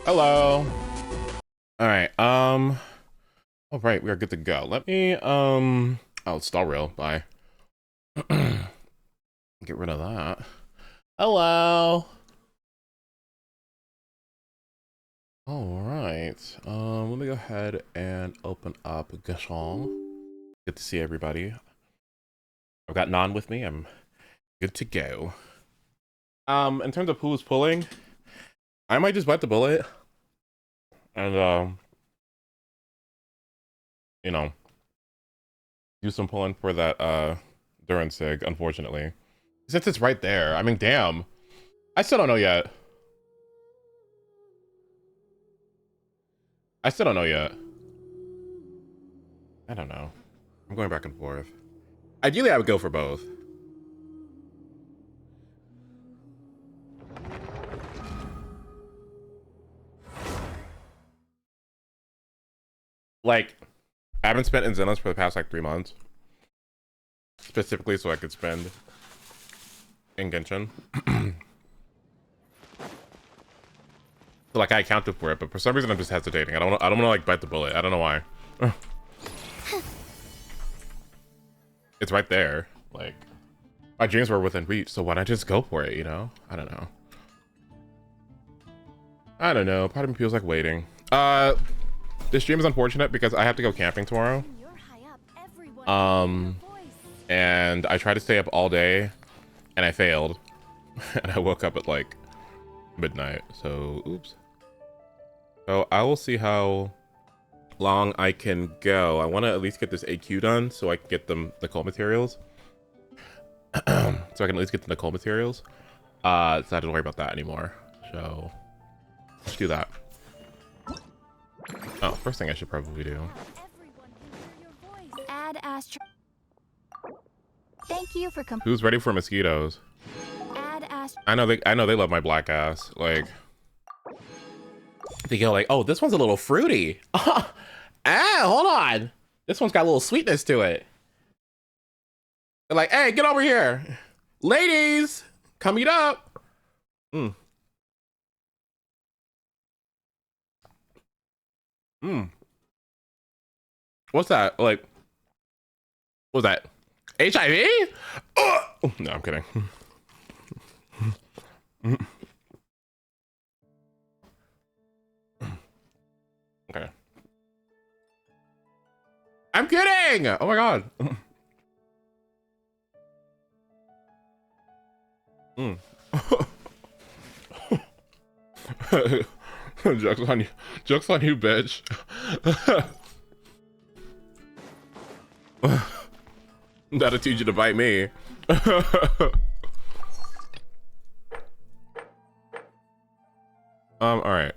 Hello. All right. All right, we are good to go. Let me oh, it's stall rail. Bye. Get rid of that. Hello. All right. Let me go ahead and open up GENSHIN. Good to see everybody. I've got Nan with me. I'm good to go. In terms of who's pulling, I might just bite the bullet and you know, do some pulling for that Duran Sig, unfortunately. Since it's right there. I mean, damn. I still don't know yet. I still don't know yet. I don't know. I'm going back and forth. Ideally, I would go for both. Like, I haven't spent in Zenless for the past, like, 3 months. Specifically so I could spend in Genshin. So, like, I accounted for it, but for some reason I'm just hesitating. I don't want to, like, bite the bullet. I don't know why. It's right there. Like, my dreams were within reach, so why not just go for it, you know? I don't know. I don't know. Part of me feels like waiting. This stream is unfortunate because I have to go camping tomorrow. And I tried to stay up all day, and I failed. And I woke up at, like, midnight, so oops. So I will see how long I can go. I want to at least get this AQ done so I can get them the coal materials. So I can at least get the Nicole materials. So I don't have to worry about that anymore. So let's do that. Oh, first thing I should probably do. Add Astro. Thank you for Who's ready for mosquitoes? Add Astro. I know they love my black ass. Like, they go like, oh, this one's a little fruity. Hold on. This one's got a little sweetness to it. They're like, hey, get over here. Ladies, come eat up. What's that? Like, what's that? HIV? Oh! No, I'm kidding. Okay. I'm kidding! Oh my god. Joke's on you. Joke's on you, bitch. That'll teach you to bite me. Alright.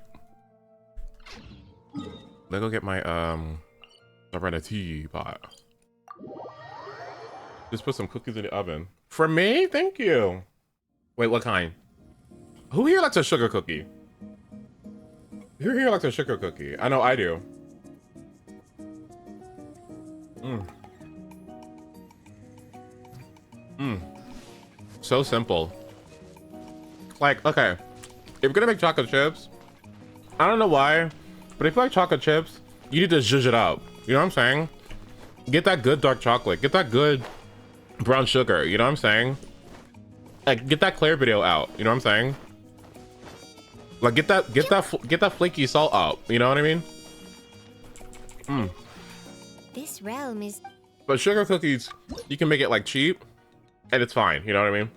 Let's go get my serenity pot. Just put some cookies in the oven. For me? Thank you. Wait, what kind? Who here likes a sugar cookie? Who here likes a sugar cookie? I know I do. So simple. Like, okay, if you're gonna make chocolate chips, I don't know why, but if you like chocolate chips, you need to zhuzh it up. You know what I'm saying? Get that good dark chocolate. Get that good brown sugar. You know what I'm saying? Like, get that Claire video out. You know what I'm saying? Like, get that flaky salt up. You know what I mean? This realm is. But sugar cookies, you can make it like cheap, and it's fine. You know what I mean?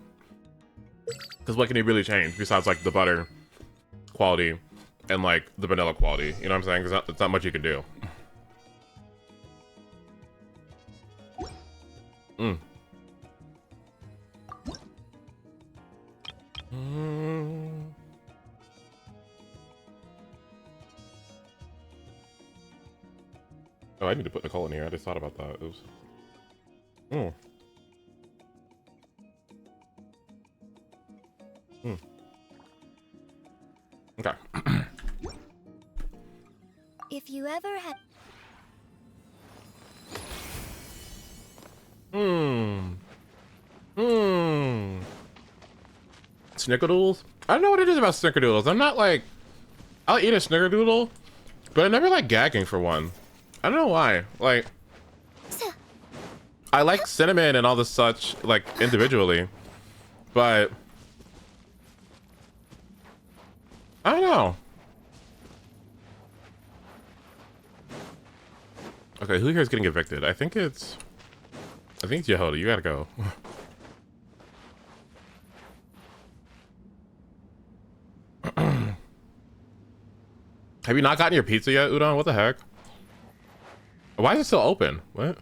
Because what can you really change besides like the butter quality and like the vanilla quality? You know what I'm saying? There's not much you can do. Oh, I need to put Nicole in here. I just thought about that. Oops. Okay. If you ever had. Snickerdoodles? I don't know what it is about snickerdoodles. I'm not like, I'll eat a snickerdoodle, but I never like gagging for one. I don't know why. Like, I like cinnamon and all the such, like, individually, but I don't know. Okay, who here is getting evicted? I think it's Yehoda. You gotta go. Have you not gotten your pizza yet, Udon? What the heck? Why is it still open? What?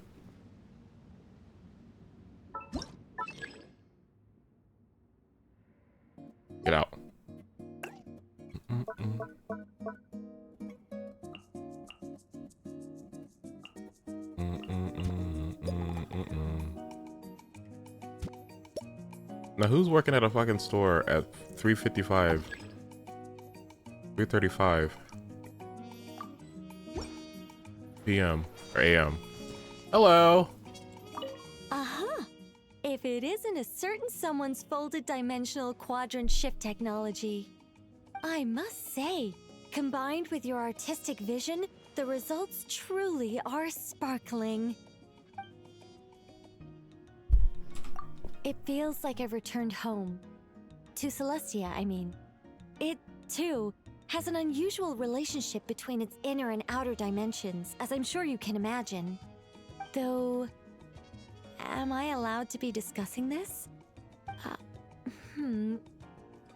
Get out. Now who's working at a fucking store at 3:55? 3:35 p.m. or a.m. Hello. Uh-huh. If it isn't a certain someone's folded dimensional quadrant shift technology. I must say, combined with your artistic vision, the results truly are sparkling. It feels like I've returned home. To Celestia, I mean. It, too, has an unusual relationship between its inner and outer dimensions, as I'm sure you can imagine. Though, am I allowed to be discussing this?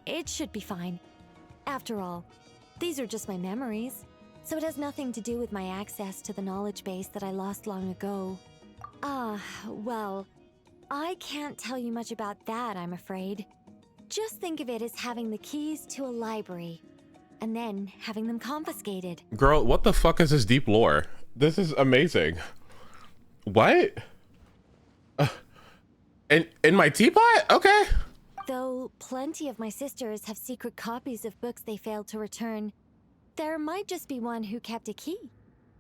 It should be fine. After all, these are just my memories, so it has nothing to do with my access to the knowledge base that I lost long ago. Well, I can't tell you much about that, I'm afraid. Just think of it as having the keys to a library, and then having them confiscated. Girl, what the fuck is this deep lore? This is amazing. What? In my teapot? Okay. Though plenty of my sisters have secret copies of books they failed to return, there might just be one who kept a key.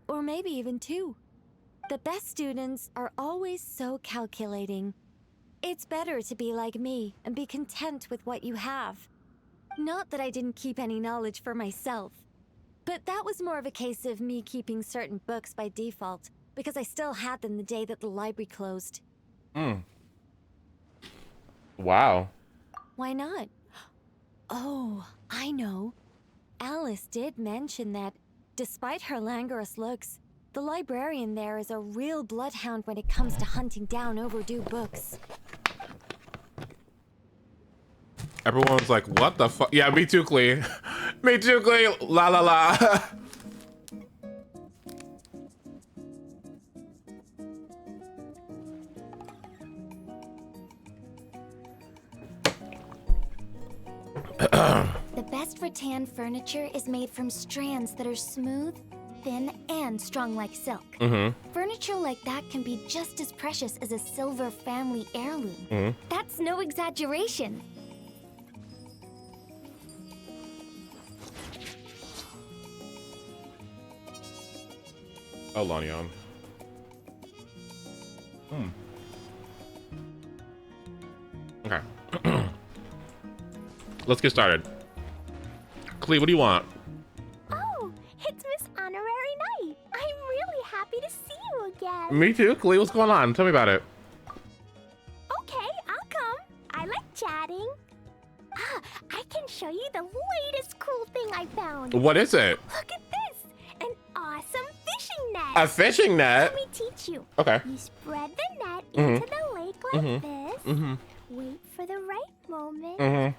Or maybe even two. The best students are always so calculating. It's better to be like me and be content with what you have. Not that I didn't keep any knowledge for myself, but that was more of a case of me keeping certain books by default, because I still had them the day that the library closed. Wow. Why not? Oh, I know. Alice did mention that, despite her languorous looks, the librarian there is a real bloodhound when it comes to hunting down overdue books. Everyone's like, what the fuck? Yeah, me too, Klee. Me too, Klee. La la la. The best rattan furniture is made from strands that are smooth, thin, and strong like silk. Furniture like that can be just as precious as a silver family heirloom. That's no exaggeration. Oh, Lanyon. Okay. Let's get started. Klee, what do you want? Oh, it's Miss Honorary Knight. I'm really happy to see you again. Me too, Klee. What's going on? Tell me about it. Okay, I'll come. I like chatting. I can show you the latest cool thing I found. What is it? Look at this. An awesome fishing net. A fishing net? Let me teach you. Okay. You spread the net into the lake like this. Wait for the right moment.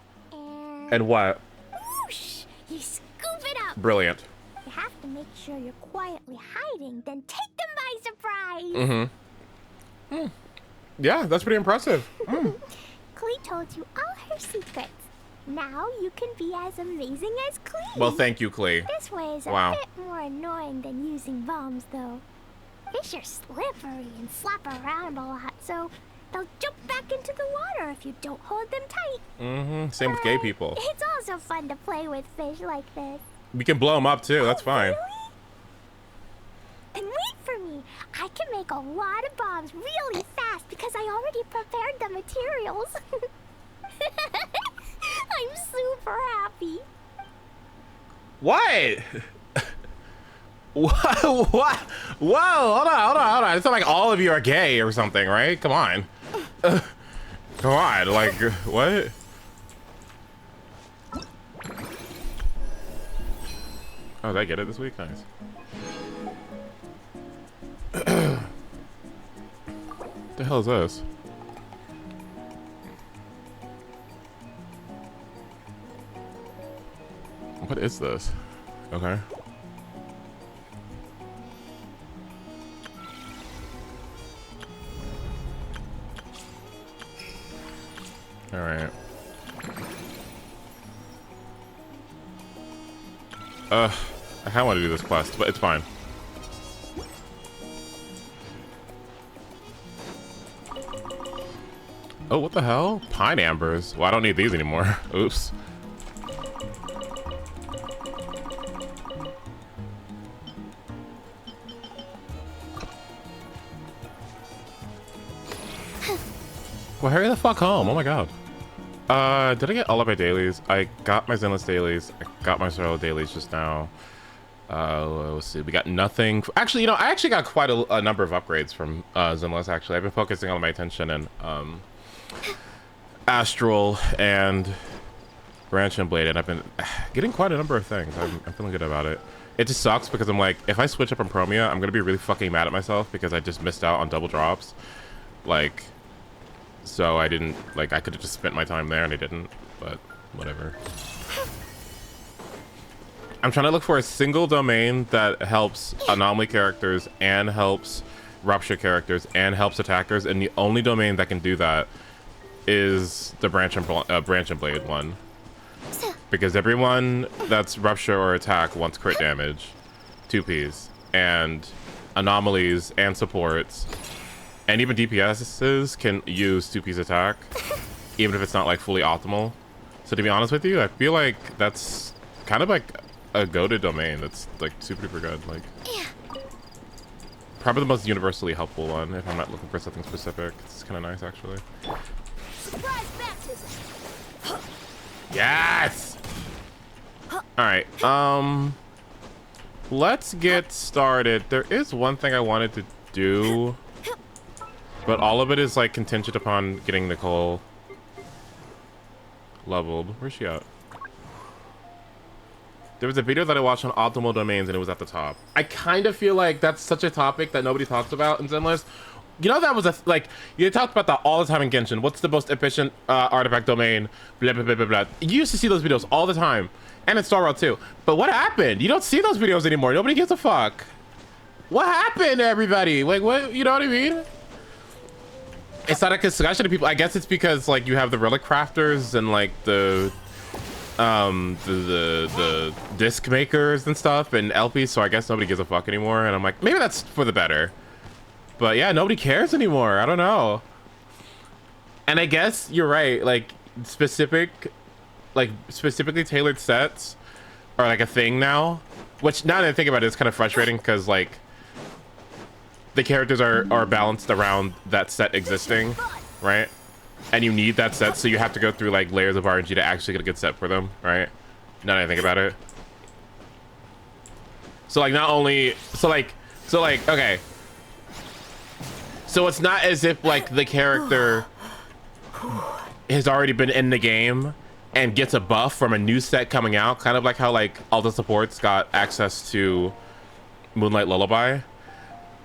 And what? Whoosh! You scoop it up. Brilliant. You have to make sure you're quietly hiding, then take them by surprise. Yeah, that's pretty impressive. Klee told you all her secrets. Now you can be as amazing as Klee. Well, thank you, Klee. This way is a Wow. bit more annoying than using bombs, though. Fish are slippery and slap around a lot, so they'll jump back into the water if you don't hold them tight. Same with gay people. It's also fun to play with fish like this. We can blow them up too. That's fine. Really? And wait for me. I can make a lot of bombs really fast because I already prepared the materials. I'm super happy. What? What? Whoa, hold on. It's not like all of you are gay or something, right? Come on. Come on, like, what? Oh, did I get it this week? Nice. What the hell is this? What is this? Okay. All right. I kind of want to do this quest, but it's fine. Oh, what the hell? Pine ambers. Well, I don't need these anymore. Oops. Well, hurry the fuck home. Oh my god. Did I get all of my dailies? I got my Zenless dailies. I got my Solo dailies just now. Let's see. We got nothing. Actually, you know, I actually got quite a number of upgrades from Zenless, actually. I've been focusing all my attention in Astral and Branch and Blade, and I've been getting quite a number of things. I'm feeling good about it. It just sucks because I'm like, if I switch up on Promia, I'm going to be really fucking mad at myself because I just missed out on double drops. Like... So I didn't, like, I could have just spent my time there and I didn't, but whatever. I'm trying to look for a single domain that helps anomaly characters and helps rupture characters and helps attackers, and the only domain that can do that is the Branch and Blade one. Because everyone that's rupture or attack wants crit damage, 2Ps, and anomalies and supports. And even DPSs can use 2Ps attack, even if it's not like fully optimal. So to be honest with you, I feel like that's kind of like a go-to domain that's like super duper good. Like, probably the most universally helpful one if I'm not looking for something specific. It's kind of nice actually. Surprise baptism. Yes! Alright, let's get started. There is one thing I wanted to do, but all of it is like contingent upon getting Nicole leveled. Where's she at? There was a video that I watched on optimal domains and it was at the top. I kind of feel like that's such a topic that nobody talks about in Zenless. You know, that was a, like, you talked about that all the time in Genshin. What's the most efficient artifact domain? Blah, blah, blah, blah, blah. You used to see those videos all the time. And in Star Rail too. But what happened? You don't see those videos anymore. Nobody gives a fuck. What happened to everybody? Like, what, you know what I mean? It's not a discussion to people. I guess it's because like you have the relic crafters and like the disc makers and stuff and LPs, so I guess nobody gives a fuck anymore. And I'm like, maybe that's for the better. But yeah, nobody cares anymore. I don't know. And I guess you're right. Like specifically tailored sets are like a thing now. Which now that I think about it, it's kind of frustrating because like the characters are balanced around that set existing, right? And you need that set, so you have to go through like layers of RNG to actually get a good set for them, right? Now that I think about it. So like not only, so like okay. So it's not as if like the character has already been in the game and gets a buff from a new set coming out, kind of like how like all the supports got access to Moonlight Lullaby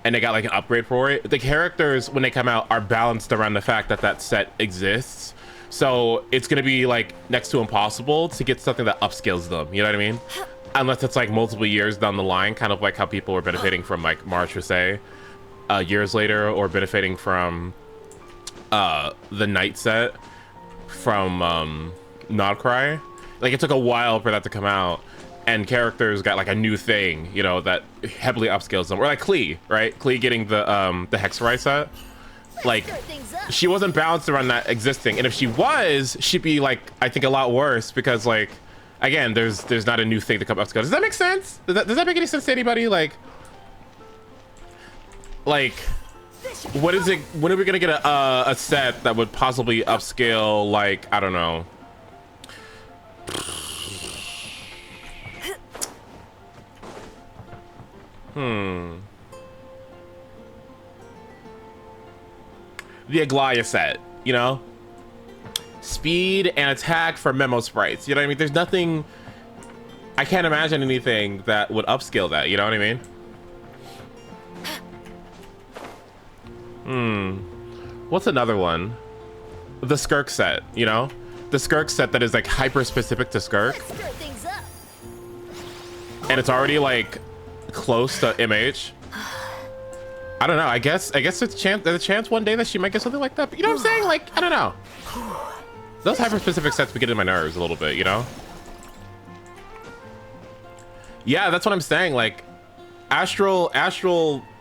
and they got like an upgrade for it. The characters when they come out are balanced around the fact that that set exists, so it's gonna be like next to impossible to get something that upscales them, you know what I mean? Unless it's like multiple years down the line, kind of like how people were benefiting from like Marche years later, or benefiting from the Night set from Nodcry. Like it took a while for that to come out, and characters got like a new thing, you know, that heavily upscales them. Or like Klee, right? Klee getting the Hexarai set. Like she wasn't balanced around that existing, and if she was, she'd be like, I think a lot worse, because like again, there's not a new thing to come upscale. Does that make sense? Does that make any sense to anybody? Like what is it? When are we gonna get a set that would possibly upscale, like, I don't know, The Aglaia set, you know? Speed and attack for memo sprites. You know what I mean? There's nothing... I can't imagine anything that would upscale that, you know what I mean? What's another one? The Skirk set, you know? The Skirk set that is like hyper specific to Skirk. And it's already like close to MH. I don't know. I guess there's a chance one day that she might get something like that. But you know what I'm saying? Like, I don't know. Those hyper specific sets be getting my nerves a little bit, you know? Yeah, that's what I'm saying. Like, Astral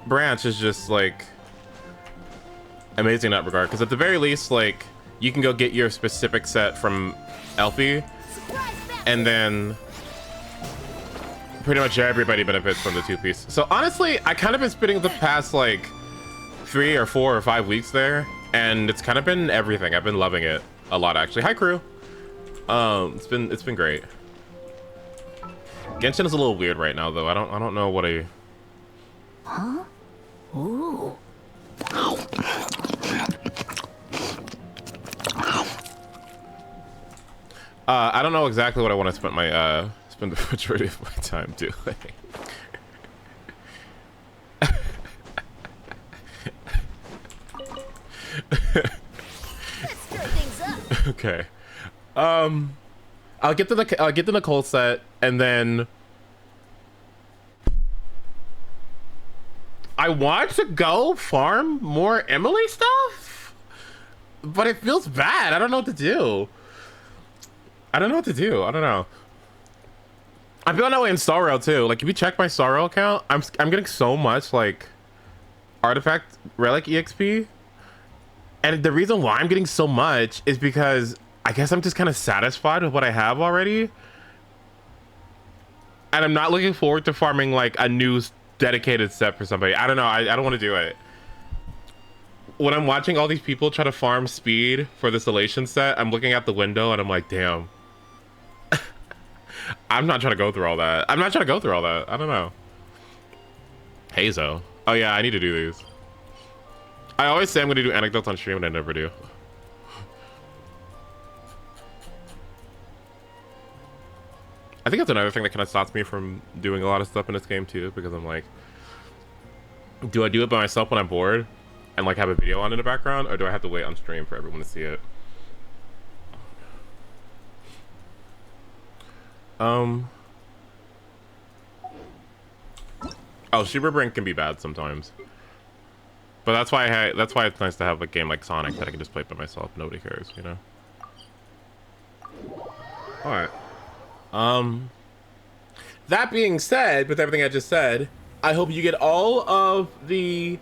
Branch is just like amazing in that regard, because at the very least, like, you can go get your specific set from Elfie, and then pretty much everybody benefits from the two-piece. So honestly, I kind of been spending the past like 3 or 4 or 5 weeks there, and it's kind of been everything. I've been loving it a lot, actually. Hi, crew. It's been great. Genshin is a little weird right now, though. I don't know what I... Huh? Ooh. I don't know exactly what I want to spend my spend the majority of my time doing. Let's stir things up. Okay. I'll get the Nicole set, and then I want to go farm more Emily stuff, but it feels bad. I don't know what to do. I don't know. I'm feeling that way in Sorrow too. Like, if you check my Sorrow account, I'm getting so much like artifact relic EXP, and the reason why I'm getting so much is because I guess I'm just kind of satisfied with what I have already, and I'm not looking forward to farming like a new dedicated set for somebody. I don't know. I don't want to do it. When I'm watching all these people try to farm speed for this Elation set, I'm looking out the window and I'm like, damn. I'm not trying to go through all that. I don't know. Hazo. Oh yeah, I need to do these. I always say I'm going to do anecdotes on stream, and I never do. I think that's another thing that kind of stops me from doing a lot of stuff in this game too, because I'm like, do I do it by myself when I'm bored and like have a video on in the background, or do I have to wait on stream for everyone to see it? Oh, Shiver Brink can be bad sometimes, but that's why it's nice to have a game like Sonic that I can just play by myself. Nobody cares, you know. All right. That being said, with everything I just said, I hope you get all of the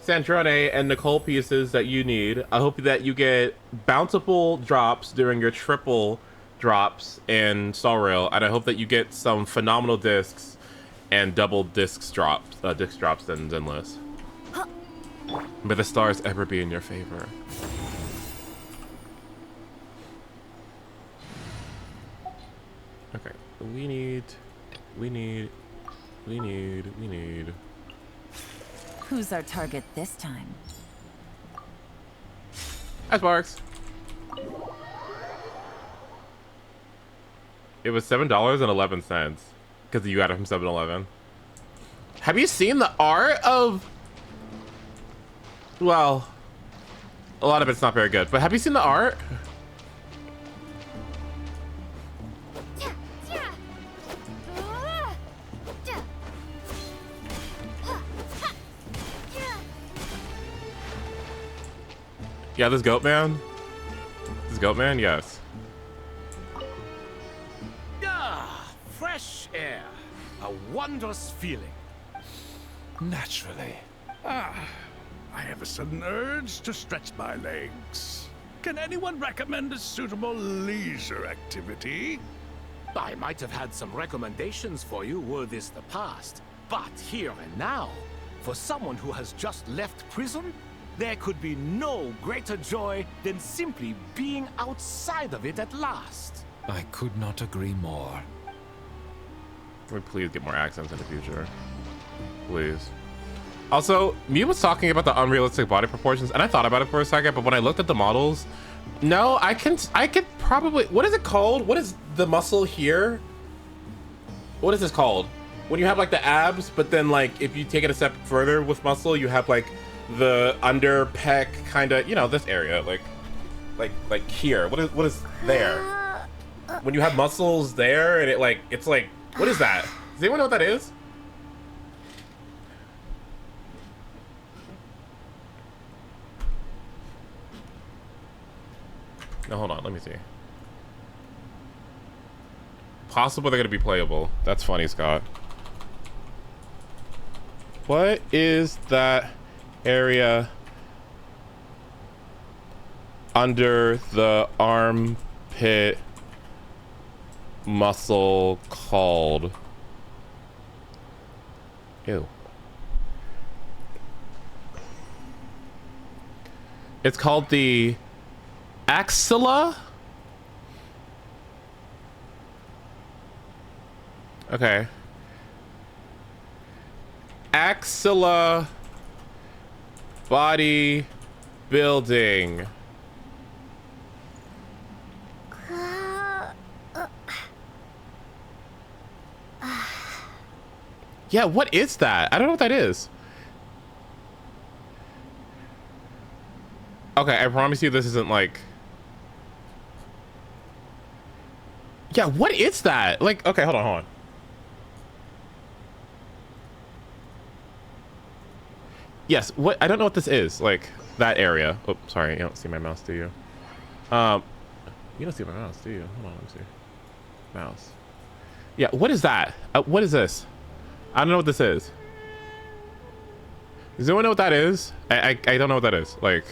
Sandrone and Nicole pieces that you need. I hope that you get bountiful drops during your triple drops in Star Rail, and I hope that you get some phenomenal discs and double disc drops in Zenless. May the stars ever be in your favor. Okay, we need. Who's our target this time? Hi, Sparks. It was $7.11 because you got it from 7-Eleven. Have you seen the art of? Well, a lot of it's not very good, but have you seen the art? Yeah, this goat man? This goat man? Yes. Ah, fresh air. A wondrous feeling. Naturally. I have a sudden urge to stretch my legs. Can anyone recommend a suitable leisure activity? I might have had some recommendations for you were this the past. But here and now, for someone who has just left prison, there could be no greater joy than simply being outside of it at last. I could not agree more. Can we please get more accents in the future? please. Also, Mew was talking about the unrealistic body proportions, and I thought about it for a second, but when I looked at the models, no, I could probably, what is it called? What is the muscle here? What is this called? When you have like the abs, but then like if you take it a step further with muscle, you have like the under pec kind of, you know, this area, like here. What is there? When you have muscles there, and it's like, what is that? Does anyone know what that is? No, hold on, let me see. Possible they're gonna be playable. That's funny, Scott. What is that area under the armpit muscle called? Ew. It's called the axilla? Okay. Axilla body building. Yeah, what is that? I don't know what that is. Okay, I promise you this isn't like... Yeah, what is that? Like, okay, hold on. Yes, what? I don't know what this is. Like, that area. Oh, sorry, you don't see my mouse, do you? You don't see my mouse, do you? Hold on, let me see. Mouse. Yeah, what is that? What is this? I don't know what this is. Does anyone know what that is? I don't know what that is. Like...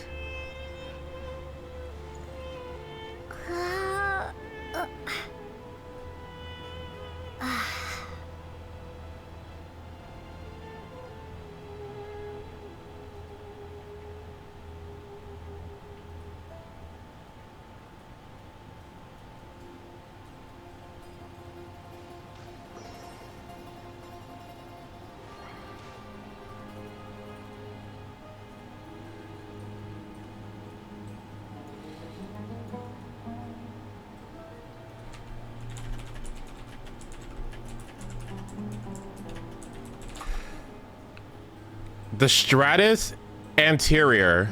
The stratus anterior.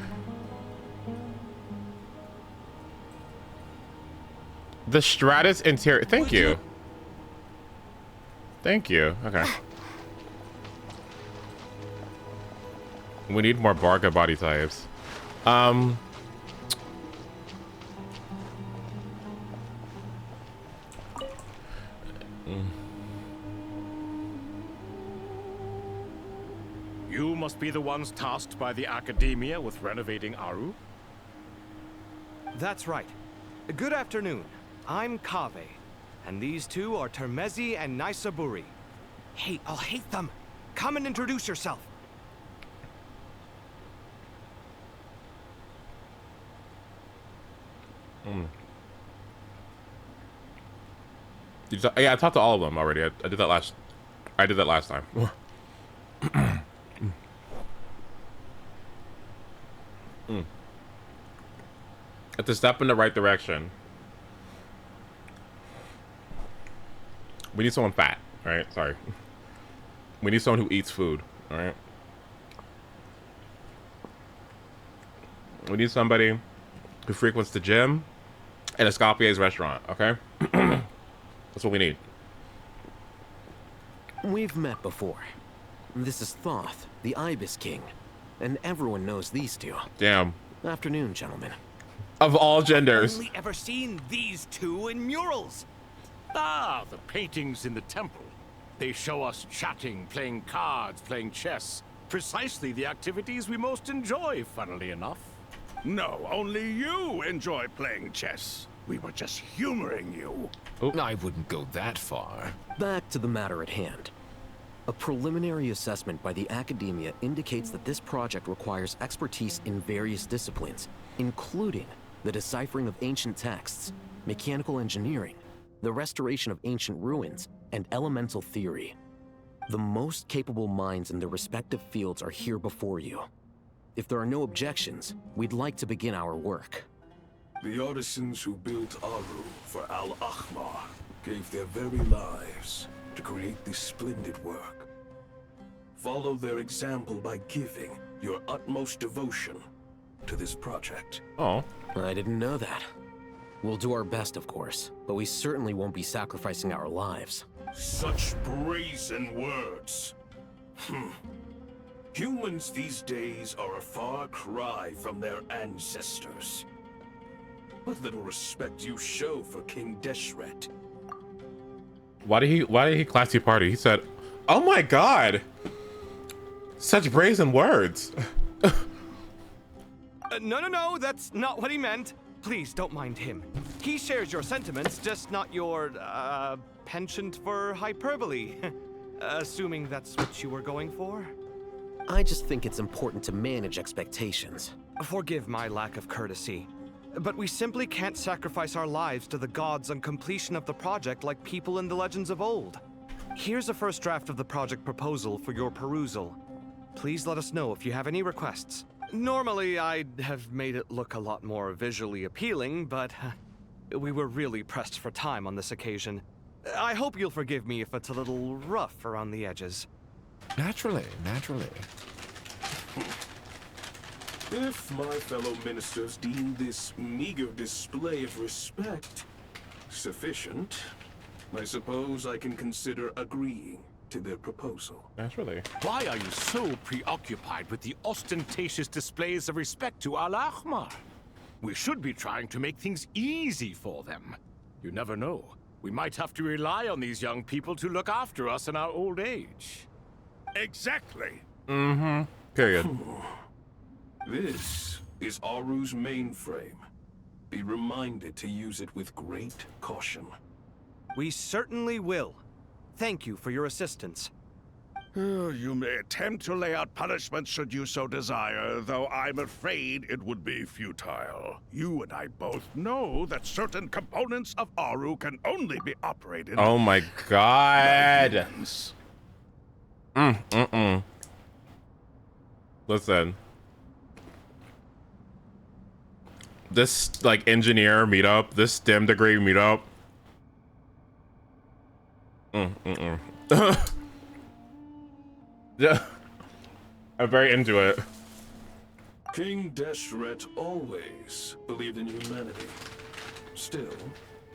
The stratus interior. Thank you. Thank you. Okay. We need more Barca body types. You must be the ones tasked by the Academia with renovating Aru? That's right. Good afternoon. I'm Kaveh, and these two are Termezi and Naisaburi. Hey, I'll hate them. Come and introduce yourself. Yeah, I talked to all of them already. I did that last time. It's a step in the right direction. We need someone fat, all right? Sorry. We need someone who eats food, all right? We need somebody who frequents the gym and Escopier's restaurant, okay? That's what we need. We've met before. This is Thoth, the Ibis King, and everyone knows these two. Damn. Afternoon, gentlemen. Of all genders. I've only ever seen these two in murals. Ah, the paintings in the temple. They show us chatting, playing cards, playing chess. Precisely the activities we most enjoy, funnily enough. No, only you enjoy playing chess. We were just humoring you. Oh. I wouldn't go that far. Back to the matter at hand. A preliminary assessment by the Academia indicates that this project requires expertise in various disciplines, including the deciphering of ancient texts, mechanical engineering, the restoration of ancient ruins, and elemental theory. The most capable minds in their respective fields are here before you. If there are no objections, we'd like to begin our work. The artisans who built Aru for Al-Ahmar gave their very lives to create this splendid work. Follow their example by giving your utmost devotion to this project. Oh. I didn't know that. We'll do our best, of course, but we certainly won't be sacrificing our lives. Such brazen words. Humans these days are a far cry from their ancestors. What little respect you show for King Deshret. Why did he class you party? He said, "Oh my God, such brazen words." No, that's not what he meant. Please don't mind him. He shares your sentiments, just not your penchant for hyperbole. Assuming that's what you were going for. I just think it's important to manage expectations. Forgive my lack of courtesy, but we simply can't sacrifice our lives to the gods on completion of the project like people in the legends of old. Here's a first draft of the project proposal for your perusal. Please let us know if you have any requests. Normally, I'd have made it look a lot more visually appealing, but we were really pressed for time on this occasion. I hope you'll forgive me if it's a little rough around the edges. Naturally. If my fellow ministers deem this meager display of respect sufficient, I suppose I can consider agreeing to their proposal. Naturally. Why are you so preoccupied with the ostentatious displays of respect to Al-Ahmar? We should be trying to make things easy for them. You never know. We might have to rely on these young people to look after us in our old age. Exactly. Mm-hmm. Period. This is Aru's mainframe. Be reminded to use it with great caution. We certainly will. Thank you for your assistance. You may attempt to lay out punishment should you so desire, though I'm afraid it would be futile. You and I both know that certain components of Aru can only be operated. Oh my God. Listen. This, like, engineer meetup, this STEM degree meetup. Yeah. I'm very into it. King Deshret always believed in humanity. Still,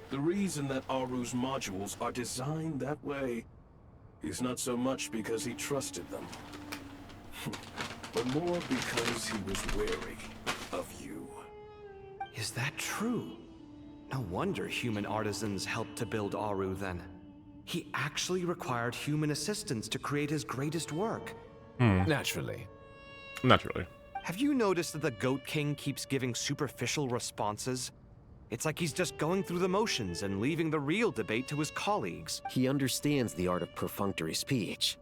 the reason that Aru's modules are designed that way is not so much because he trusted them, but more because he was wary of you. Is that true? No wonder human artisans helped to build Aru then. He actually required human assistance to create his greatest work. Naturally. Have you noticed that the Goat King keeps giving superficial responses? It's like he's just going through the motions and leaving the real debate to his colleagues. He understands the art of perfunctory speech.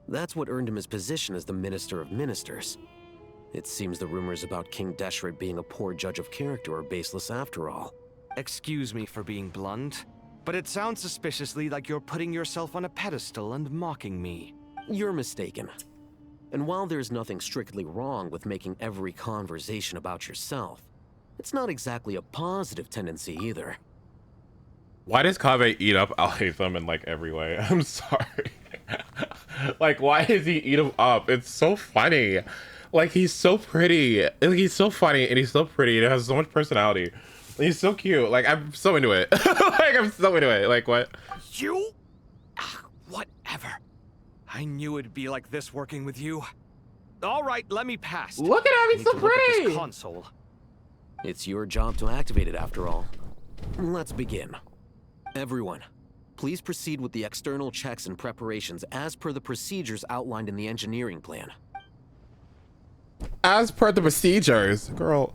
That's what earned him his position as the Minister of Ministers. It seems the rumors about King Deshret being a poor judge of character are baseless after all. Excuse me for being blunt, but it sounds suspiciously like you're putting yourself on a pedestal and mocking me. You're mistaken. And while there's nothing strictly wrong with making every conversation about yourself, it's not exactly a positive tendency either. Why does Kaveh eat up Al-Haytham in, like, every way? I'm sorry. Like, why does he eat him up? It's so funny. Like, he's so pretty. He's so funny, and he's so pretty, and he has so much personality. He's so cute. Like, I'm so into it. Like, I'm so into it. Like, what? You? Whatever. I knew it'd be like this working with you. All right, let me pass. Look at him, he's so pretty. This console. It's your job to activate it after all. Let's begin. Everyone, please proceed with the external checks and preparations as per the procedures outlined in the engineering plan. As per the procedures, girl.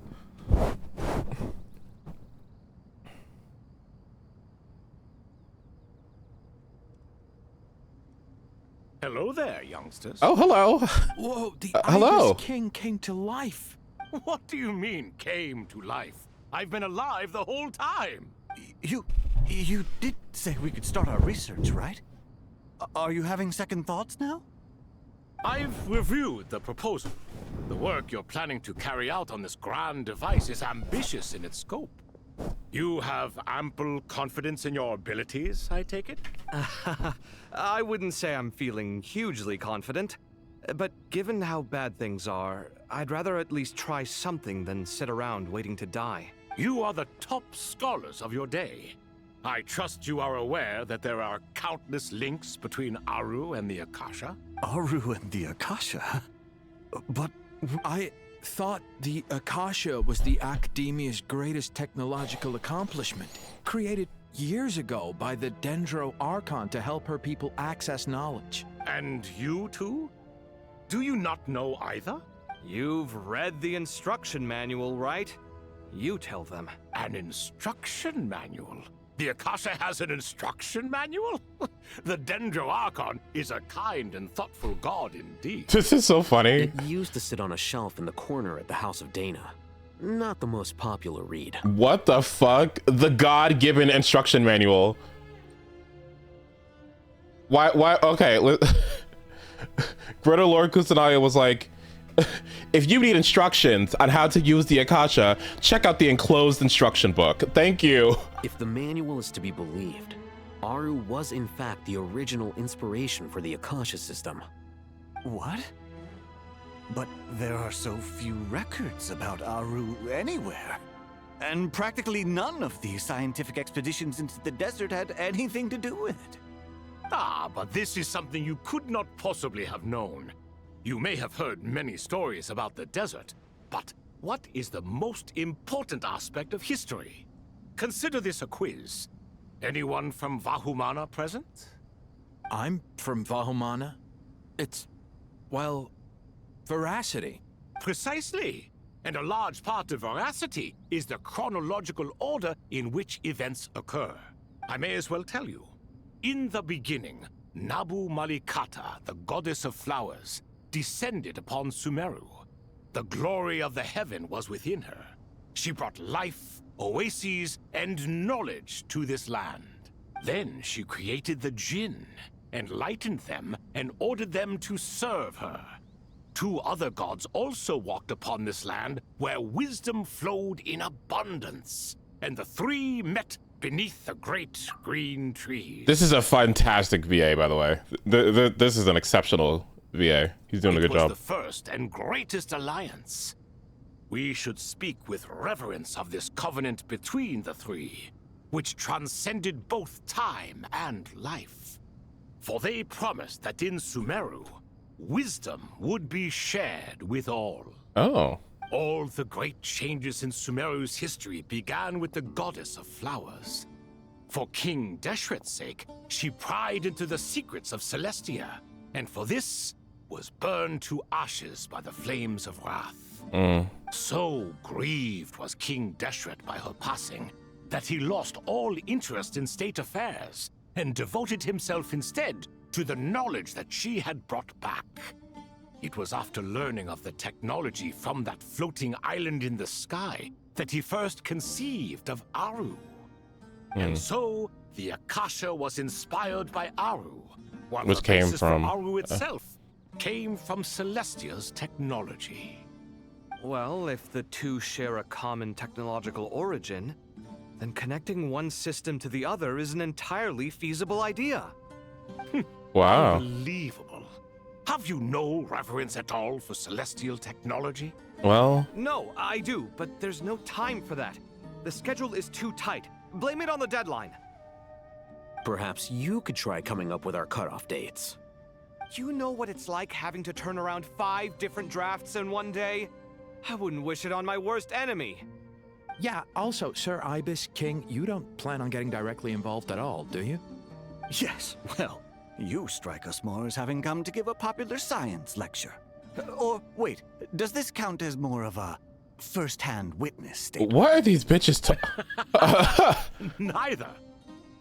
Hello there, youngsters. Oh, hello. Whoa, the hello. Ibis King came to life. What do you mean, came to life? I've been alive the whole time. You did say we could start our research, right? Are you having second thoughts now? I've reviewed the proposal. The work you're planning to carry out on this grand device is ambitious in its scope. You have ample confidence in your abilities, I take it? I wouldn't say I'm feeling hugely confident. But given how bad things are, I'd rather at least try something than sit around waiting to die. You are the top scholars of your day. I trust you are aware that there are countless links between Aru and the Akasha? Aru and the Akasha? But I thought the Akasha was the Academia's greatest technological accomplishment, created years ago by the Dendro Archon to help her people access knowledge. And you too? Do you not know either? You've read the instruction manual, right? You tell them. An instruction manual? The Akasha has an instruction manual? The Dendro Archon is a kind and thoughtful god indeed. This is so funny. It used to sit on a shelf in the corner at the House of Dana. Not the most popular read. What the fuck? The God-given instruction manual. Why? Okay. Greta Lord Kusanaya was like, if you need instructions on how to use the Akasha, check out the enclosed instruction book. Thank you. If the manual is to be believed, Aru was in fact the original inspiration for the Akasha system. what? But there are so few records about Aru anywhere. And practically none of these scientific expeditions into the desert had anything to do with it. Ah, but this is something you could not possibly have known. You may have heard many stories about the desert, but what is the most important aspect of history? Consider this a quiz. Anyone from Vahumana present? I'm from Vahumana. It's, well, veracity. Precisely. And a large part of veracity is the chronological order in which events occur. I may as well tell you. In the beginning, Nabu Malikata, the goddess of flowers, descended upon Sumeru. The glory of the heaven was within her. She brought life, oases, and knowledge to this land. Then she created the Jinn, enlightened them, and ordered them to serve her. Two other gods also walked upon this land where wisdom flowed in abundance, and the three met beneath the great green trees. This is a fantastic VA, by the way. This is an exceptional VA. He's doing a good job. It was the first and greatest alliance. We should speak with reverence of this covenant between the three, which transcended both time and life. For they promised that in Sumeru, wisdom would be shared with all. Oh. All the great changes in Sumeru's history began with the goddess of flowers. For King Deshret's sake, she pried into the secrets of Celestia, and for this was burned to ashes by the flames of wrath. So grieved was King Deshret by her passing that he lost all interest in state affairs and devoted himself instead to the knowledge that she had brought back. It was after learning of the technology from that floating island in the sky that he first conceived of Aru. And so, the Akasha was inspired by Aru, while Which the came basis from for Aru itself came from Celestia's technology. Well, if the two share a common technological origin, then connecting one system to the other is an entirely feasible idea. Wow. Unbelievable. Have you no reverence at all for celestial technology? Well, No, I do, but there's no time for that. The schedule is too tight. Blame it on the deadline. Perhaps you could try coming up with our cutoff dates. You know what it's like having to turn around 5 different drafts in one day? I wouldn't wish it on my worst enemy. Yeah, also, Sir Ibis King, you don't plan on getting directly involved at all, do you? Yes, well, you strike us more as having come to give a popular science lecture. Or, wait, does this count as more of a first-hand witness statement? what are these bitches Neither.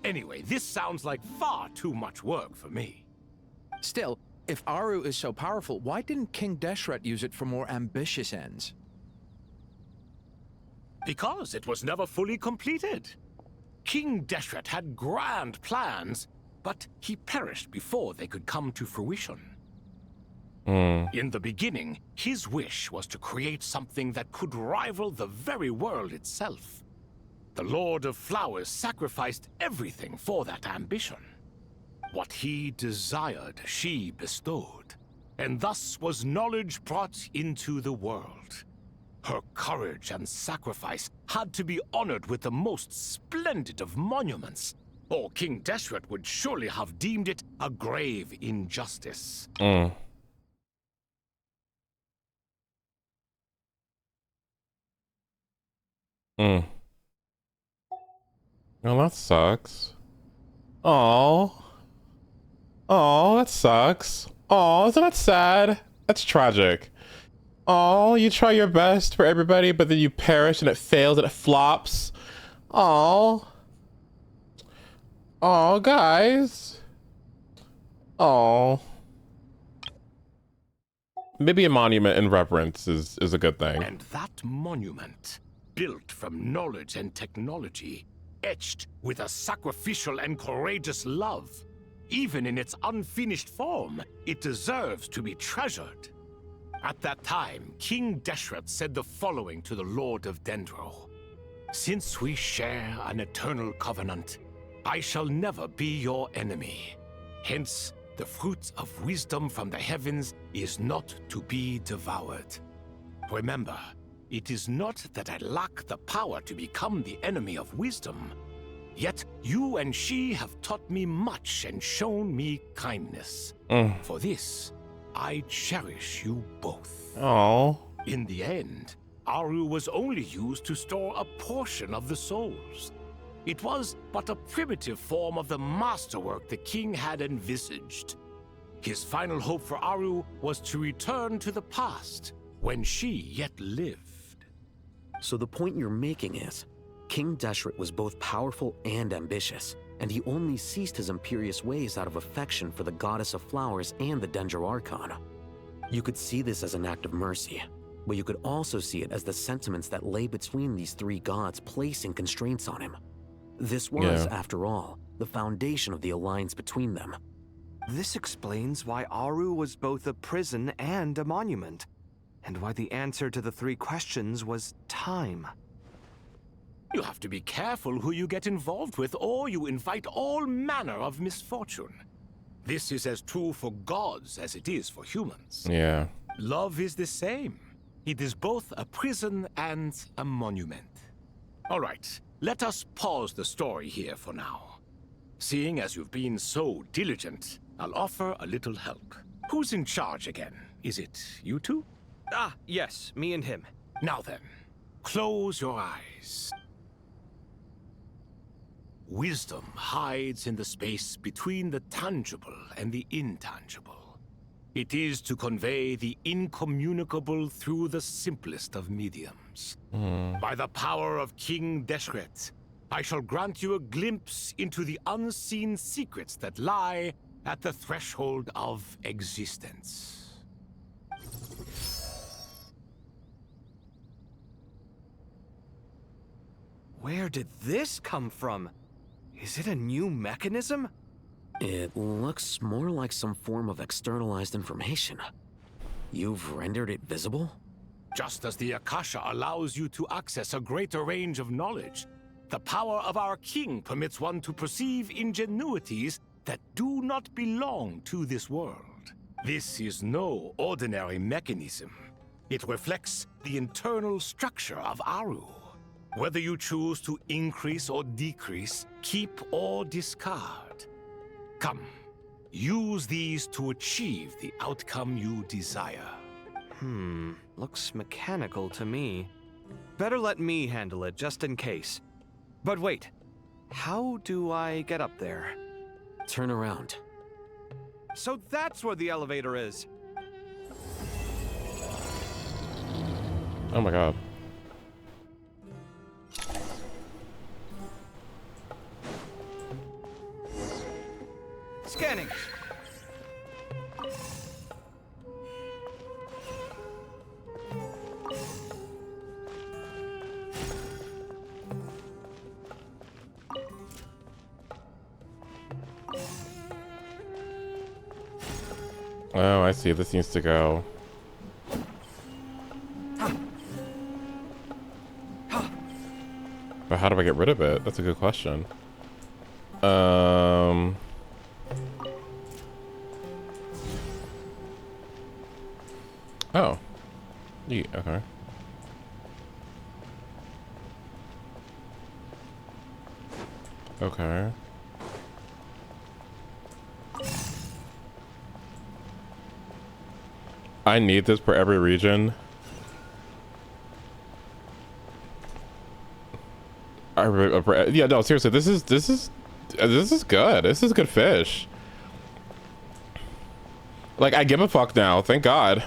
Anyway, this sounds like far too much work for me. Still, if Aru is so powerful, why didn't King Deshret use it for more ambitious ends? Because it was never fully completed. King Deshret had grand plans, but he perished before they could come to fruition. Mm. In the beginning, his wish was to create something that could rival the very world itself. The Lord of Flowers sacrificed everything for that ambition. What he desired, she bestowed, and thus was knowledge brought into the world. Her courage and sacrifice had to be honored with the most splendid of monuments, or King Deshret would surely have deemed it a grave injustice. Mm. Mm. Well, that sucks. Oh. Oh, that sucks. Oh, isn't that sad? That's tragic. Oh, you try your best for everybody, but then you perish and it fails and it flops. Oh. Oh, guys. Oh. Maybe a monument in reverence is a good thing. And that monument, built from knowledge and technology, etched with a sacrificial and courageous love. Even in its unfinished form, it deserves to be treasured. At that time, King Deshret said the following to the Lord of Dendro. Since we share an eternal covenant, I shall never be your enemy. Hence, the fruit of wisdom from the heavens is not to be devoured. Remember, it is not that I lack the power to become the enemy of wisdom. Yet you and she have taught me much and shown me kindness. For this, I cherish you both. Oh. In the end, Aru was only used to store a portion of the souls. It was but a primitive form of the masterwork the king had envisaged. His final hope for Aru was to return to the past, when she yet lived. So the point you're making is, King Deshret was both powerful and ambitious, and he only ceased his imperious ways out of affection for the Goddess of Flowers and the Dendro Archon. You could see this as an act of mercy, but you could also see it as the sentiments that lay between these three gods placing constraints on him. This was, after all, the foundation of the alliance between them. This explains why Aru was both a prison and a monument, and why the answer to the three questions was time. You have to be careful who you get involved with, or you invite all manner of misfortune. This is as true for gods as it is for humans. Yeah. Love is the same. It is both a prison and a monument. All right, let us pause the story here for now. Seeing as you've been so diligent, I'll offer a little help. Who's in charge again? Is it you two? Ah, yes, me and him. Now then, close your eyes. Wisdom hides in the space between the tangible and the intangible. It is to convey the incommunicable through the simplest of mediums. By the power of King Deshret, I shall grant you a glimpse into the unseen secrets that lie at the threshold of existence. Where did this come from? Is it a new mechanism? It looks more like some form of externalized information. You've rendered it visible? Just as the Akasha allows you to access a greater range of knowledge, the power of our king permits one to perceive ingenuities that do not belong to this world. This is no ordinary mechanism. It reflects the internal structure of Aru. Whether you choose to increase or decrease, keep or discard. Come, use these to achieve the outcome you desire. Looks mechanical to me. Better let me handle it, just in case. But wait, how do I get up there? Turn around. So that's where the elevator is. Oh my god. Scanning. Oh, I see. This needs to go. But how do I get rid of it? That's a good question. Oh. Yeah, okay. Okay. I need this for every region. Yeah, no, seriously, this is good. This is good fish. Like, I give a fuck now, thank God.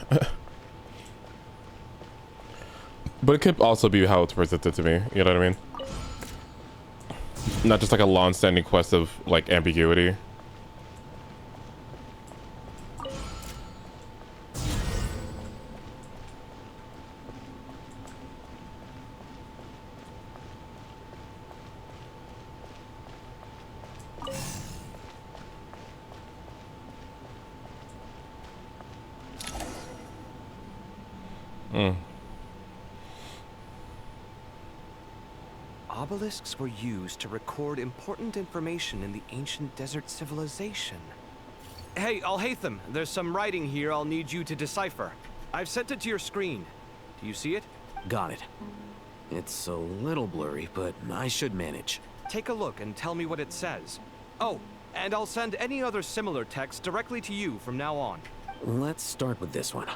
But it could also be how it's presented to me, you know what I mean? Not just like a long-standing quest of like ambiguity. Obelisks were used to record important information in the ancient desert civilization. Hey, Al-Haytham, there's some writing here I'll need you to decipher. I've sent it to your screen. Do you see it? Got it. It's a little blurry, but I should manage. Take a look and tell me what it says. Oh, and I'll send any other similar text directly to you from now on. Let's start with this one.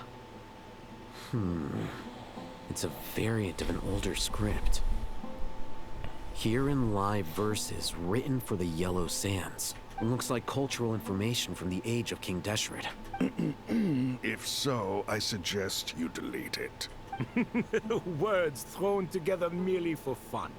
It's a variant of an older script. Herein lie verses written for the Yellow Sands. Looks like cultural information from the age of King Deshret. If so, I suggest you delete it. Words thrown together merely for fun.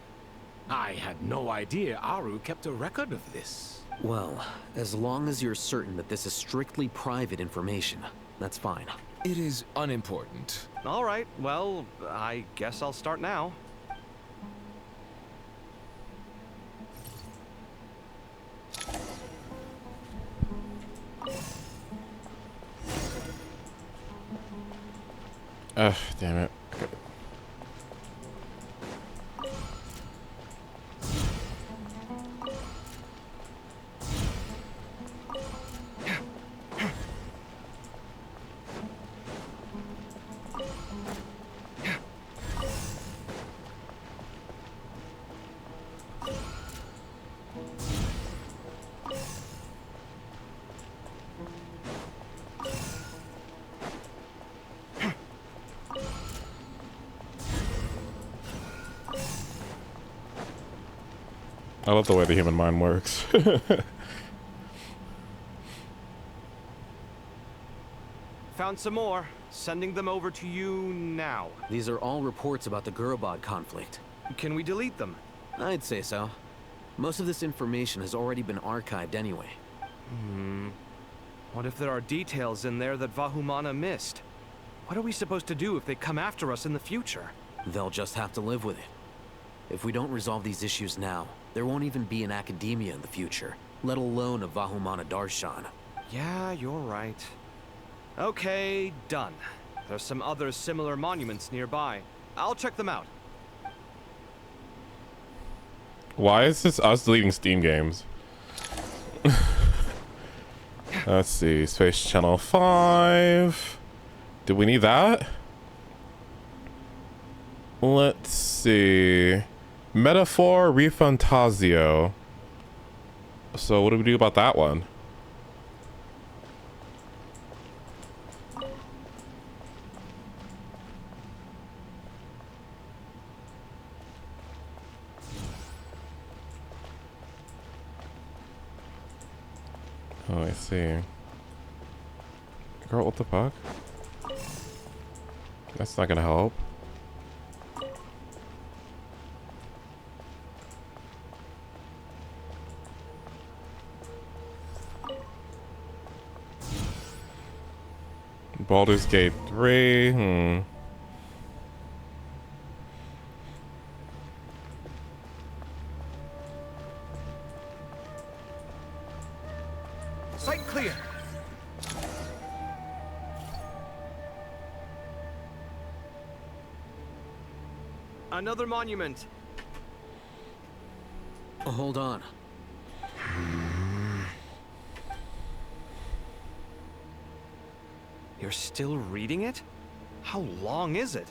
I had no idea Aru kept a record of this. Well, as long as you're certain that this is strictly private information, that's fine. It is unimportant. All right, well, I guess I'll start now. Ugh, damn it. I love the way the human mind works. Found some more. Sending them over to you now. These are all reports about the Gurubad conflict. Can we delete them? I'd say so. Most of this information has already been archived anyway. What if there are details in there that Vahumana missed? What are we supposed to do if they come after us in the future? They'll just have to live with it. If we don't resolve these issues now, there won't even be an academia in the future, let alone a Vahumana Darshan. Yeah, you're right. Okay, done. There's some other similar monuments nearby. I'll check them out. Why is this us deleting Steam games? Let's see, Space Channel 5. Do we need that? Let's see. Metaphor Refantasio. So what do we do about that one? Oh, I see. Girl, what the fuck? That's not gonna help. Baldur's Gate 3, Sight clear. Another monument. Hold on. You're still reading it? How long is it?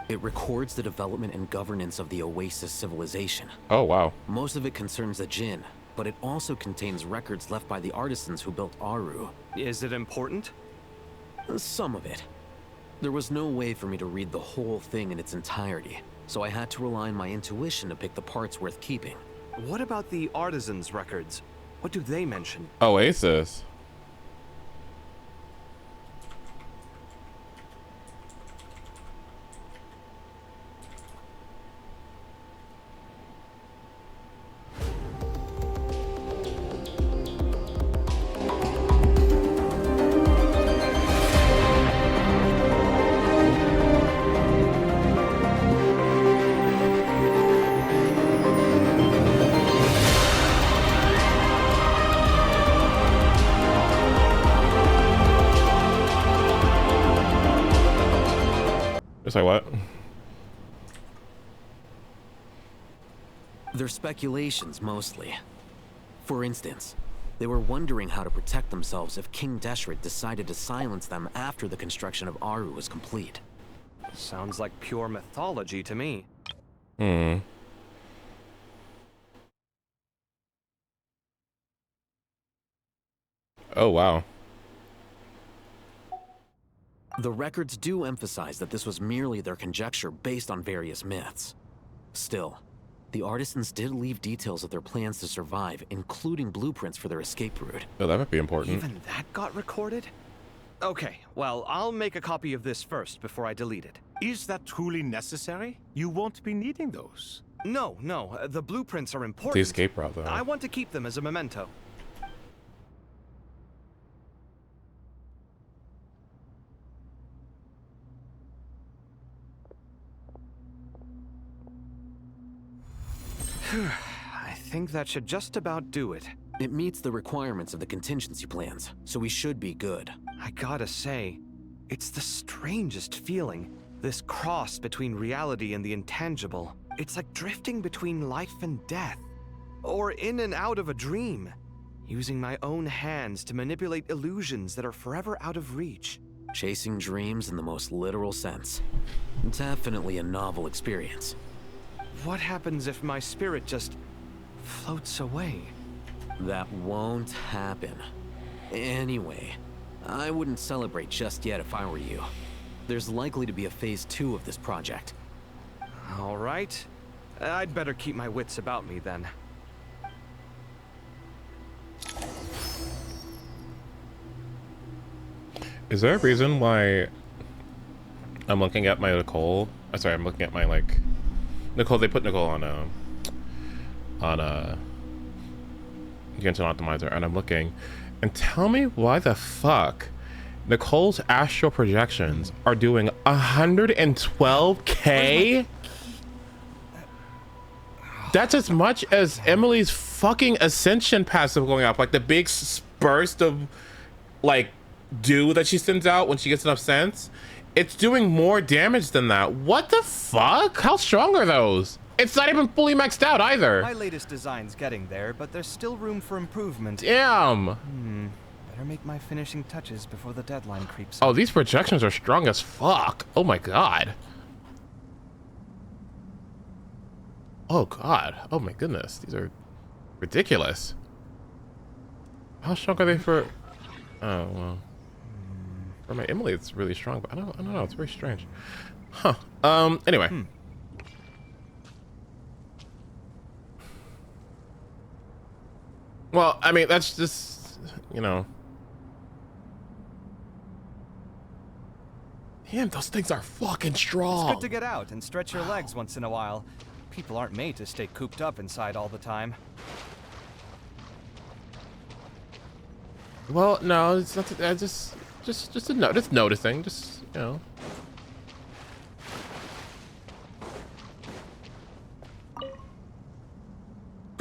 It records the development and governance of the Oasis civilization. Oh, wow. Most of it concerns the Jinn, but it also contains records left by the artisans who built Aru. Is it important? Some of it. There was no way for me to read the whole thing in its entirety, so I had to rely on my intuition to pick the parts worth keeping. What about the artisans' records? What do they mention? Oasis. It's like what? They're speculations, mostly. For instance, they were wondering how to protect themselves if King Deshret decided to silence them after the construction of Aru was complete. Sounds like pure mythology to me. Hmm. Oh, wow. The records do emphasize that this was merely their conjecture based on various myths. Still, the artisans did leave details of their plans to survive, including blueprints for their escape route. Oh, that might be important. Even that got recorded? Okay, well, I'll make a copy of this first before I delete it. Is that truly necessary? You won't be needing those. No, the blueprints are important. The escape route, though. I want to keep them as a memento. I think that should just about do it. It meets the requirements of the contingency plans, so we should be good. I gotta say, it's the strangest feeling. This cross between reality and the intangible. It's like drifting between life and death. Or in and out of a dream. Using my own hands to manipulate illusions that are forever out of reach. Chasing dreams in the most literal sense. Definitely a novel experience. What happens if my spirit just floats away? That won't happen. Anyway, I wouldn't celebrate just yet if I were you. There's likely to be a phase 2 of this project. All right. I'd better keep my wits about me then. Is there a reason why I'm looking at my Nicole? Sorry, I'm looking at my, like... Nicole, they put Nicole on Genshin Optimizer, and I'm looking, and tell me why the fuck Nicole's astral projections are doing 112k? That's as much as Emily's fucking Ascension passive going up, like the big burst of like dew that she sends out when she gets enough sense. It's doing more damage than that. What the fuck? How strong are those? It's not even fully maxed out either. My latest design's getting there, but there's still room for improvement. Damn. Better make my finishing touches before the deadline creeps Oh, up. these projections are strong as fuck. Oh my god. Oh god. Oh my goodness. These are ridiculous. How strong are they for... Oh, well. For my Emily, it's really strong, but I don't know. It's very strange. Huh. Anyway. Well, I mean, that's just, you know. Damn, those things are fucking strong. It's good to get out and stretch your legs once in a while. People aren't made to stay cooped up inside all the time. Well, no, it's not. Just noticing. Just, you know.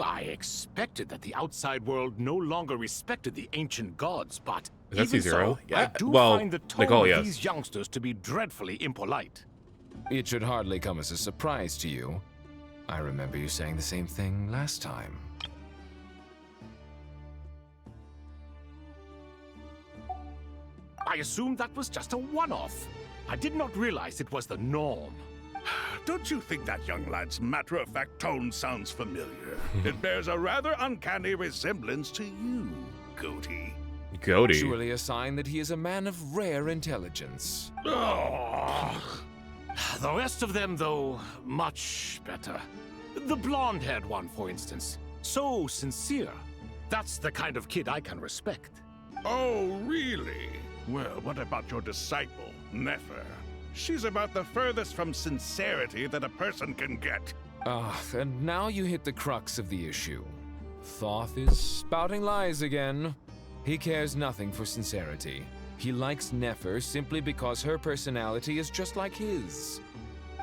I expected that the outside world no longer respected the ancient gods, but Is that even C0? so, Yeah, I do well, find the tone Nicole, of yes. these youngsters to be dreadfully impolite. It should hardly come as a surprise to you. I remember you saying the same thing last time. I assumed that was just a one-off. I did not realize it was the norm. Don't you think that young lad's matter-of-fact tone sounds familiar? It bears a rather uncanny resemblance to you, Goatee. Goatee? Surely a sign that he is a man of rare intelligence. Oh. The rest of them, though, much better. The blonde-haired one, for instance. So sincere. That's the kind of kid I can respect. Oh, really? Well, what about your disciple, Nefer? She's about the furthest from sincerity that a person can get. Ah, and now you hit the crux of the issue. Thoth is spouting lies again. He cares nothing for sincerity. He likes Nefer simply because her personality is just like his.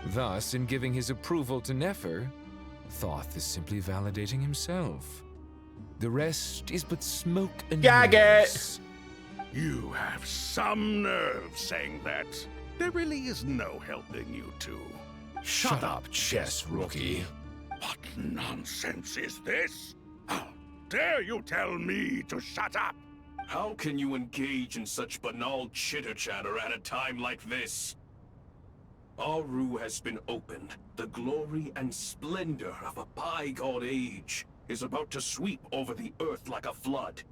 Thus, in giving his approval to Nefer, Thoth is simply validating himself. The rest is but smoke and mirrors. You have some nerve saying that. There really is no helping you two. Shut up, chess rookie. What nonsense is this? How dare you tell me to shut up? How can you engage in such banal chitter-chatter at a time like this? Aru has been opened. The glory and splendor of a bygone age is about to sweep over the earth like a flood.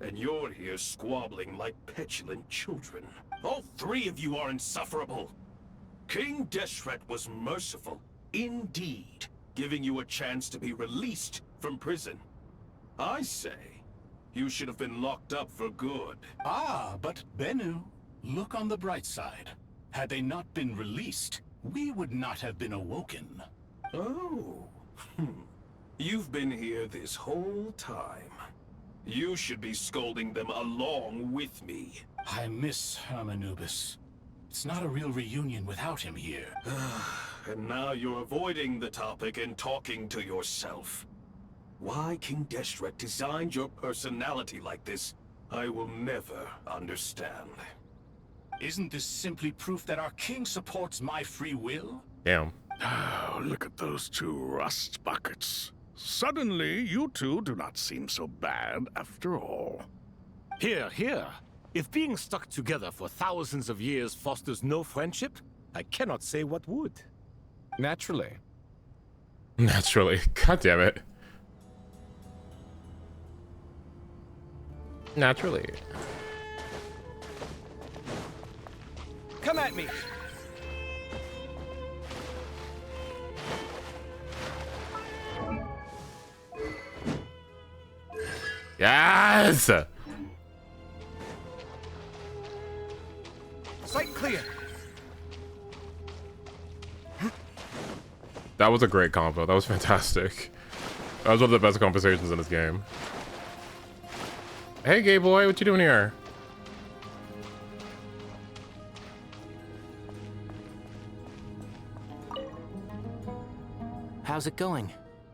And you're here squabbling like petulant children. All three of you are insufferable. King Deshret was merciful, indeed, giving you a chance to be released from prison. I say, you should have been locked up for good. Ah, but Bennu, look on the bright side. Had they not been released, we would not have been awoken. Oh. You've been here this whole time. You should be scolding them along with me. I miss Hermanubis. It's not a real reunion without him here. And now you're avoiding the topic and talking to yourself. Why King Deshret designed your personality like this, I will never understand. Isn't this simply proof that our king supports my free will? Damn. Oh, look at those two rust buckets. Suddenly, you two do not seem so bad after all. Here, here. If being stuck together for thousands of years fosters no friendship, I cannot say what would. Naturally. Naturally. God damn it. Naturally. Come at me! Yes! Sight clear! That was a great combo. That was fantastic. That was one of the best conversations in this game. Hey, gay boy, what you doing here? How's it going?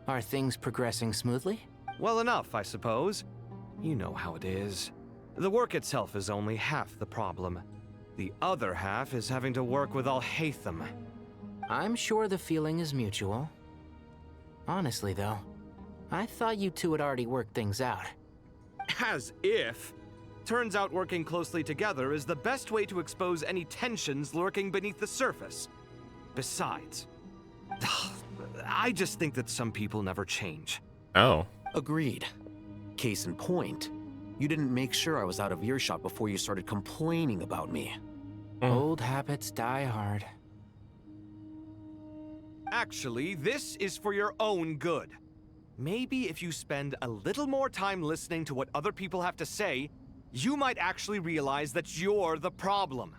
Are things progressing smoothly? Well enough, I suppose. You know how it is. The work itself is only half the problem. The other half is having to work with Al-Haytham. I'm sure the feeling is mutual. Honestly, though, I thought you two had already worked things out. As if. Turns out working closely together is the best way to expose any tensions lurking beneath the surface. Besides, I just think that some people never change. Oh. Agreed. Case in point, you didn't make sure I was out of earshot before you started complaining about me. Old habits die hard. Actually, this is for your own good. Maybe if you spend a little more time listening to what other people have to say, you might actually realize that you're the problem.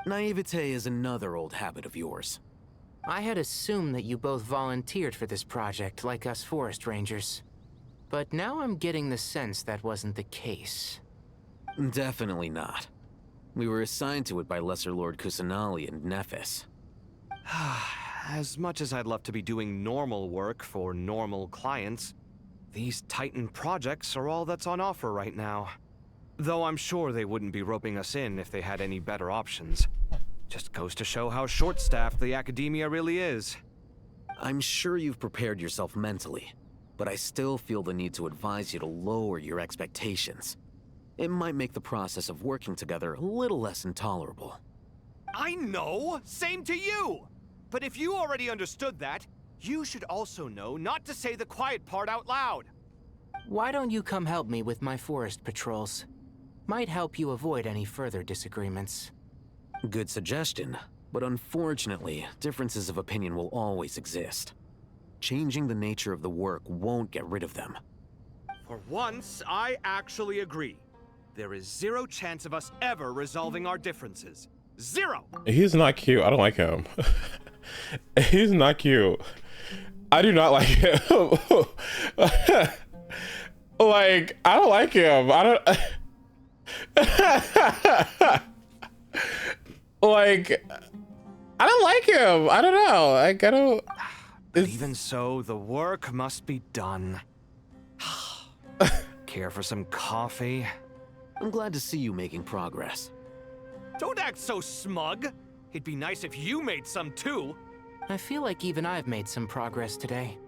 Naivete is another old habit of yours. I had assumed that you both volunteered for this project, like us forest rangers. But now I'm getting the sense that wasn't the case. Definitely not. We were assigned to it by Lesser Lord Kusanali and Nephis. As much as I'd love to be doing normal work for normal clients, these Titan projects are all that's on offer right now. Though I'm sure they wouldn't be roping us in if they had any better options. Just goes to show how short-staffed the academia really is. I'm sure you've prepared yourself mentally, but I still feel the need to advise you to lower your expectations. It might make the process of working together a little less intolerable. I know! Same to you! But if you already understood that, you should also know not to say the quiet part out loud. Why don't you come help me with my forest patrols? Might help you avoid any further disagreements. Good suggestion, but unfortunately, differences of opinion will always exist. Changing the nature of the work won't get rid of them. For once, I actually agree. There is zero chance of us ever resolving our differences. Zero! He's not cute. I don't like him. He's not cute. I do not like him. Like, I don't like him. I don't... Like, I don't like him. I don't know. Like, I don't... But even so, the work must be done. Care for some coffee? I'm glad to see you making progress. Don't act so smug. It'd be nice if you made some too. I feel like even I've made some progress today.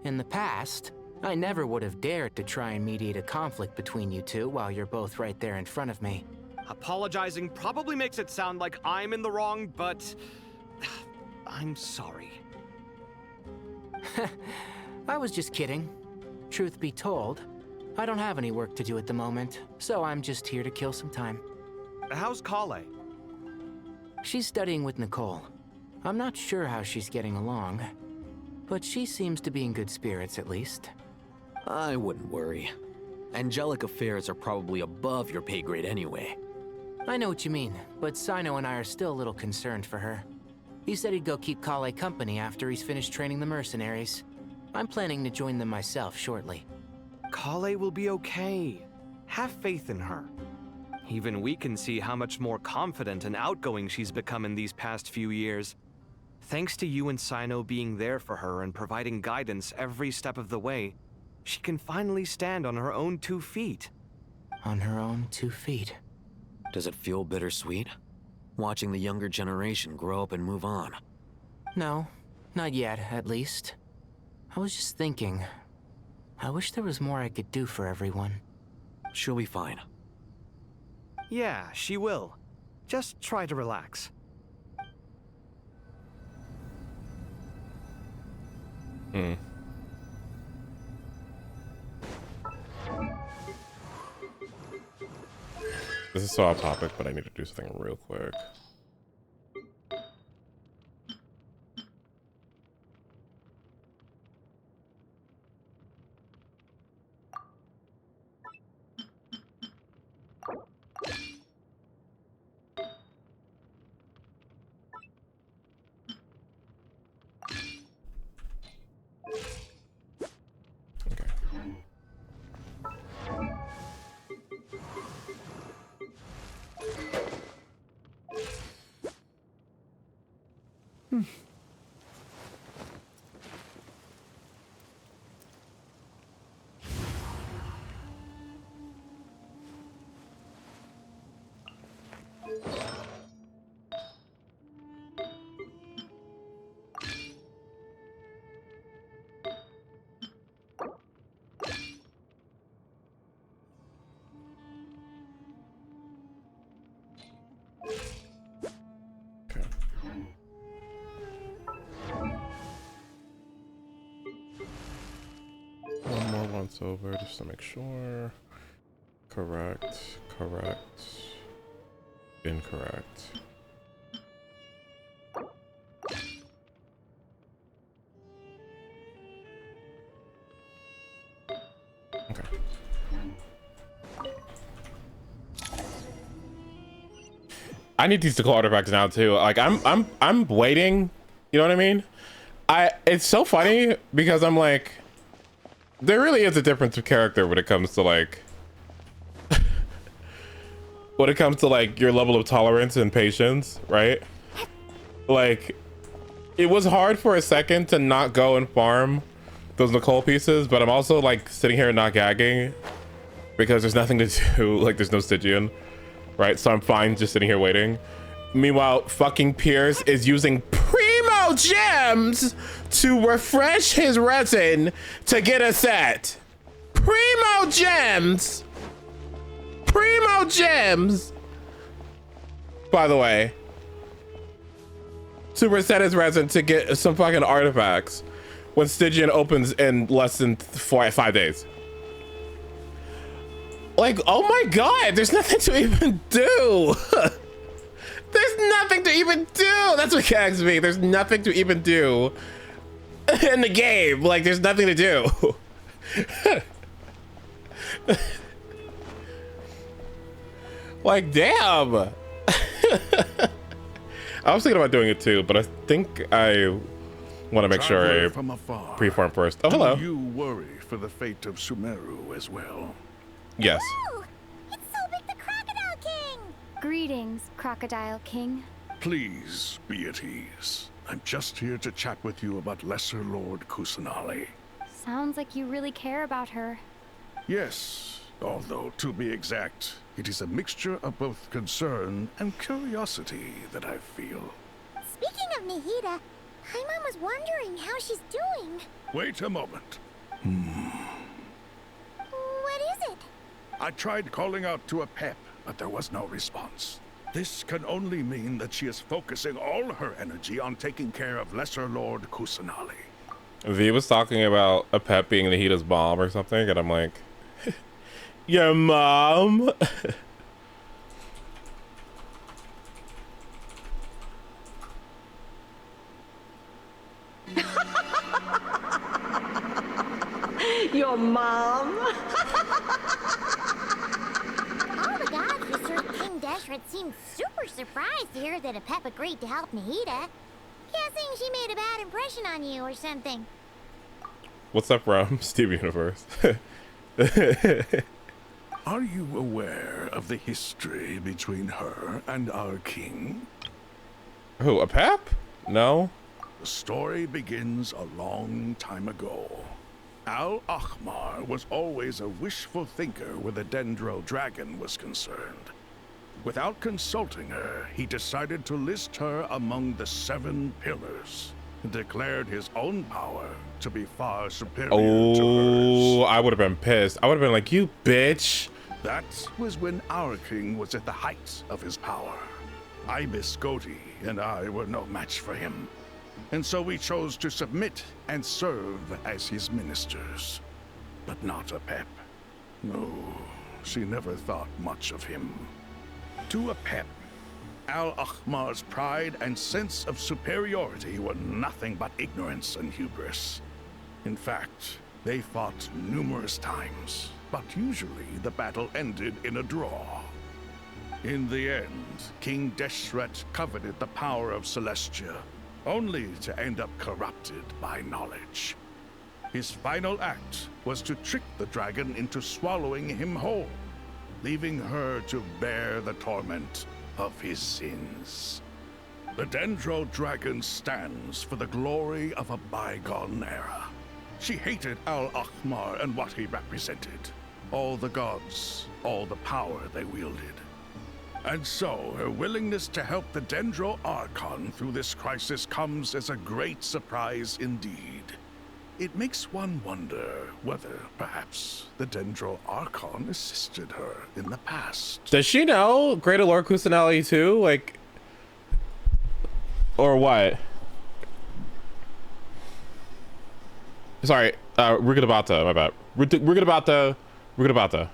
In the past, I never would have dared to try and mediate a conflict between you two while you're both right there in front of me. Apologizing probably makes it sound like I'm in the wrong, but I'm sorry. I was just kidding. Truth be told, I don't have any work to do at the moment, so I'm just here to kill some time. How's Kale? She's studying with Nicole. I'm not sure how she's getting along, but she seems to be in good spirits at least. I wouldn't worry. Angelic affairs are probably above your pay grade anyway. I know what you mean, but Sino and I are still a little concerned for her. He said he'd go keep Kale company after he's finished training the mercenaries. I'm planning to join them myself shortly. Kale will be okay. Have faith in her. Even we can see how much more confident and outgoing she's become in these past few years. Thanks to you and Sino being there for her and providing guidance every step of the way, she can finally stand on her own 2 feet. On her own 2 feet. Does it feel bittersweet? Watching the younger generation grow up and move on? No, not yet, at least. I was just thinking, I wish there was more I could do for everyone. She'll be fine. Yeah, she will. Just try to relax. This is so off topic, but I need to do something real quick. One more once over just to make sure. Correct, correct, incorrect. Okay. I need these to call artifacts now too. Like I'm waiting. You know what I mean? It's so funny because I'm like, there really is a difference of character when it comes to like when it comes to like your level of tolerance and patience, right? Like, it was hard for a second to not go and farm those Nicole pieces, but I'm also like sitting here not gagging because there's nothing to do. Like, there's no Stygian, right? So I'm fine just sitting here waiting. Meanwhile, fucking Pierce is using primo gems to refresh his resin to get a set. Primo gems. Primo gems. By the way, to reset his resin to get some fucking artifacts when Stygian opens in less than 5 days. Like, oh my god, there's nothing to even do. There's nothing to even do. That's what gags me. There's nothing to even do in the game. Like, there's nothing to do. Like, damn. I was thinking about doing it too, but I think I want to make sure I preform first. Oh, hello. Do you worry for the fate of Sumeru as well? Yes. Oh, it's Sobek the Crocodile King! Greetings, Crocodile King. Please be at ease. I'm just here to chat with you about Lesser Lord Kusanali. Sounds like you really care about her. Yes, although to be exact, it is a mixture of both concern and curiosity that I feel. Speaking of Nahida, Paimon was wondering how she's doing. Wait a moment. What is it? I tried calling out to a pep, but there was no response. This can only mean that she is focusing all her energy on taking care of Lesser Lord Kusanali. V was talking about a pep being Nahida's mom or something, and I'm like, your mom? Your mom? All the gods who served King Deshret seemed super surprised to hear that a pep agreed to help Nahida. Guessing she made a bad impression on you or something. What's up, Rom? Steve Universe. Are you aware of the history between her and our king? Who, a pep? No. The story begins a long time ago. Al-Akhmar was always a wishful thinker where the Dendro dragon was concerned. Without consulting her, he decided to list her among the 7 pillars, and declared his own power to be far superior to hers. I would have been pissed. I would have been like, you bitch. That was when our king was at the height of his power. Ibis Goti and I were no match for him. And so we chose to submit and serve as his ministers. But not a pep. No, she never thought much of him. To a pep, Al-Akhmar's pride and sense of superiority were nothing but ignorance and hubris. In fact, they fought numerous times, but usually the battle ended in a draw. In the end, King Deshret coveted the power of Celestia, only to end up corrupted by knowledge. His final act was to trick the dragon into swallowing him whole, leaving her to bear the torment of his sins. The Dendro dragon stands for the glory of a bygone era. She hated Al-Akhmar and what he represented. All the gods, all the power they wielded. And so, her willingness to help the Dendro Archon through this crisis comes as a great surprise indeed. It makes one wonder whether, perhaps, the Dendro Archon assisted her in the past. Does she know Greater Lord Kusanali too? Like, or what? Sorry, Rugadabata, my bad. Rugadabata.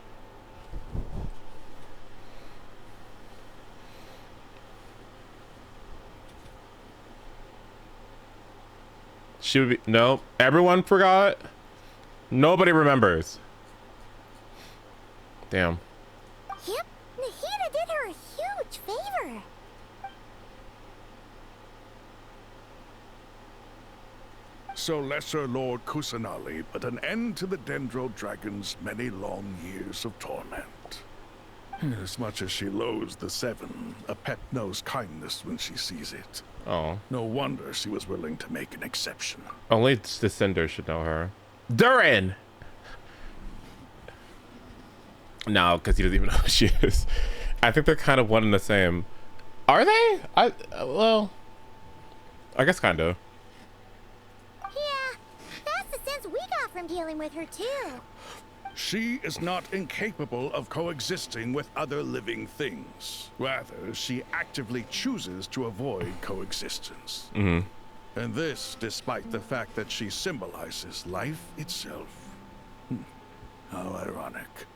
She would be, no, everyone forgot. Nobody remembers. Damn. Yep, Nahida did her a huge favor. So Lesser Lord Kusanali put an end to the Dendro Dragon's many long years of torment. As much as she loathes the 7, a pet knows kindness when she sees it. Oh. No wonder she was willing to make an exception. Only Descender should know her. Durin! No, because he doesn't even know who she is. I think they're kind of one and the same. Are they? Well, I guess kind of. Yeah, that's the sense we got from dealing with her too. She is not incapable of coexisting with other living things. Rather, she actively chooses to avoid coexistence. Mm-hmm. And this despite the fact that she symbolizes life itself. How ironic.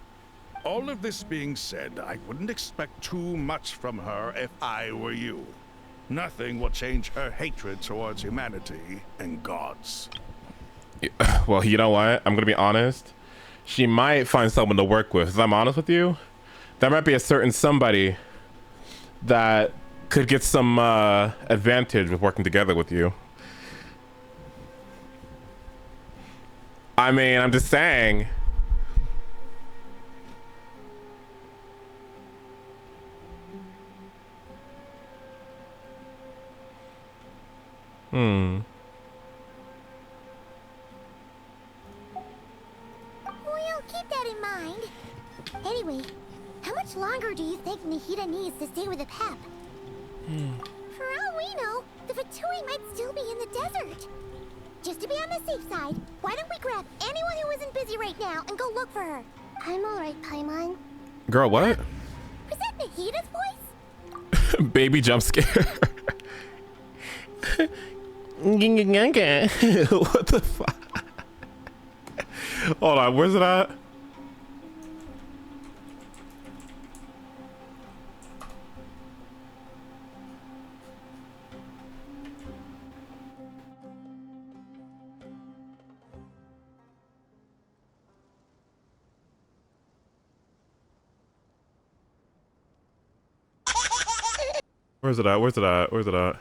All of this being said, I wouldn't expect too much from her if I were you. Nothing will change her hatred towards humanity and gods. Well, you know what? I'm gonna be honest. She might find someone to work with. If I'm honest with you, there might be a certain somebody that could get some advantage with working together with you. I mean, I'm just saying. Well, keep that in mind. Anyway, how much longer do you think Nahida needs to stay with the Pep? For all we know, the Fatui might still be in the desert. Just to be on the safe side, why don't we grab anyone who isn't busy right now and go look for her? I'm alright, Paimon. Girl, what? Was that Nahida's voice? Baby jump scare. What the fuck? Hold on, where's it at? Where's it at? Where's it at? Where's it at?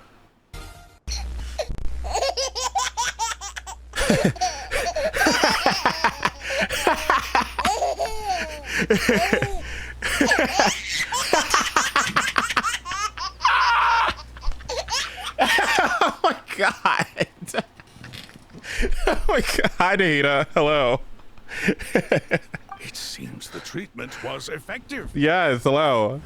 Oh my god. Oh my god. Hi, Nahida. Hello. It seems the treatment was effective. Yes, hello.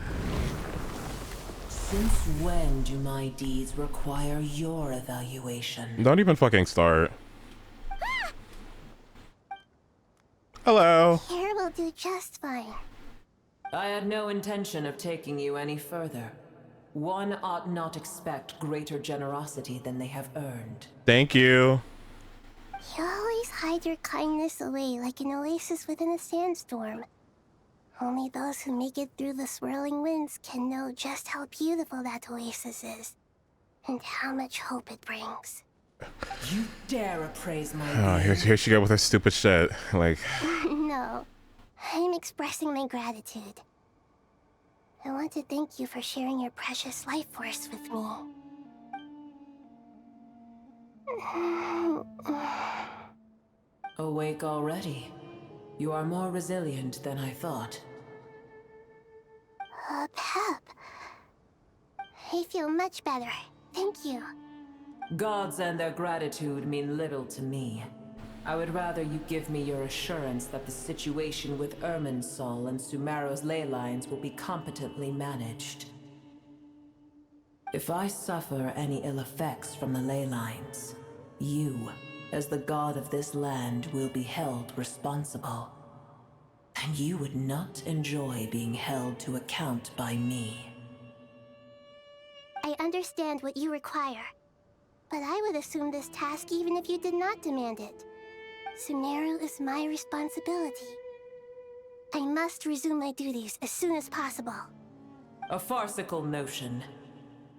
Since when do my deeds require your evaluation? Don't even fucking start. Hello. Here will do just fine. I had no intention of taking you any further. One ought not expect greater generosity than they have earned. Thank you. You always hide your kindness away like an oasis within a sandstorm. Only those who make it through the swirling winds can know just how beautiful that oasis is, and how much hope it brings. You dare appraise my Oh, here she go with her stupid shit. Like, No, I'm expressing my gratitude. I want to thank you for sharing your precious life force with me. Awake already? You are more resilient than I thought. Pep. I feel much better. Thank you. Gods and their gratitude mean little to me. I would rather you give me your assurance that the situation with Irminsul and Sumeru's ley lines will be competently managed. If I suffer any ill effects from the ley lines, you, as the god of this land, will be held responsible. And you would not enjoy being held to account by me. I understand what you require, but I would assume this task even if you did not demand it. Sumeru is my responsibility. I must resume my duties as soon as possible. A farcical notion.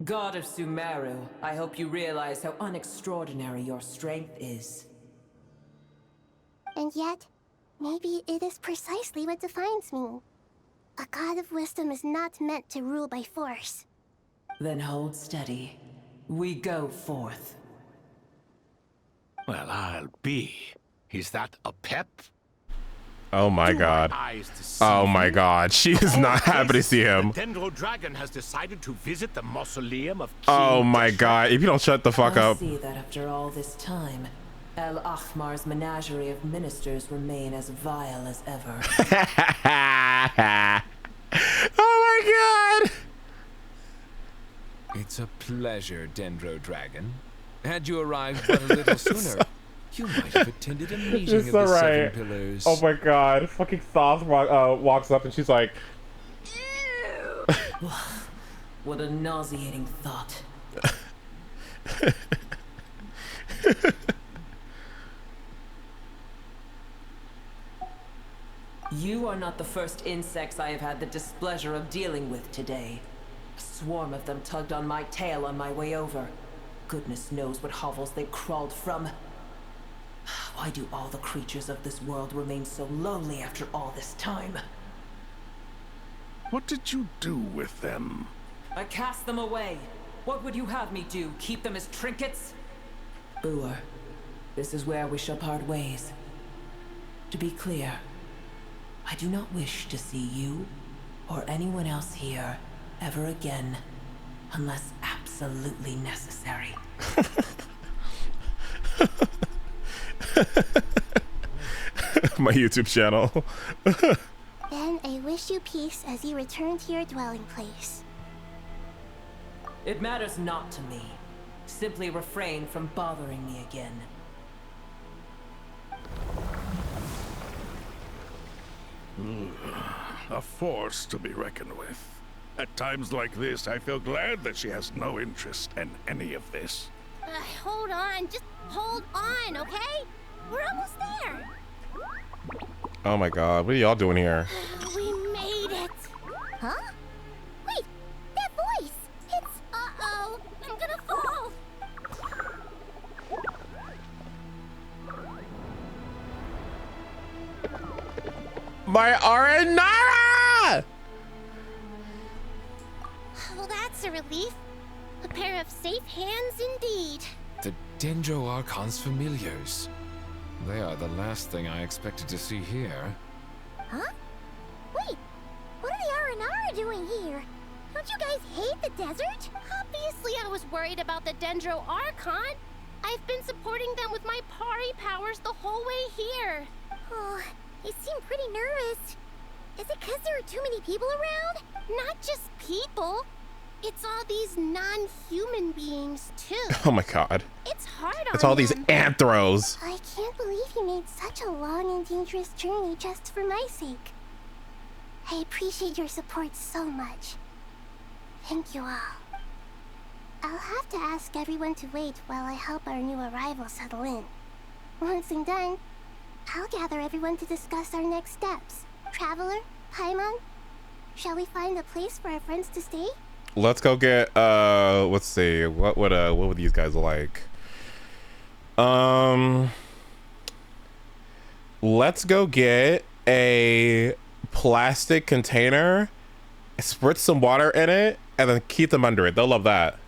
God of Sumeru, I hope you realize how unextraordinary your strength is. And yet, maybe it is precisely what defines me. A god of wisdom is not meant to rule by force. Then hold steady. We go forth. Well, I'll be. Is that a Pep? oh my god. Oh my god. She is not happy to see him. The Dendro Dragon has decided to visit the mausoleum of King Oh my god. If you don't shut the fuck I up. see that after all this time, El Ahmar's menagerie of ministers remain as vile as ever. Oh my god. It's a pleasure, Dendro Dragon. Had you arrived but a little sooner, you might have attended a meeting You're of so the Seven right. Pillars. Oh my god. Fucking Thoth walks up and she's like, What a nauseating thought. You are not the first insects I have had the displeasure of dealing with today. A swarm of them tugged on my tail on my way over. Goodness knows what hovels they crawled from. Why do all the creatures of this world remain so lowly after all this time? What did you do with them? I cast them away. What would you have me do? Keep them as trinkets? Boer, this is where we shall part ways. To be clear, I do not wish to see you or anyone else here ever again, unless absolutely necessary. my YouTube channel. Then I wish you peace as you return to your dwelling place. It matters not to me. Simply refrain from bothering me again. A force to be reckoned with. At times like this, I feel glad that she has no interest in any of this. Hold on, just hold on, okay? We're almost there. Oh my god, what are y'all doing here? We made it. Huh? Wait, that voice. It's, uh-oh, I'm gonna fall. My Aranara! Well, that's a relief. A pair of safe hands indeed. The Dendro Archon's familiars. They are the last thing I expected to see here. Huh? Wait, what are the Aranara doing here? Don't you guys hate the desert? Obviously I was worried about the Dendro Archon. I've been supporting them with my Pari powers the whole way here. Oh, they seem pretty nervous. Is it because there are too many people around? Not just people. It's all these non-human beings, too. Oh my god. It's hard on It's all these them. anthros. I can't believe you made such a long and dangerous journey just for my sake. I appreciate your support so much. Thank you all. I'll have to ask everyone to wait while I help our new arrival settle in. Once I'm done, I'll gather everyone to discuss our next steps. Traveler, Paimon, shall we find a place for our friends to stay? Let's go get let's see, what would these guys like? Let's go get a plastic container, spritz some water in it, and then keep them under it. They'll love that.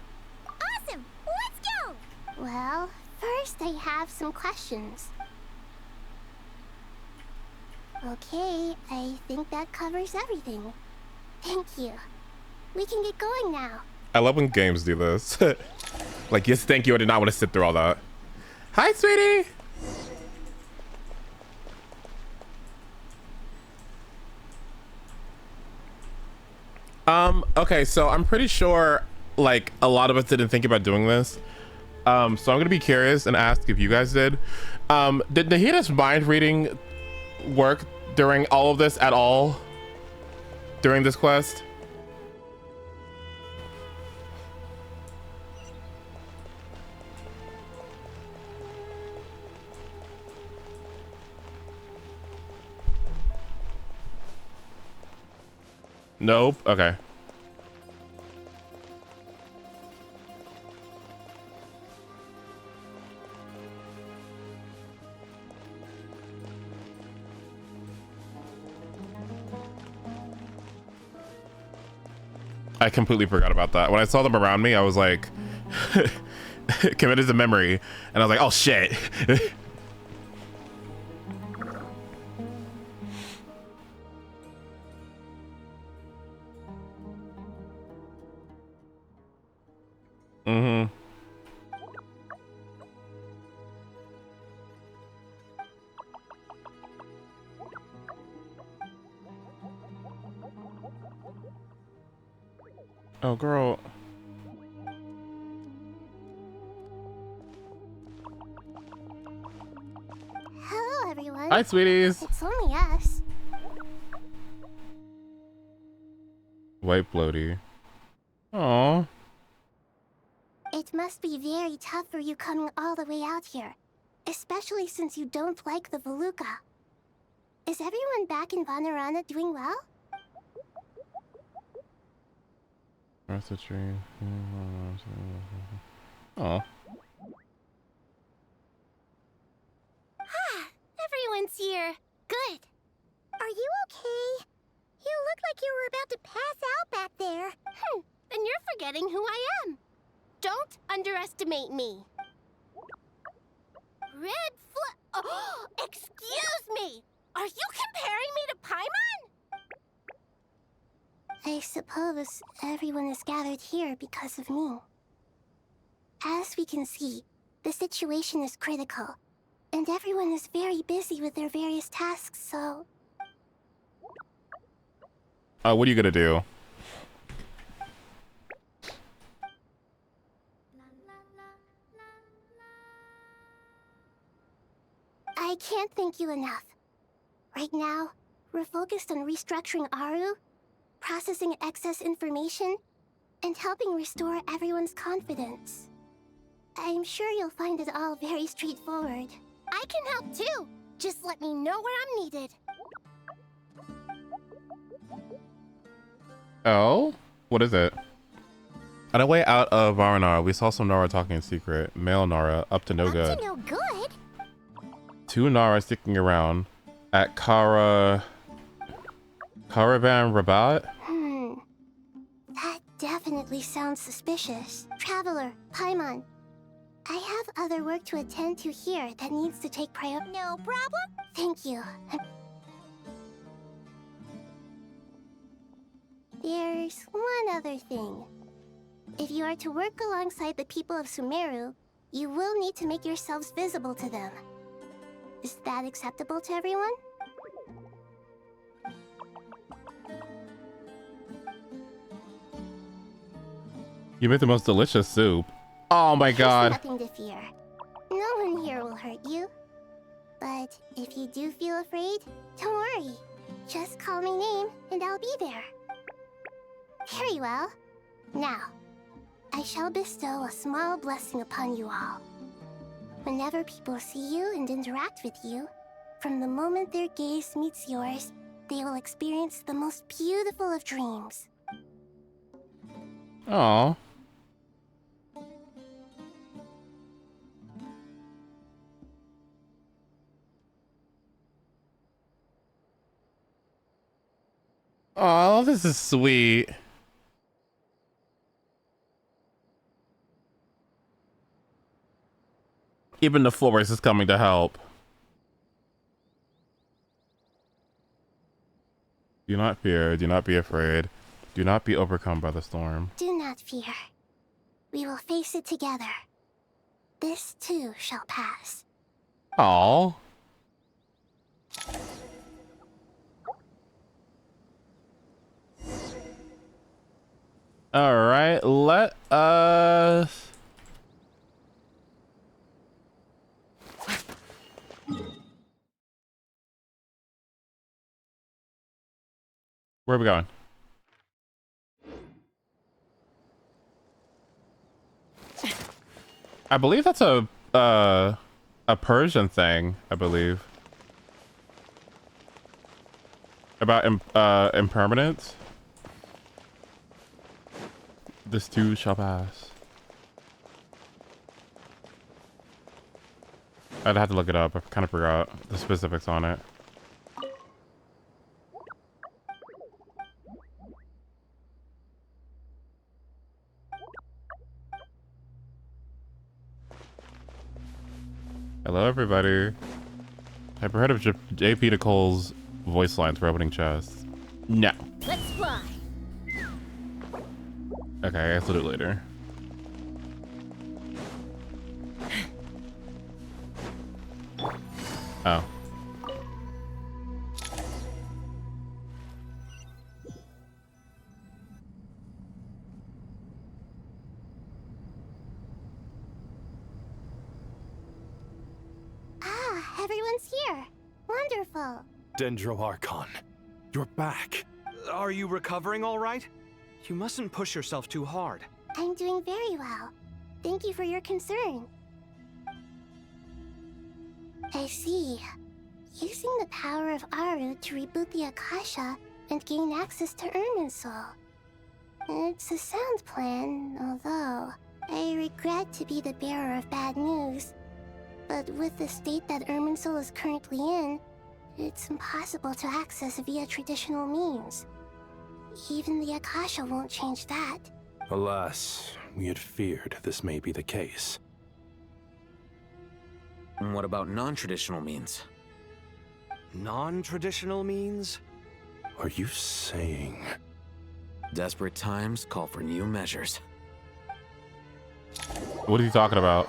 Awesome! Let's go! Well, first I have some questions. Okay, I think that covers everything. Thank you. We can get going now. I love when games do this. Like, yes, thank you. I did not want to sit through all that. Hi, sweetie. Okay, so I'm pretty sure, like, a lot of us didn't think about doing this. So I'm gonna be curious and ask if you guys did. Did Nahida's mind reading work during all of this at all? During this quest? Nope. Okay. I completely forgot about that. When I saw them around me, I was like, committed to memory. And I was like, oh shit. Mm-hmm. Oh, girl. everyone. Hi, sweeties. It's only us. White floaty. Aww. It must be very tough for you coming all the way out here, especially since you don't like the Voluka. Is everyone back in Vanarana doing well? Where's the tree? Oh. Everyone's here. Good. Are you okay? You look like you were about to pass out back there. Then you're forgetting who I am. Don't underestimate me. Oh, excuse me! Are you comparing me to Paimon? I suppose everyone is gathered here because of me. As we can see, the situation is critical, and everyone is very busy with their various tasks, so... What are you gonna do? I can't thank you enough. Right now, we're focused on restructuring Aru, processing excess information, and helping restore everyone's confidence. I'm sure you'll find it all very straightforward. I can help too. Just let me know where I'm needed. Oh? What is it? On our way out of Varanara, we saw some Nara talking in secret. Male Nara, up to no good. Up to no good? 2 Nara sticking around at Caravan Rabat? That definitely sounds suspicious. Traveler, Paimon, I have other work to attend to here that needs to take priority. No problem? Thank you. There's one other thing. If you are to work alongside the people of Sumeru, you will need to make yourselves visible to them. Is that acceptable to everyone? You make the most delicious soup. Oh my god. There's nothing to fear. No one here will hurt you. But if you do feel afraid, don't worry. Just call my name and I'll be there. Very well. Now, I shall bestow a small blessing upon you all. Whenever people see you and interact with you, from the moment their gaze meets yours, they will experience the most beautiful of dreams. Aww. Oh, this is sweet. Even the forest is coming to help. Do not fear, do not be afraid. Do not be overcome by the storm. Do not fear. We will face it together. This too shall pass. Aww. Alright, let us... Where are we going? I believe that's a Persian thing, I believe. About impermanence. This too shall pass. I'd have to look it up. I kind of forgot the specifics on it. Hello, everybody. Have you heard of JP Nicole's voice lines for opening chests? No. Let's fly. Okay, I guess I'll do it later. Oh. Ah, everyone's here. Wonderful. Dendro Archon, you're back. Are you recovering all right? You mustn't push yourself too hard. I'm doing very well. Thank you for your concern. I see. Using the power of Aru to reboot the Akasha and gain access to Irminsul. It's a sound plan, although I regret to be the bearer of bad news. But with the state that Irminsul is currently in, it's impossible to access via traditional means. Even the Akasha won't change that. Alas, we had feared this may be the case. And what about non-traditional means? Non-traditional means? Are you saying... Desperate times call for new measures. What are you talking about?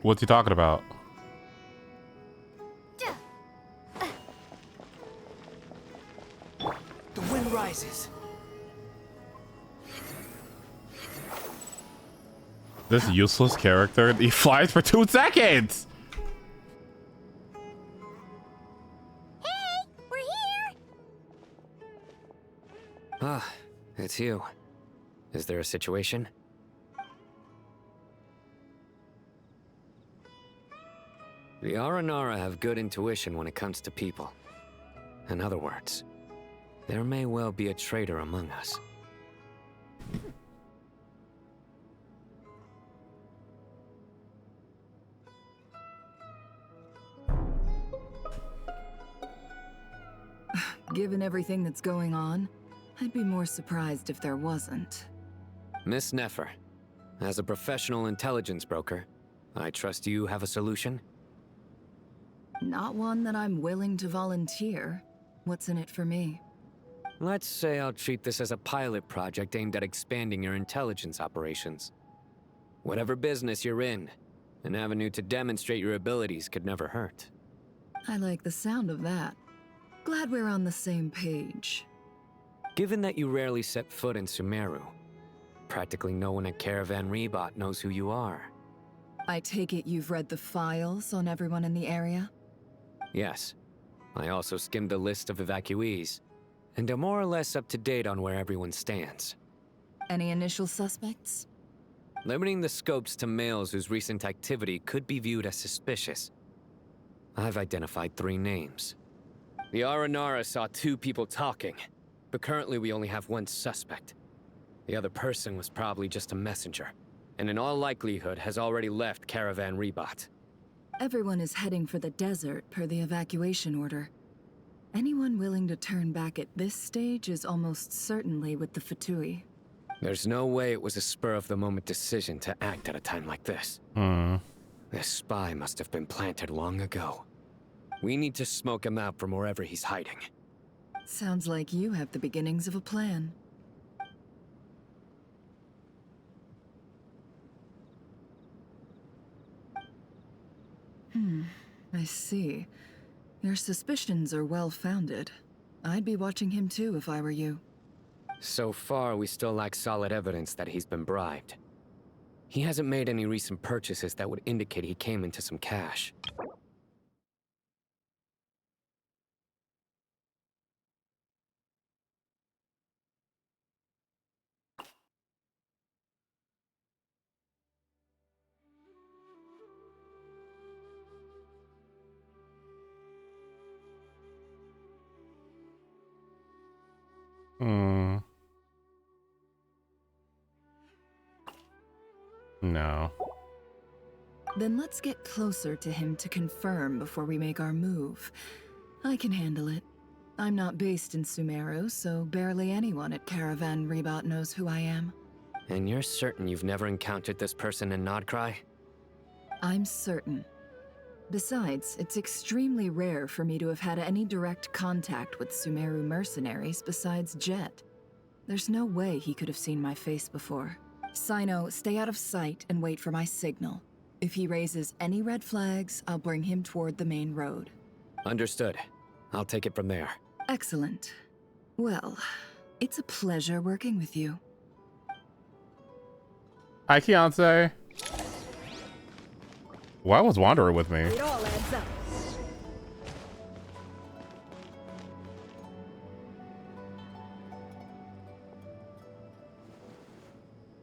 What's he talking about? The wind rises. This useless character, he flies for 2 seconds! Hey, we're here! Ah, it's you. Is there a situation? The Aranara have good intuition when it comes to people. In other words, there may well be a traitor among us. Given everything that's going on, I'd be more surprised if there wasn't. Miss Nefer, as a professional intelligence broker, I trust you have a solution? Not one that I'm willing to volunteer. What's in it for me? Let's say I'll treat this as a pilot project aimed at expanding your intelligence operations. Whatever business you're in, an avenue to demonstrate your abilities could never hurt. I like the sound of that. Glad we're on the same page. Given that you rarely set foot in Sumeru, practically no one at Caravan Rebot knows who you are. I take it you've read the files on everyone in the area? Yes. I also skimmed the list of evacuees, and am more or less up to date on where everyone stands. Any initial suspects? Limiting the scopes to males whose recent activity could be viewed as suspicious. I've identified 3 names. The Aranara saw 2 people talking, but currently we only have 1 suspect. The other person was probably just a messenger, and in all likelihood has already left Caravan Rebot. Everyone is heading for the desert per the evacuation order. Anyone willing to turn back at this stage is almost certainly with the Fatui. There's no way it was a spur-of-the-moment decision to act at a time like this. This spy must have been planted long ago. We need to smoke him out from wherever he's hiding. Sounds like you have the beginnings of a plan. I see. Your suspicions are well-founded. I'd be watching him too if I were you. So far, we still lack solid evidence that he's been bribed. He hasn't made any recent purchases that would indicate he came into some cash. No. Then let's get closer to him to confirm before we make our move. I can handle it. I'm not based in Sumeru, so barely anyone at Caravan Rebot knows who I am. And you're certain you've never encountered this person in Nodcry? I'm certain. Besides, it's extremely rare for me to have had any direct contact with Sumeru mercenaries besides Jet. There's no way he could have seen my face before. Sino, stay out of sight and wait for my signal. If he raises any red flags, I'll bring him toward the main road. Understood. I'll take it from there. Excellent. Well, It's a pleasure working with you. Hi, Kianse. Why was Wanderer with me? It all adds up.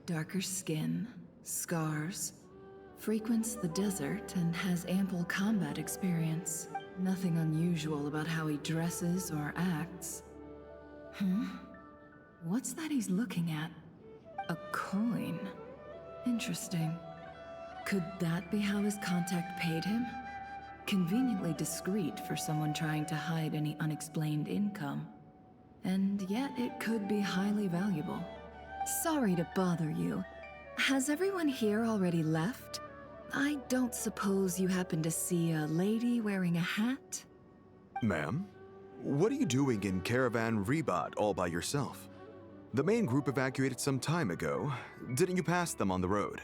Darker skin, scars, frequents the desert and has ample combat experience. Nothing unusual about how he dresses or acts. What's that he's looking at? A coin. Interesting. Could that be how his contact paid him? Conveniently discreet for someone trying to hide any unexplained income. And yet it could be highly valuable. Sorry to bother you. Has everyone here already left? I don't suppose you happen to see a lady wearing a hat? Ma'am, what are you doing in Caravan Rebat all by yourself? The main group evacuated some time ago. Didn't you pass them on the road?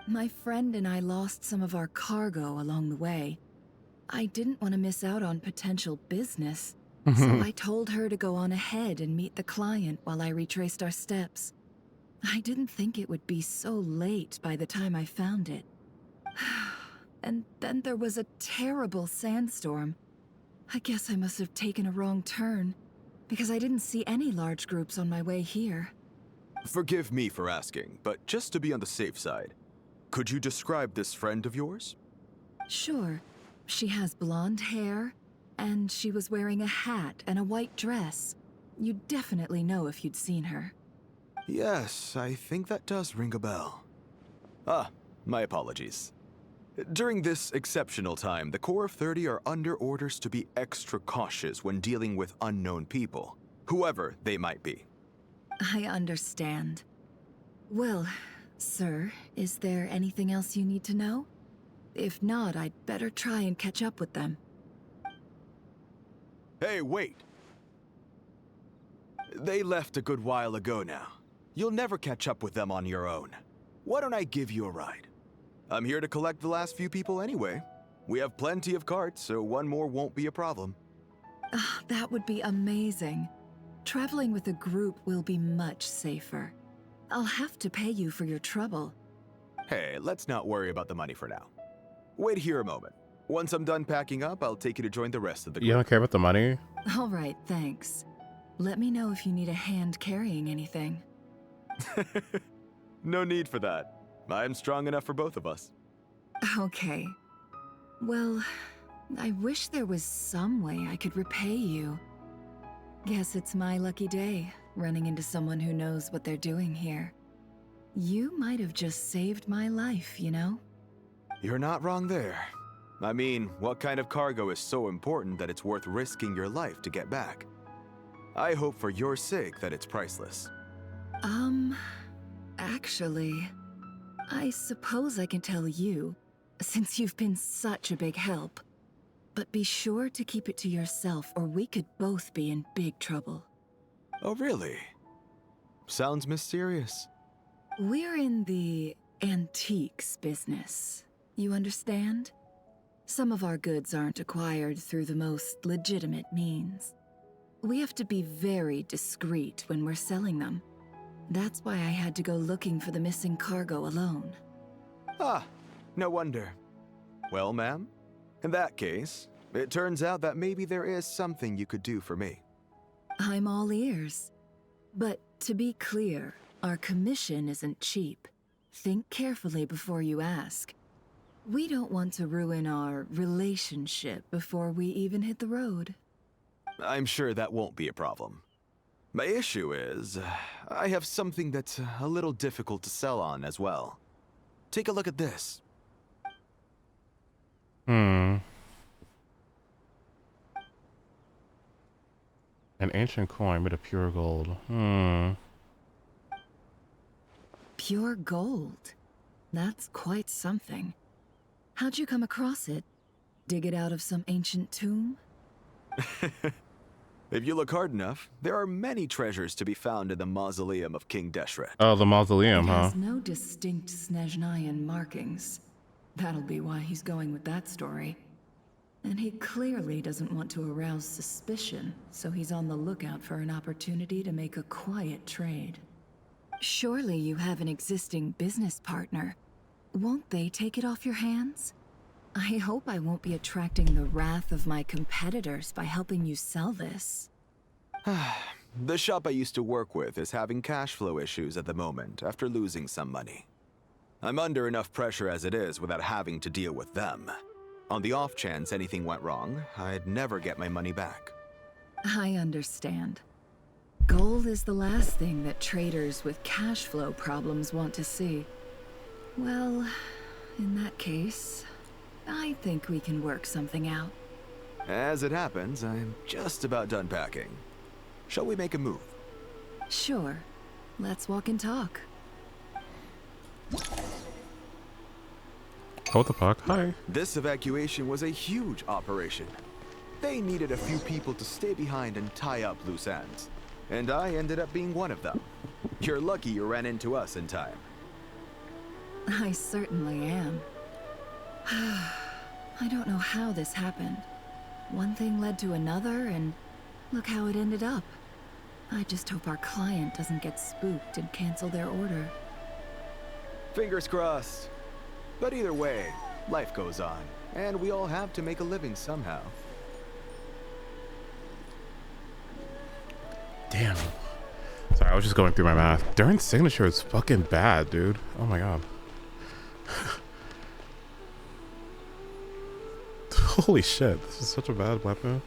My friend and I lost some of our cargo along the way. I didn't want to miss out on potential business, so I told her to go on ahead and meet the client while I retraced our steps. I didn't think it would be so late by the time I found it. And then there was a terrible sandstorm. I guess I must have taken a wrong turn, because I didn't see any large groups on my way here. Forgive me for asking, but just to be on the safe side, could you describe this friend of yours? Sure. She has blonde hair, and she was wearing a hat and a white dress. You'd definitely know if you'd seen her. Yes, I think that does ring a bell. Ah, my apologies. During this exceptional time, the Corps of 30 are under orders to be extra cautious when dealing with unknown people, whoever they might be. I understand. Well, sir, is there anything else you need to know? If not, I'd better try and catch up with them. Hey, wait! They left a good while ago now. You'll never catch up with them on your own. Why don't I give you a ride? I'm here to collect the last few people anyway. We have plenty of carts, so one more won't be a problem. That would be amazing. Traveling with a group will be much safer. I'll have to pay you for your trouble. Hey, let's not worry about the money for now. Wait here a moment. Once I'm done packing up, I'll take you to join the rest of the group. You don't care about the money? All right, thanks. Let me know if you need a hand carrying anything. No need for that. I'm strong enough for both of us. Okay. Well, I wish there was some way I could repay you. Guess it's my lucky day, running into someone who knows what they're doing here. You might have just saved my life, you know? You're not wrong there. I mean, what kind of cargo is so important that it's worth risking your life to get back? I hope for your sake that it's priceless. Actually, I suppose I can tell you, since you've been such a big help. But be sure to keep it to yourself, or we could both be in big trouble. Oh, really? Sounds mysterious. We're in the antiques business. You understand? Some of our goods aren't acquired through the most legitimate means. We have to be very discreet when we're selling them. That's why I had to go looking for the missing cargo alone. Ah, no wonder. Well, ma'am, in that case, it turns out that maybe there is something you could do for me. I'm all ears. But to be clear, our commission isn't cheap. Think carefully before you ask. We don't want to ruin our relationship before we even hit the road. I'm sure that won't be a problem. My issue is, I have something that's a little difficult to sell on as well. Take a look at this. An ancient coin made of pure gold. Pure gold? That's quite something. How'd you come across it? Dig it out of some ancient tomb? If you look hard enough, there are many treasures to be found in the mausoleum of King Deshret. Oh, the mausoleum, It huh? has no distinct Snezhnayan markings. That'll be why he's going with that story. And he clearly doesn't want to arouse suspicion, so he's on the lookout for an opportunity to make a quiet trade. Surely you have an existing business partner. Won't they take it off your hands? I hope I won't be attracting the wrath of my competitors by helping you sell this. The shop I used to work with is having cash flow issues at the moment after losing some money. I'm under enough pressure as it is without having to deal with them. On the off chance anything went wrong, I'd never get my money back. I understand. Gold is the last thing that traders with cash flow problems want to see. Well, in that case, I think we can work something out. As it happens, I'm just about done packing. Shall we make a move? Sure. Let's walk and talk. What the fuck? Hi. This evacuation was a huge operation. They needed a few people to stay behind and tie up loose ends. And I ended up being one of them. You're lucky you ran into us in time. I certainly am. I don't know how this happened. One thing led to another, and look how it ended up. I just hope our client doesn't get spooked and cancel their order. Fingers crossed. But either way, life goes on, and we all have to make a living somehow. Damn. Sorry, I was just going through my math. Durin's signature is fucking bad, dude. Oh my god. Holy shit, this is such a bad weapon.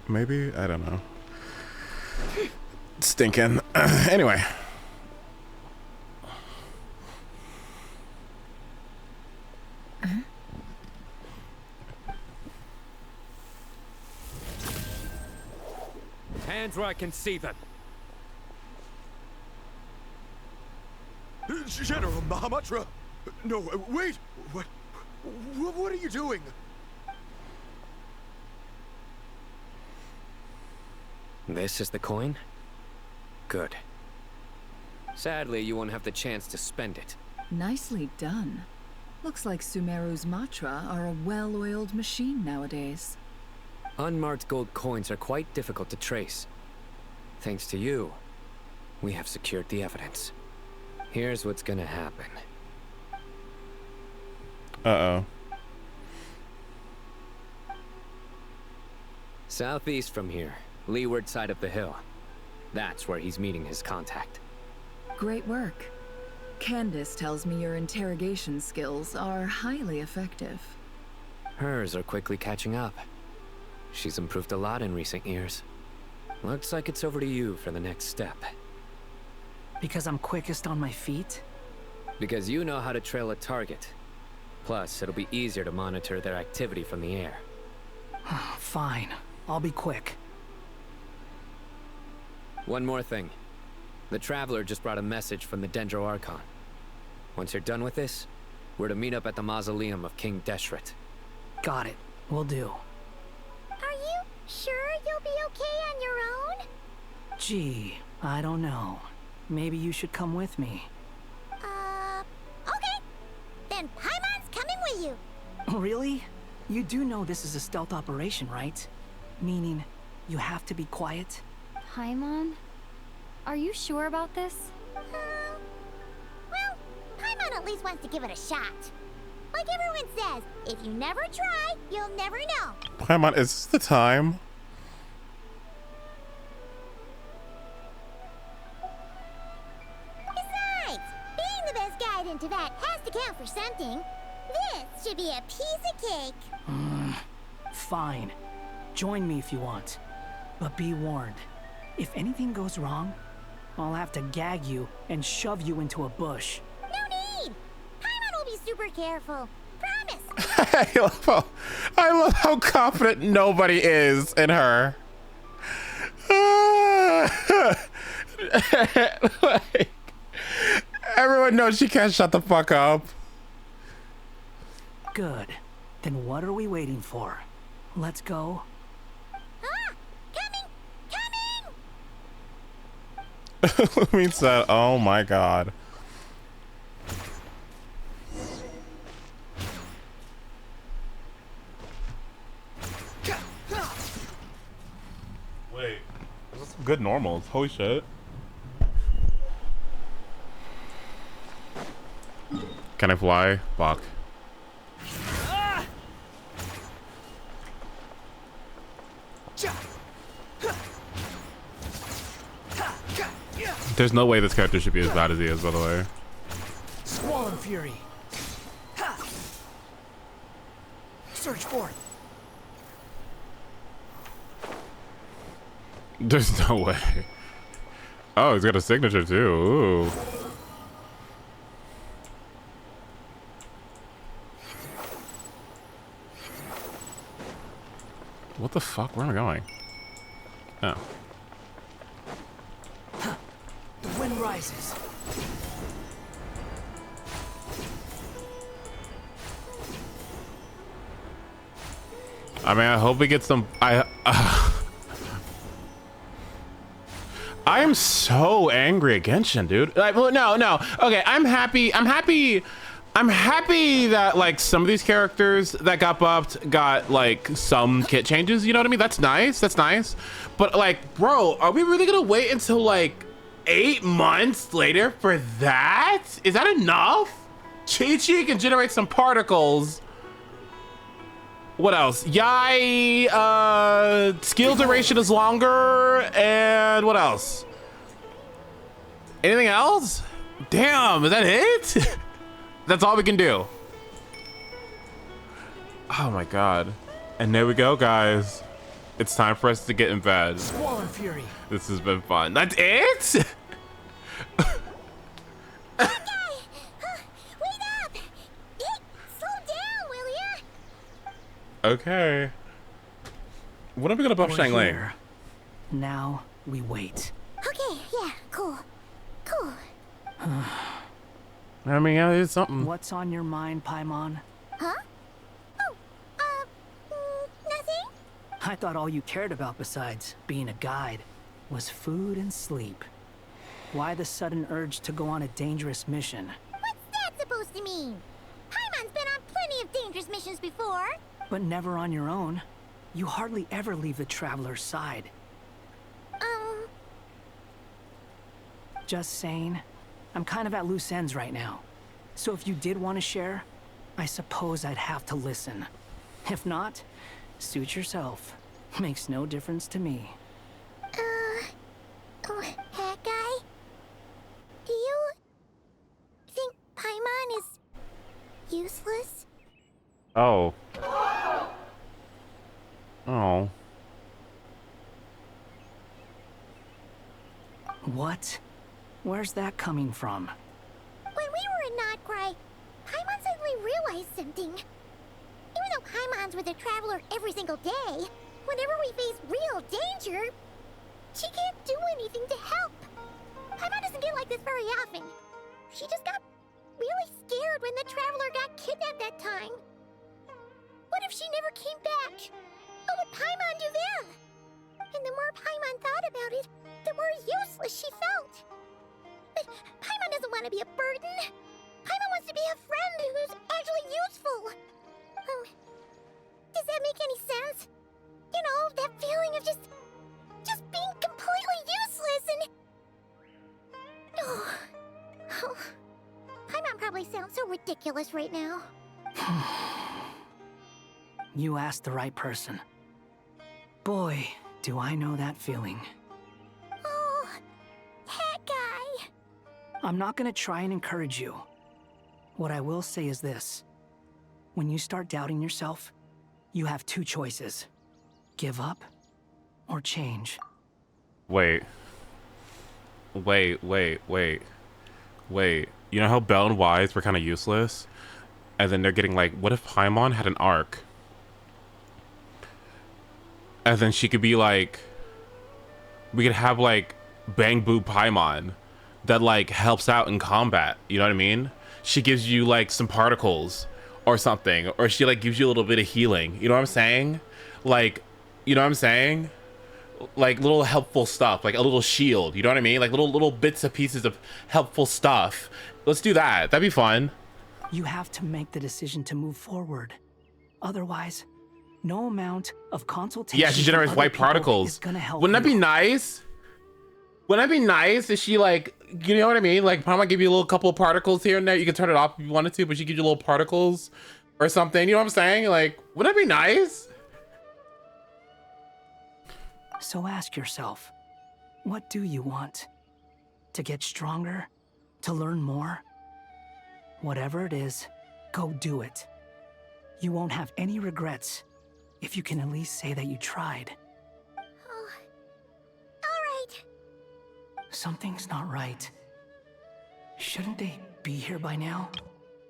Maybe? I don't know. Stinking. Anyway. Hands where I can see them. General Mahamatra! No, wait! What are you doing? This is the coin? Good. Sadly, you won't have the chance to spend it. Nicely done. Looks like Sumeru's Matra are a well-oiled machine nowadays. Unmarked gold coins are quite difficult to trace. Thanks to you, we have secured the evidence. Here's what's gonna happen. Uh-oh. Southeast from here, leeward side of the hill. That's where he's meeting his contact. Great work. Candace tells me your interrogation skills are highly effective. Hers are quickly catching up. She's improved a lot in recent years. Looks like it's over to you for the next step. Because I'm quickest on my feet? Because you know how to trail a target. Plus, it'll be easier to monitor their activity from the air. Fine. I'll be quick. One more thing. The Traveler just brought a message from the Dendro Archon. Once you're done with this, we're to meet up at the mausoleum of King Deshret. Got it. Will do. Are you sure you'll be okay on your own? Gee, I don't know. Maybe you should come with me. Okay. Then Paimon's coming with you. Really? You do know this is a stealth operation, right? Meaning, you have to be quiet? Paimon? Are you sure about this? Well, Paimon at least wants to give it a shot. Like everyone says, if you never try, you'll never know. Paimon, is this the time? Besides, being the best guide in Tibet has to count for something. This should be a piece of cake. Fine. Join me if you want. But be warned. If anything goes wrong, I'll have to gag you and shove you into a bush. No need! Paimon will be super careful. Promise! I love how confident nobody is in her. Like, everyone knows she can't shut the fuck up. Good. Then what are we waiting for? Let's go. Lumine said, oh my god. good normals. Holy shit. Can I fly? Fuck. There's no way this character should be as bad as he is, by the way. Squall Fury. Ha! Search for it. There's no way. Oh, he's got a signature too. Ooh. What the fuck? Where am I going? Oh. The wind rises. I mean, I hope we get some. I am so angry at Genshin, dude. Like, well, no. Okay, I'm happy that like some of these characters that got buffed got like some kit changes. You know what I mean? That's nice. But like, bro, are we really gonna wait until like 8 months later for that? Is that enough? Chi-Chi can generate some particles. What else? Yai, skill duration is longer, and what else? Anything else? Damn, is that it? That's all we can do. Oh my god. And there we go, guys. It's time for us to get in bed. Squall Fury. This has been fun. That's it? Okay. When are we gonna buff We're Shangling? here. Now we wait. Okay, yeah, cool. I mean, yeah, it's something. What's on your mind, Paimon? Huh? Oh, nothing? I thought all you cared about besides being a guide was food and sleep. Why the sudden urge to go on a dangerous mission? What's that supposed to mean? Paimon's been on plenty of dangerous missions before. But never on your own. You hardly ever leave the traveler's side. Just saying. I'm kind of at loose ends right now. So if you did want to share, I suppose I'd have to listen. If not, suit yourself. Makes no difference to me. Hat guy? Do you think Paimon is useless? Oh. Oh. What? Where's that coming from? When we were in Notcry, Paimon suddenly realized something. Even though Paimon's with a traveler every single day, whenever we face real danger, she can't do anything to help. Paimon doesn't get like this very often. She just got really scared when the traveler got kidnapped that time. What if she never came back? What would Paimon do then? And the more Paimon thought about it, the more useless she felt. But Paimon doesn't want to be a burden. Paimon wants to be a friend who's actually useful. Does that make any sense? You know, that feeling of just being completely useless and... Oh. Paimon probably sounds so ridiculous right now. You asked the right person. Boy, do I know that feeling. Oh, hat guy. I'm not gonna try and encourage you. What I will say is this. When you start doubting yourself, you have two choices. Give up or change. Wait. You know how Belle and Wise were kind of useless? And then they're getting like, what if Paimon had an arc? And then she could be like, we could have like Bang Boo Paimon that like helps out in combat. You know what I mean? She gives you like some particles or something, or she like gives you a little bit of healing. You know what I'm saying? Like, you know what I'm saying? Like little helpful stuff, like a little shield. You know what I mean? Like little bits and pieces of helpful stuff. Let's do that. That'd be fun. You have to make the decision to move forward. Otherwise, no amount of consultation. Yeah, she generates white particles. Wouldn't that be nice? Wouldn't that be nice if she, like, you know what I mean? Like, Paimon give you a little couple of particles here and there. You can turn it off if you wanted to, but she gives you little particles or something. You know what I'm saying? Like, wouldn't that be nice? So ask yourself, what do you want? To get stronger? To learn more? Whatever it is, go do it. You won't have any regrets if you can at least say that you tried. Oh, all right. Something's not right. Shouldn't they be here by now?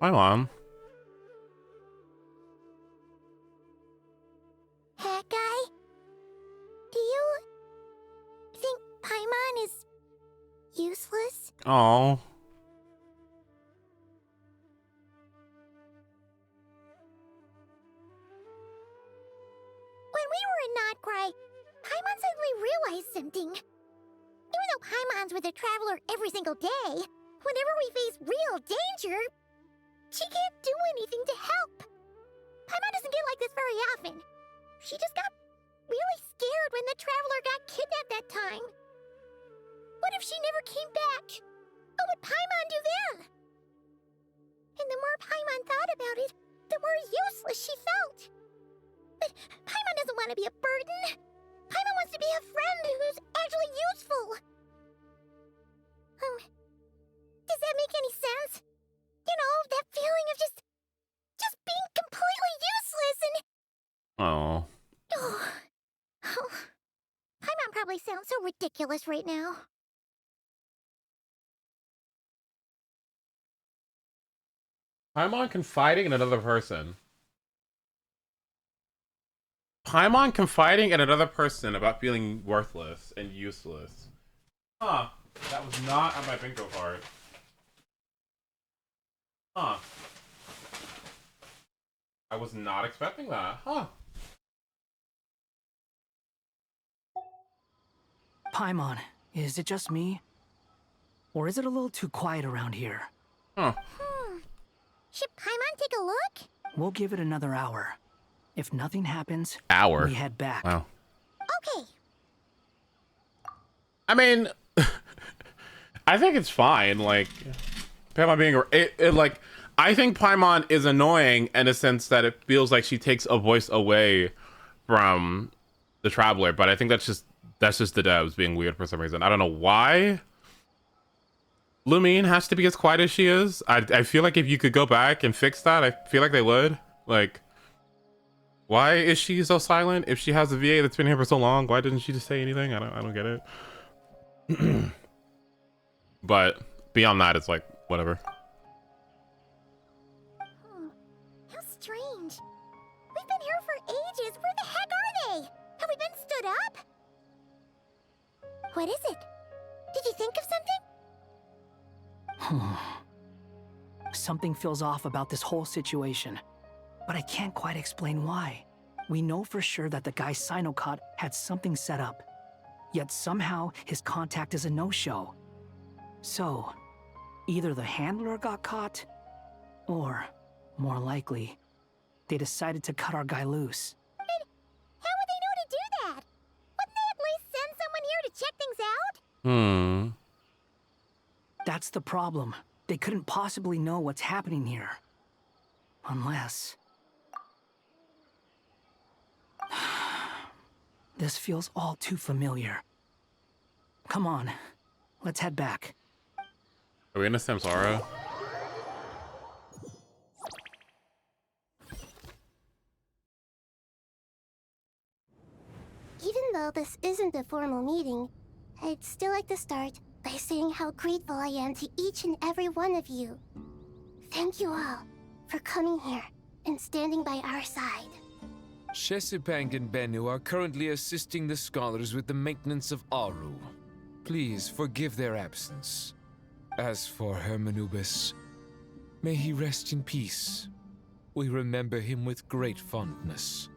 Hi, Mom. Hat guy? Do you think Paimon is useless? Oh. When we were in Notcry, Paimon suddenly realized something. Even though Paimon's with a traveler every single day, whenever we face real danger, she can't do anything to help. Paimon doesn't get like this very often. She just got really scared when the traveler got kidnapped that time. What if she never came back? What would Paimon do then? And the more Paimon thought about it, the more useless she felt. But Paimon doesn't want to be a burden. Paimon wants to be a friend who's actually useful. Does that make any sense? You know, that feeling of just being completely useless and... Oh. Oh. Paimon probably sounds so ridiculous right now. Paimon confiding in another person. Paimon confiding in another person about feeling worthless and useless. Huh. That was not on my bingo card. Huh. I was not expecting that. Huh. Paimon, is it just me? Or is it a little too quiet around here? Huh. Should Paimon take a look? We'll give it another hour. If nothing happens, Hour? we head back. Wow. Okay. I mean, I think it's fine. Like, Paimon being like, I think Paimon is annoying in a sense that it feels like she takes a voice away from the traveler. But I think that's just the devs being weird for some reason. I don't know why Lumine has to be as quiet as she is. I feel like if you could go back and fix that, I feel like they would. Like, why is she so silent? If she has a VA that's been here for so long, why didn't she just say anything? I don't get it. But beyond that, it's like whatever. How strange. We've been here for ages. Where the heck are they? Have we been stood up? What is it? Did you think of something? Something feels off about this whole situation, but I can't quite explain why. We know for sure that the guy Sino caught had something set up, yet somehow his contact is a no-show. So, either the handler got caught, or, more likely, they decided to cut our guy loose. How would they know to do that? Wouldn't they at least send someone here to check things out? That's the problem. They couldn't possibly know what's happening here. Unless... This feels all too familiar. Come on, let's head back. Are we in a Samsara? Even though this isn't a formal meeting, I'd still like to start by saying how grateful I am to each and every one of you. Thank you all for coming here and standing by our side. Shesipang and Bennu are currently assisting the scholars with the maintenance of Aru. Please forgive their absence. As for Hermanubis, may he rest in peace. We remember him with great fondness.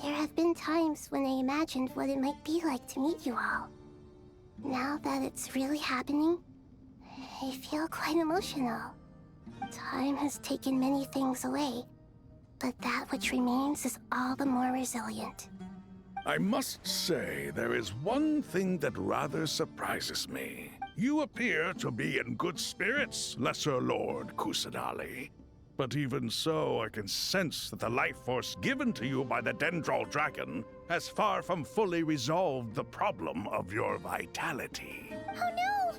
There have been times when I imagined what it might be like to meet you all. Now that it's really happening, I feel quite emotional. Time has taken many things away, but that which remains is all the more resilient. I must say, there is one thing that rather surprises me. You appear to be in good spirits, Lesser Lord Kusadali. But even so, I can sense that the life force given to you by the Dendral Dragon has far from fully resolved the problem of your vitality. Oh no!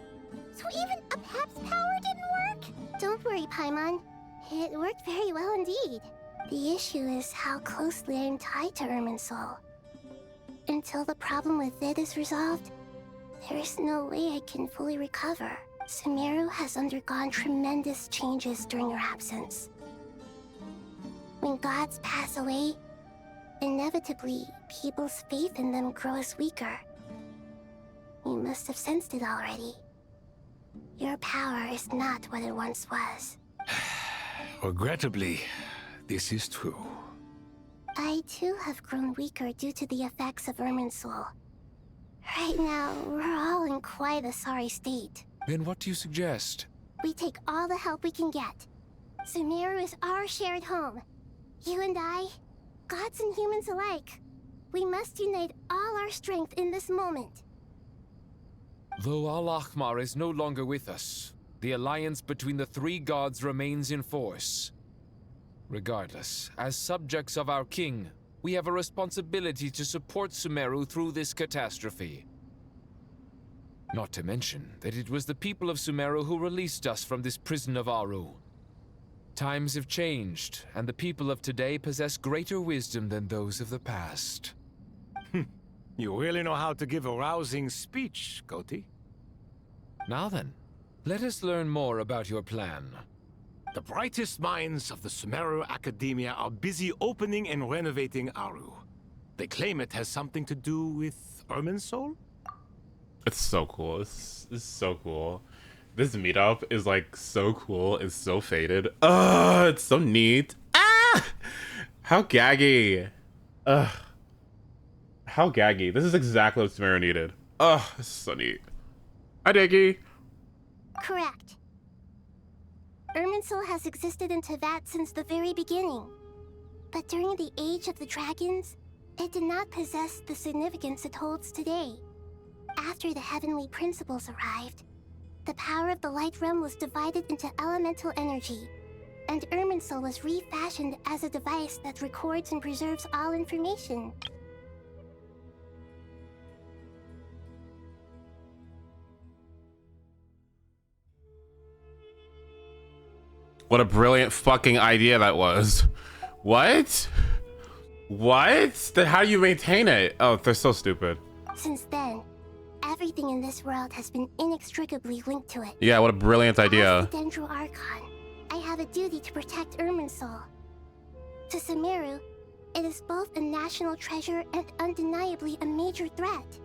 So even a Pep's power didn't work? Don't worry, Paimon. It worked very well indeed. The issue is how closely I am tied to Irminsul. Until the problem with it is resolved, there is no way I can fully recover. Sumeru has undergone tremendous changes during your absence. When gods pass away, inevitably, people's faith in them grows weaker. You must have sensed it already. Your power is not what it once was. Regrettably, this is true. I too have grown weaker due to the effects of Irminsul. Right now, we're all in quite a sorry state. Then what do you suggest? We take all the help we can get. Sumeru is our shared home. You and I, gods and humans alike. We must unite all our strength in this moment. Though Al-Ahmar is no longer with us, the alliance between the three gods remains in force. Regardless, as subjects of our king, we have a responsibility to support Sumeru through this catastrophe. Not to mention that it was the people of Sumeru who released us from this prison of Aru. Times have changed, and the people of today possess greater wisdom than those of the past. You really know how to give a rousing speech, Koti. Now then, let us learn more about your plan. The brightest minds of the Sumeru Academia are busy opening and renovating Aru. They claim it has something to do with Irminsul? It's so cool. This is so cool. This meetup is like so cool. It's so faded. It's so neat. Ah! How gaggy. How gaggy. This is exactly what Sumeru needed. This is so neat. Hi, Diggy. Correct. Irminsul has existed in Teyvat since the very beginning. But during the Age of the Dragons, it did not possess the significance it holds today. After the heavenly principles arrived, the power of the Light Realm was divided into elemental energy, and Irminsul was refashioned as a device that records and preserves all information. What a brilliant fucking idea that was. What? What? Then how do you maintain it? Oh, they're so stupid. Since then, everything in this world has been inextricably linked to it. Yeah, what a brilliant idea. As the Dendro Archon, I have a duty to protect Irminsul. To Sumeru, it is both a national treasure and undeniably a major threat.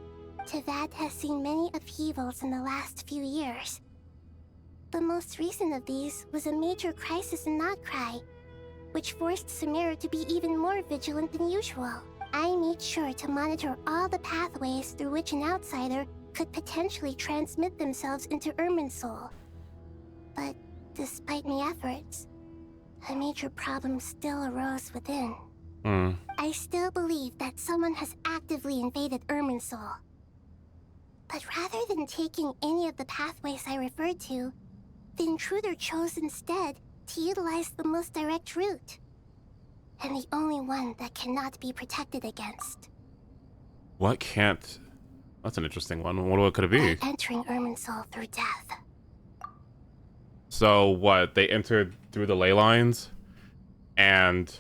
Teyvat has seen many upheavals in the last few years. The most recent of these was a major crisis in Notcry, which forced Sumeru to be even more vigilant than usual. I made sure to monitor all the pathways through which an outsider could potentially transmit themselves into Irminsul. But despite my efforts, a major problem still arose within. I still believe that someone has actively invaded Irminsul. But rather than taking any of the pathways I referred to, the intruder chose instead to utilize the most direct route. And the only one that cannot be protected against. What can't... That's an interesting one. What could it be? By entering Irminsul through death. So what? They entered through the ley lines and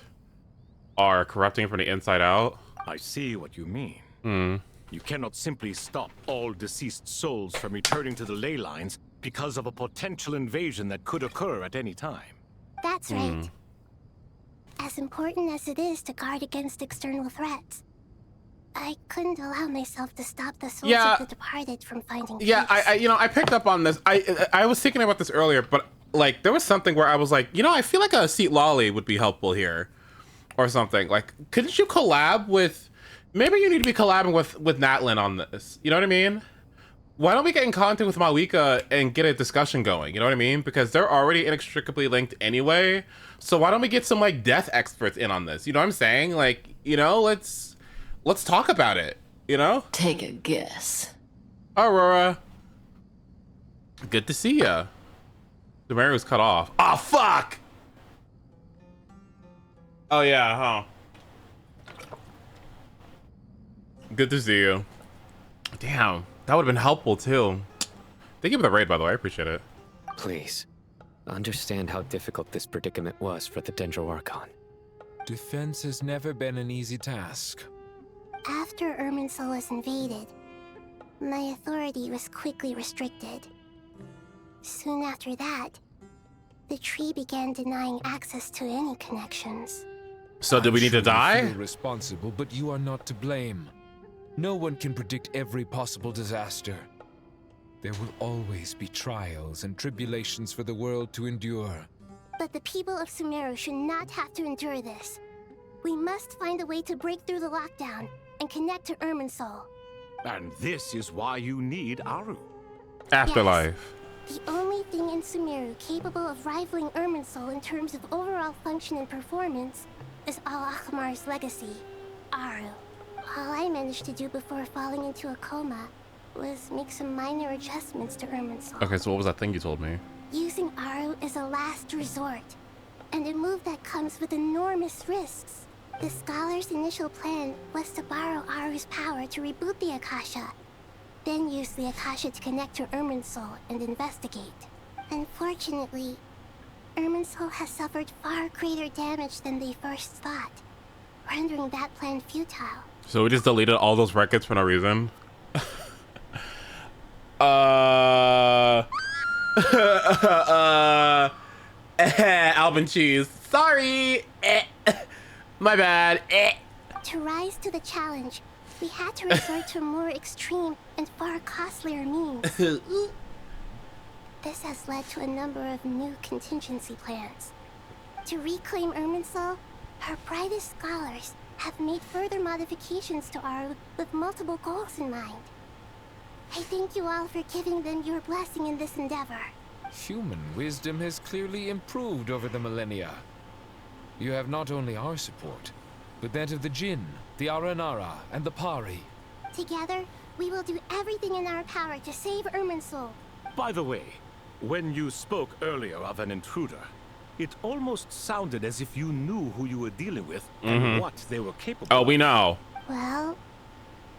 are corrupting from the inside out? I see what you mean. Hmm. You cannot simply stop all deceased souls from returning to the ley lines because of a potential invasion that could occur at any time. That's right. As important as it is to guard against external threats, I couldn't allow myself to stop the souls of the departed from finding peace. Yeah, I picked up on this. I was thinking about this earlier, but like there was something where I was like, I feel like a Seat Lolly would be helpful here, or something. Like, couldn't you collab with? Maybe you need to be collabing with Natlin on this. You know what I mean? Why don't we get in contact with Malika and get a discussion going? You know what I mean? Because they're already inextricably linked anyway. So why don't we get some like death experts in on this? You know what I'm saying? Like, let's let's talk about it, you know? Take a guess. Aurora. Good to see ya. The Mary was cut off. Oh, fuck! Oh, yeah, huh? Good to see you. Damn, that would have been helpful, too. Thank you for the raid, by the way. I appreciate it. Please, understand how difficult this predicament was for the Dendro Archon. Defense has never been an easy task. After Irminsul was invaded, my authority was quickly restricted. Soon after that, the tree began denying access to any connections. So do we need to die? You feel responsible, but you are not to blame. No one can predict every possible disaster. There will always be trials and tribulations for the world to endure. But the people of Sumeru should not have to endure this. We must find a way to break through the lockdown and connect to Irminsul. And this is why you need Aru. Afterlife. The only thing in Sumeru capable of rivaling Irminsul in terms of overall function and performance is Al-Akhmar's legacy, Aru. All I managed to do before falling into a coma was make some minor adjustments to Irminsul. Okay, so what was that thing you told me? Using Aru is a last resort, and a move that comes with enormous risks. The scholar's initial plan was to borrow Aru's power to reboot the Akasha, then use the Akasha to connect to Irminsul and investigate. Unfortunately, Irminsul has suffered far greater damage than they first thought, rendering that plan futile. So we just deleted all those records for no reason? Alvin cheese. Sorry. My bad. To rise to the challenge, we had to resort to more extreme and far costlier means. This has led to a number of new contingency plans. To reclaim Irminsul, our brightest scholars have made further modifications to Aru with multiple goals in mind. I thank you all for giving them your blessing in this endeavor. Human wisdom has clearly improved over the millennia. You have not only our support, but that of the Jinn, the Aranara, and the Pari. Together, we will do everything in our power to save Irminsul. By the way, when you spoke earlier of an intruder, it almost sounded as if you knew who you were dealing with and what they were capable of. Oh, we know. Well,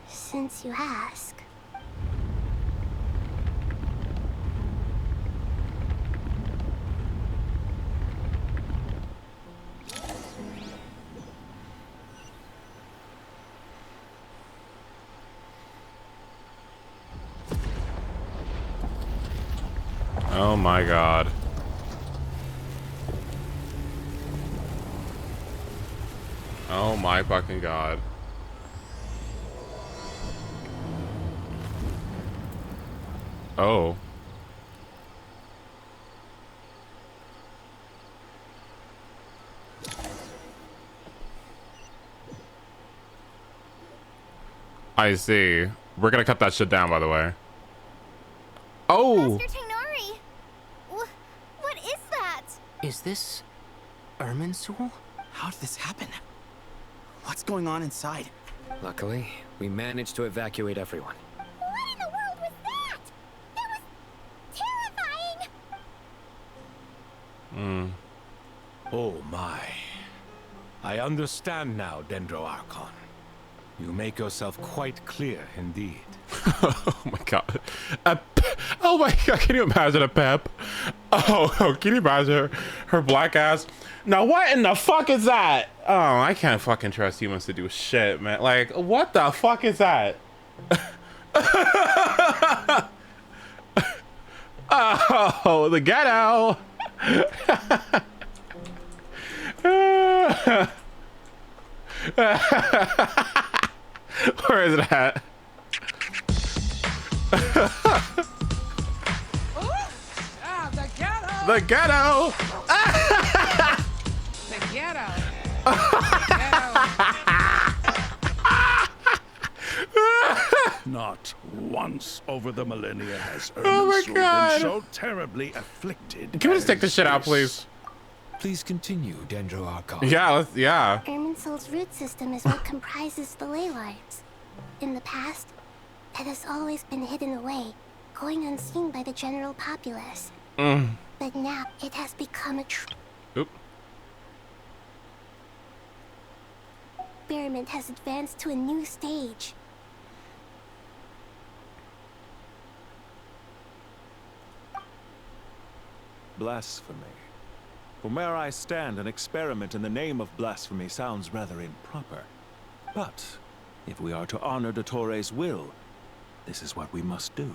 since you ask. Oh my god. Oh my fucking god. Oh. I see. We're gonna cut that shit down, by the way. Oh! Master Tignari! What is that? Is this Irminsul? How did this happen? What's going on inside? Luckily, we managed to evacuate everyone. What in the world was that? That was terrifying! Oh my. I understand now, Dendro Archon. You make yourself quite clear indeed. Oh my god. Oh my god, can you imagine a Pep? Oh, can you imagine her black ass? Now what in the fuck is that? Oh, I can't fucking trust humans to do shit, man. Like, what the fuck is that? Oh, the ghetto. Where is it at? The ghetto! The ghetto! The ghetto! Not once over the millennia has Oh my Irminsul God. been so terribly afflicted. Can we just take as this shit out, this. please? Please continue, Dendro Archon. Yeah. Irminsul's root system is what comprises the ley lines. In the past, it has always been hidden away, going unseen by the general populace. But now, it has become a experiment has advanced to a new stage. Blasphemy. From where I stand, an experiment in the name of blasphemy sounds rather improper. But if we are to honor Dottores' will, this is what we must do.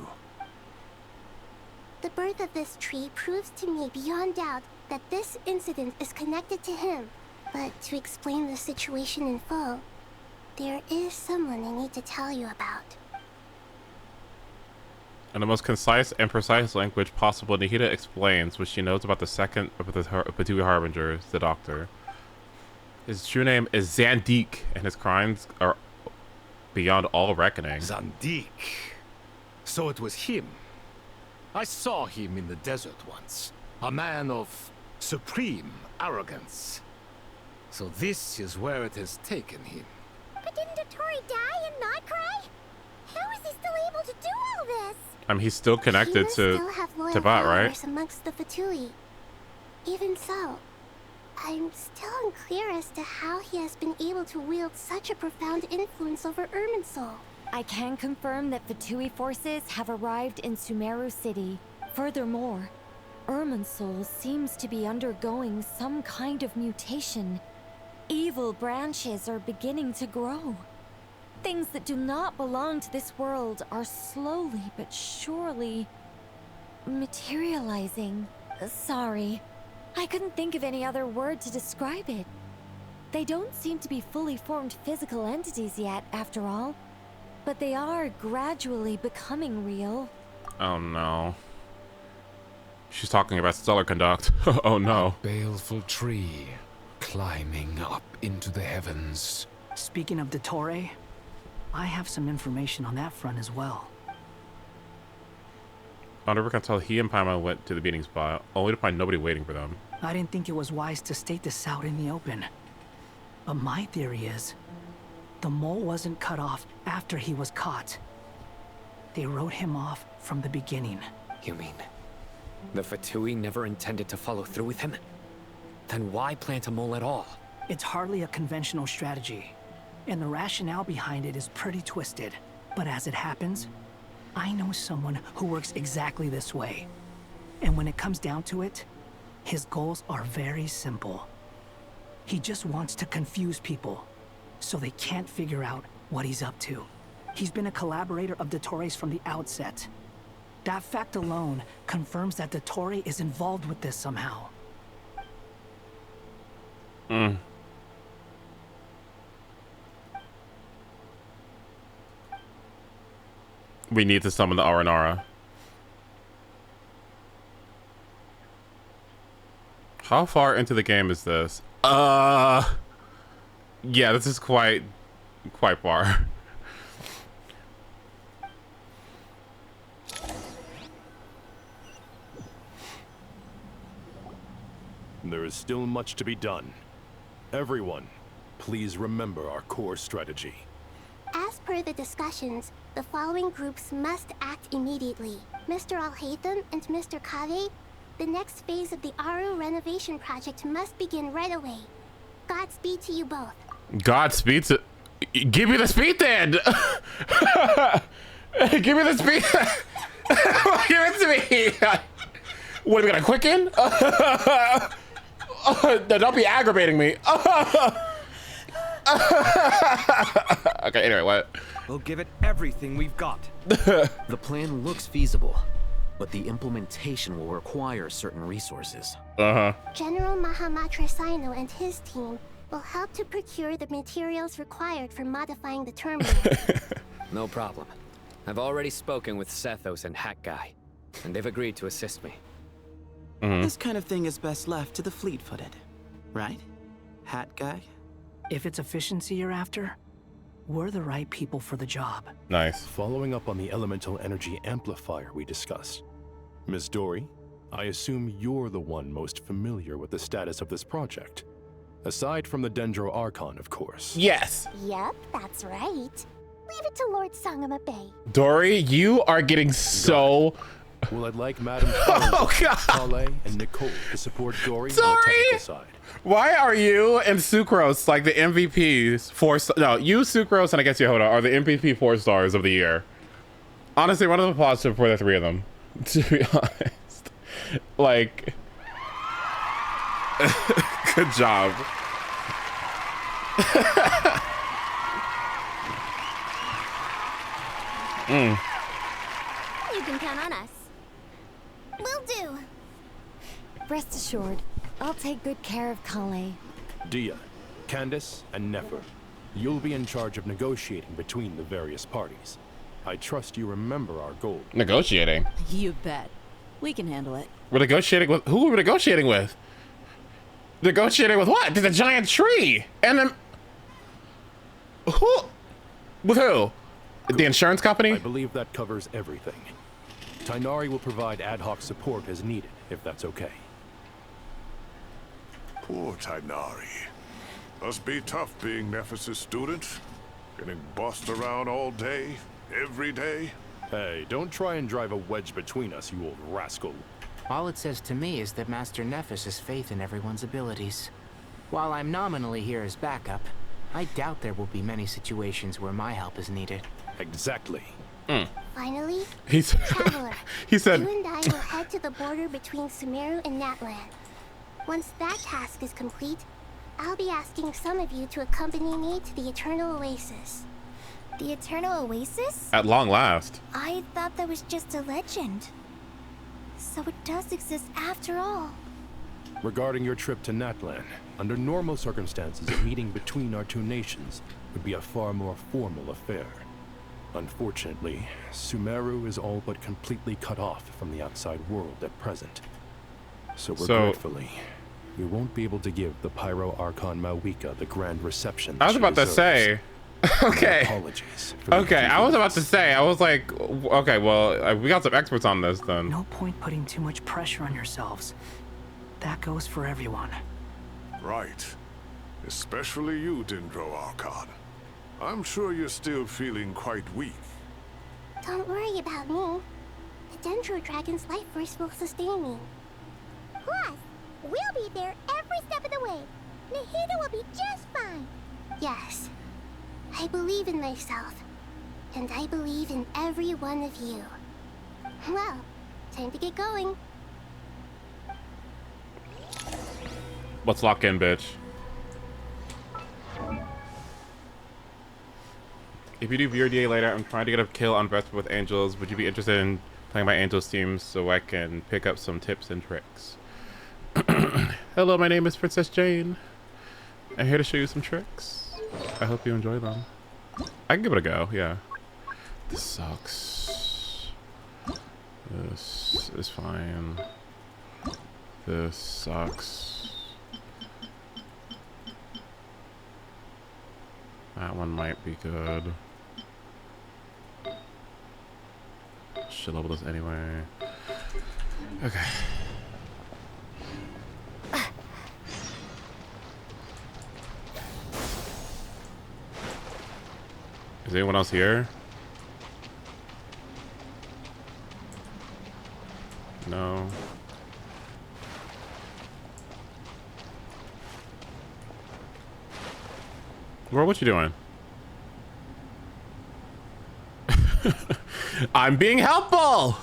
The birth of this tree proves to me beyond doubt that this incident is connected to him. But to explain the situation in full, there is someone I need to tell you about. In the most concise and precise language possible, Nahida explains what she knows about the second of the Fatui Harbingers, the Doctor. His true name is Zandik, and his crimes are beyond all reckoning. Zandik. So it was him. I saw him in the desert once. A man of supreme arrogance. So this is where it has taken him. But didn't Dottore die and not cry? How is he still able to do all this? I mean, he's still connected to Tibet, right? Amongst the Fatui. Even so, I'm still unclear as to how he has been able to wield such a profound influence over Irminsul. I can confirm that Fatui forces have arrived in Sumeru City. Furthermore, Irminsul seems to be undergoing some kind of mutation. Evil branches are beginning to grow. Things that do not belong to this world are slowly but surely materializing. Sorry, I couldn't think of any other word to describe it. They don't seem to be fully formed physical entities yet, after all, but they are gradually becoming real. Oh no. She's talking about stellar conduct. Oh no. A baleful tree climbing up into the heavens. Speaking of Dottore, I have some information on that front as well. I never can tell he and Paimon went to the meeting spot, only to find nobody waiting for them. I didn't think it was wise to state this out in the open. But my theory is, the mole wasn't cut off after he was caught. They wrote him off from the beginning. You mean, the Fatui never intended to follow through with him? Then why plant a mole at all? It's hardly a conventional strategy, and the rationale behind it is pretty twisted. But as it happens, I know someone who works exactly this way. And when it comes down to it, his goals are very simple. He just wants to confuse people, so they can't figure out what he's up to. He's been a collaborator of Dottore's from the outset. That fact alone confirms that Dottore is involved with this somehow. We need to summon the Aranara. How far into the game is this? Yeah, this is quite far. There is still much to be done. Everyone, please remember our core strategy. As per the discussions, the following groups must act immediately. Mr. Al-Haytham and Mr. Kave, the next phase of the Aru renovation project must begin right away. Godspeed to you both. Godspeed to... Give me the speed then! Give me the speed! Give it to me! What, are we gonna quicken? Don't be aggravating me. Okay, anyway, what? We'll give it everything we've got. The plan looks feasible, but the implementation will require certain resources. General Mahamatra Sino and his team will help to procure the materials required for modifying the terminal. No problem. I've already spoken with Sethos and Hat Guy, and they've agreed to assist me. This kind of thing is best left to the fleet-footed, right? Hat Guy? If it's efficiency you're after, we're the right people for the job. Nice. Following up on the elemental energy amplifier we discussed. Ms. Dory, I assume you're the one most familiar with the status of this project. Aside from the Dendro Archon, of course. Yes. Yep, that's right. Leave it to Lord Sangama Bay. Dory, you are getting so... Well, I'd like Madame Kale and Nicole to support Dory on the technical side. Why are you and Sucrose like the MVPs? No, you, Sucrose, and I guess Yehoda are the MVP 4 stars of the year. Honestly, round of applause for the 3 of them. To be honest, like, good job. You can count on us. Will do. Rest assured, I'll take good care of Kale. Dia, Candace, and Nefer, you'll be in charge of negotiating between the various parties. I trust you remember our goal. Negotiating? You bet. We can handle it. We're negotiating with... Who are we negotiating with? Negotiating with what? There's a giant tree! And then... Who? With who? The insurance company? I believe that covers everything. Tainari will provide ad hoc support as needed, if that's okay. Poor Tainari. Must be tough being Nephis' student. Getting bossed around all day, every day. Hey, don't try and drive a wedge between us, you old rascal. All it says to me is that Master Nephis has faith in everyone's abilities. While I'm nominally here as backup, I doubt there will be many situations where my help is needed. Exactly. Finally, He's Traveler, he said... you and I will head to the border between Sumeru and Natlan. Once that task is complete, I'll be asking some of you to accompany me to the Eternal Oasis. The Eternal Oasis? At long last. I thought that was just a legend. So it does exist after all. Regarding your trip to Natlan, under normal circumstances, a meeting between our 2 nations would be a far more formal affair. Unfortunately, Sumeru is all but completely cut off from the outside world at present. So regretfully, we won't be able to give the Pyro Archon Mawika the grand reception I was about to say... Okay. Apologies. Okay, I was about to say, I was like, okay, well, we got some experts on this then. No point putting too much pressure on yourselves. That goes for everyone. Right. Especially you, Dendro Archon. I'm sure you're still feeling quite weak. Don't worry about me. The Dendro Dragon's life force will sustain me. Plus, we'll be there every step of the way. Nahida will be just fine. Yes. I believe in myself. And I believe in every one of you. Well, time to get going. Let's lock in, bitch. If you do VRDA later, I'm trying to get a kill on Breath with Angels. Would you be interested in playing my Angels teams so I can pick up some tips and tricks? Hello, my name is Princess Jane. I'm here to show you some tricks. I hope you enjoy them. I can give it a go, yeah. This sucks. This is fine. This sucks. That one might be good. Should level this anyway. Okay. Is anyone else here? No. Girl, what you doing? I'm being helpful!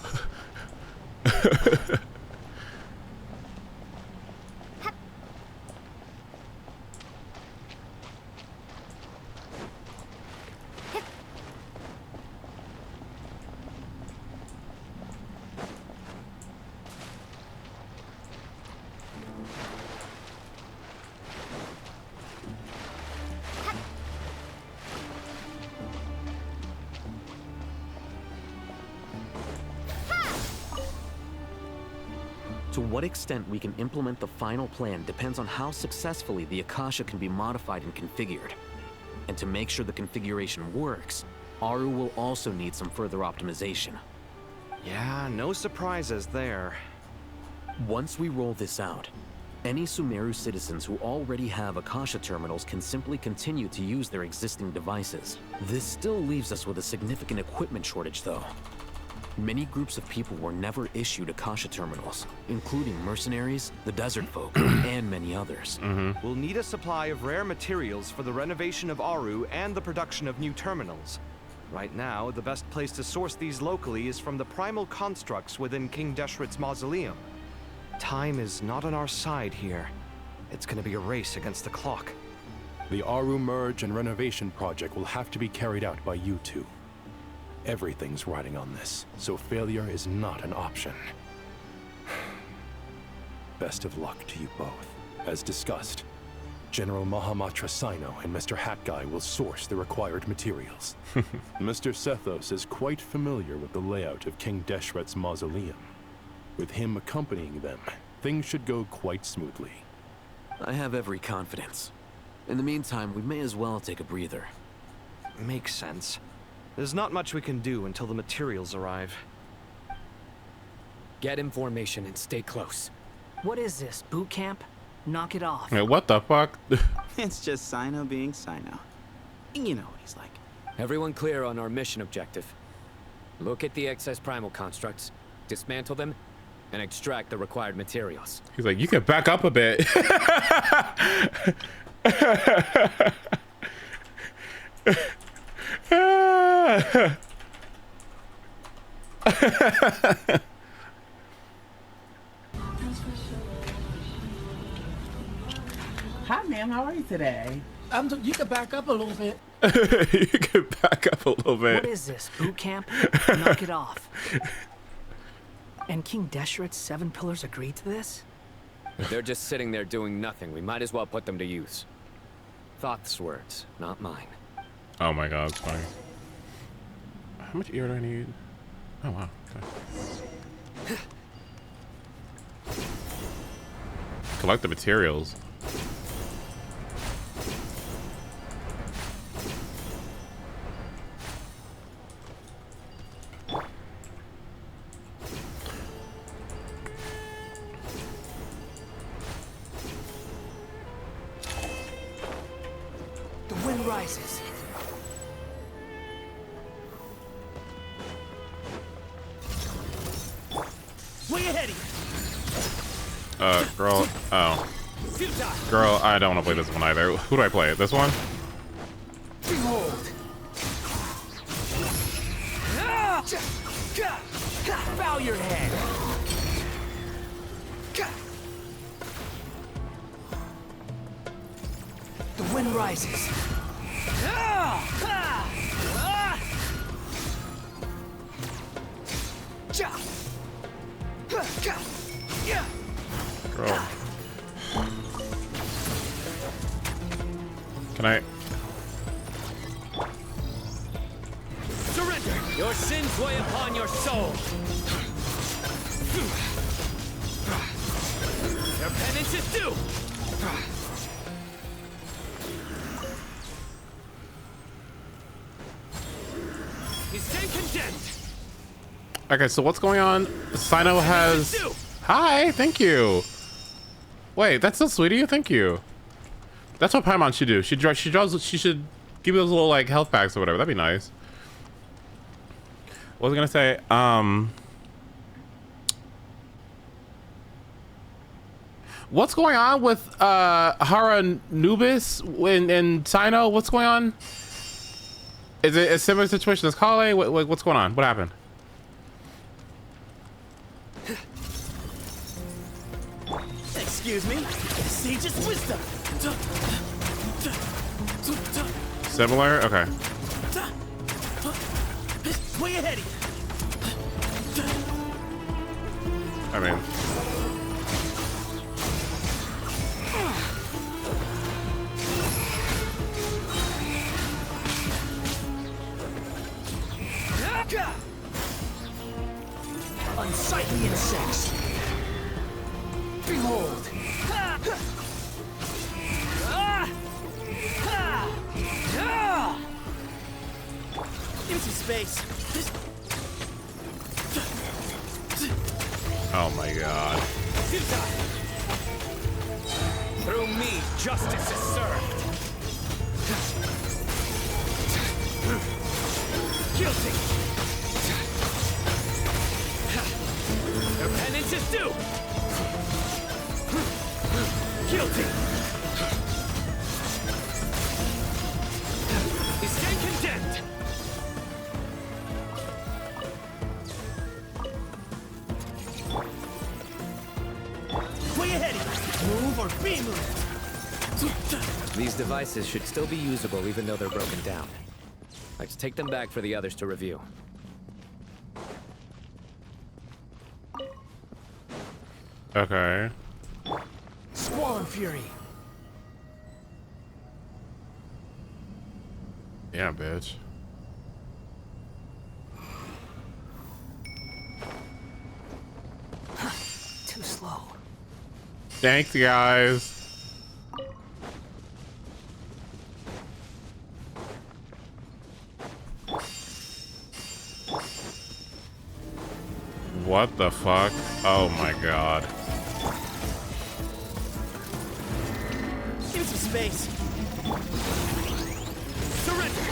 To what extent we can implement the final plan depends on how successfully the Akasha can be modified and configured. And to make sure the configuration works, Aru will also need some further optimization. Yeah, no surprises there. Once we roll this out, any Sumeru citizens who already have Akasha terminals can simply continue to use their existing devices. This still leaves us with a significant equipment shortage, though. Many groups of people were never issued Akasha terminals, including mercenaries, the desert folk, and many others. We'll need a supply of rare materials for the renovation of Aru and the production of new terminals. Right now, the best place to source these locally is from the primal constructs within King Deshret's mausoleum. Time is not on our side here. It's gonna be a race against the clock. The Aru merge and renovation project will have to be carried out by you two. Everything's riding on this, so failure is not an option. Best of luck to you both. As discussed, General Mahamatra Sino and Mr. Hat Guy will source the required materials. Mr. Sethos is quite familiar with the layout of King Deshret's mausoleum. With him accompanying them, things should go quite smoothly. I have every confidence. In the meantime, we may as well take a breather. Makes sense. There's not much we can do until the materials arrive. Get in formation and stay close. What is this, boot camp? Knock it off. Wait, what the fuck? It's just Sino being Sino. You know what he's like. Everyone clear on our mission objective. Look at the excess primal constructs, dismantle them, and extract the required materials. He's like, you can back up a bit. Hi, ma'am. How are you today? You can back up a little bit. You can back up a little bit. What is this, boot camp? Knock it off. And King Deshret's 7 pillars agreed to this? They're just sitting there doing nothing. We might as well put them to use. Thoth's words, not mine. Oh my god, it's funny. How much ear do I need? Oh wow. Okay. Collect the materials. The wind rises. Way ahead of you. Girl. Oh. Girl, I don't want to play this one either. Who do I play? This one? Behold. Bow your head. The wind rises. Girl. Can I? Surrender. Your sins weigh upon your soul. Your penance is due. You stay condemned. Okay, so what's going on? Sino has... Hi, thank you. Wait, that's so sweet of you. Thank you. That's what Paimon should do. She should give you those little like health packs or whatever. That'd be nice. What was I gonna say? What's going on with Hara Nubis and Sino? What's going on? Is it a similar situation as Kale? What's going on? What happened? Excuse me. Sage's wisdom. Similar? Okay. Way ahead of you. I mean... Unsightly insects. Behold. Empty space. Oh my god. Through me, justice is served. Guilty. Their penance is due. Guilty. You stand condemned. Way ahead. Move or be moved. These devices should still be usable even though they're broken down. Let's take them back for the others to review. Okay. Squall and fury. Yeah, bitch. Too slow. Thanks, guys. What the fuck? Oh my god. Give some space. Surrender.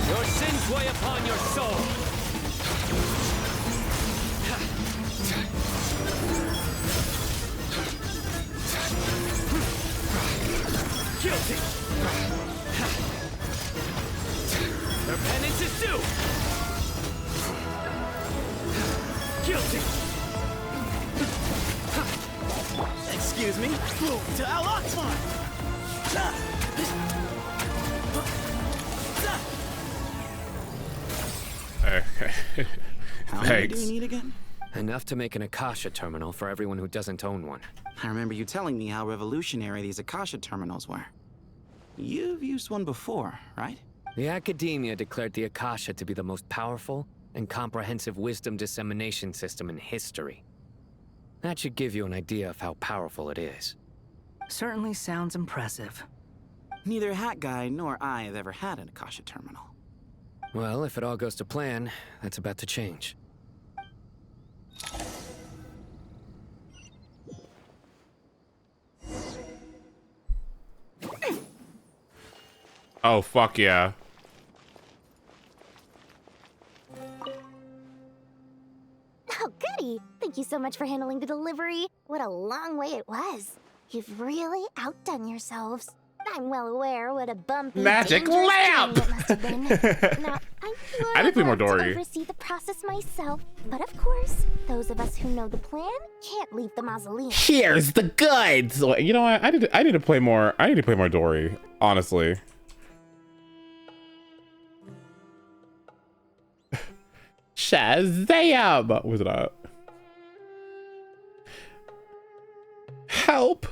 Your sins weigh upon your soul. Guilty. Their penance is due. Guilty. Excuse me. To ARCHON. Okay. How many do we Thanks. need again? Enough to make an Akasha terminal for everyone who doesn't own one. I remember you telling me how revolutionary these Akasha terminals were. You've used one before, right? The Academia declared the Akasha to be the most powerful and comprehensive wisdom dissemination system in history. That should give you an idea of how powerful it is. Certainly sounds impressive. Neither Hat Guy nor I have ever had an Akasha terminal. Well, if it all goes to plan, that's about to change. Oh, fuck yeah. Oh, goody! Thank you so much for handling the delivery. What a long way it was. You've really outdone yourselves. I'm well aware what a bumpy, Magic dangerous lamp! journey it must have been. Now, I didn't play more to Dory. oversee the process myself, but of course, those of us who know the plan can't leave the mausoleum. Here's the goods. You know what? I need to play more. I need to play more Dory. Honestly. Shazam! What was it at? Help!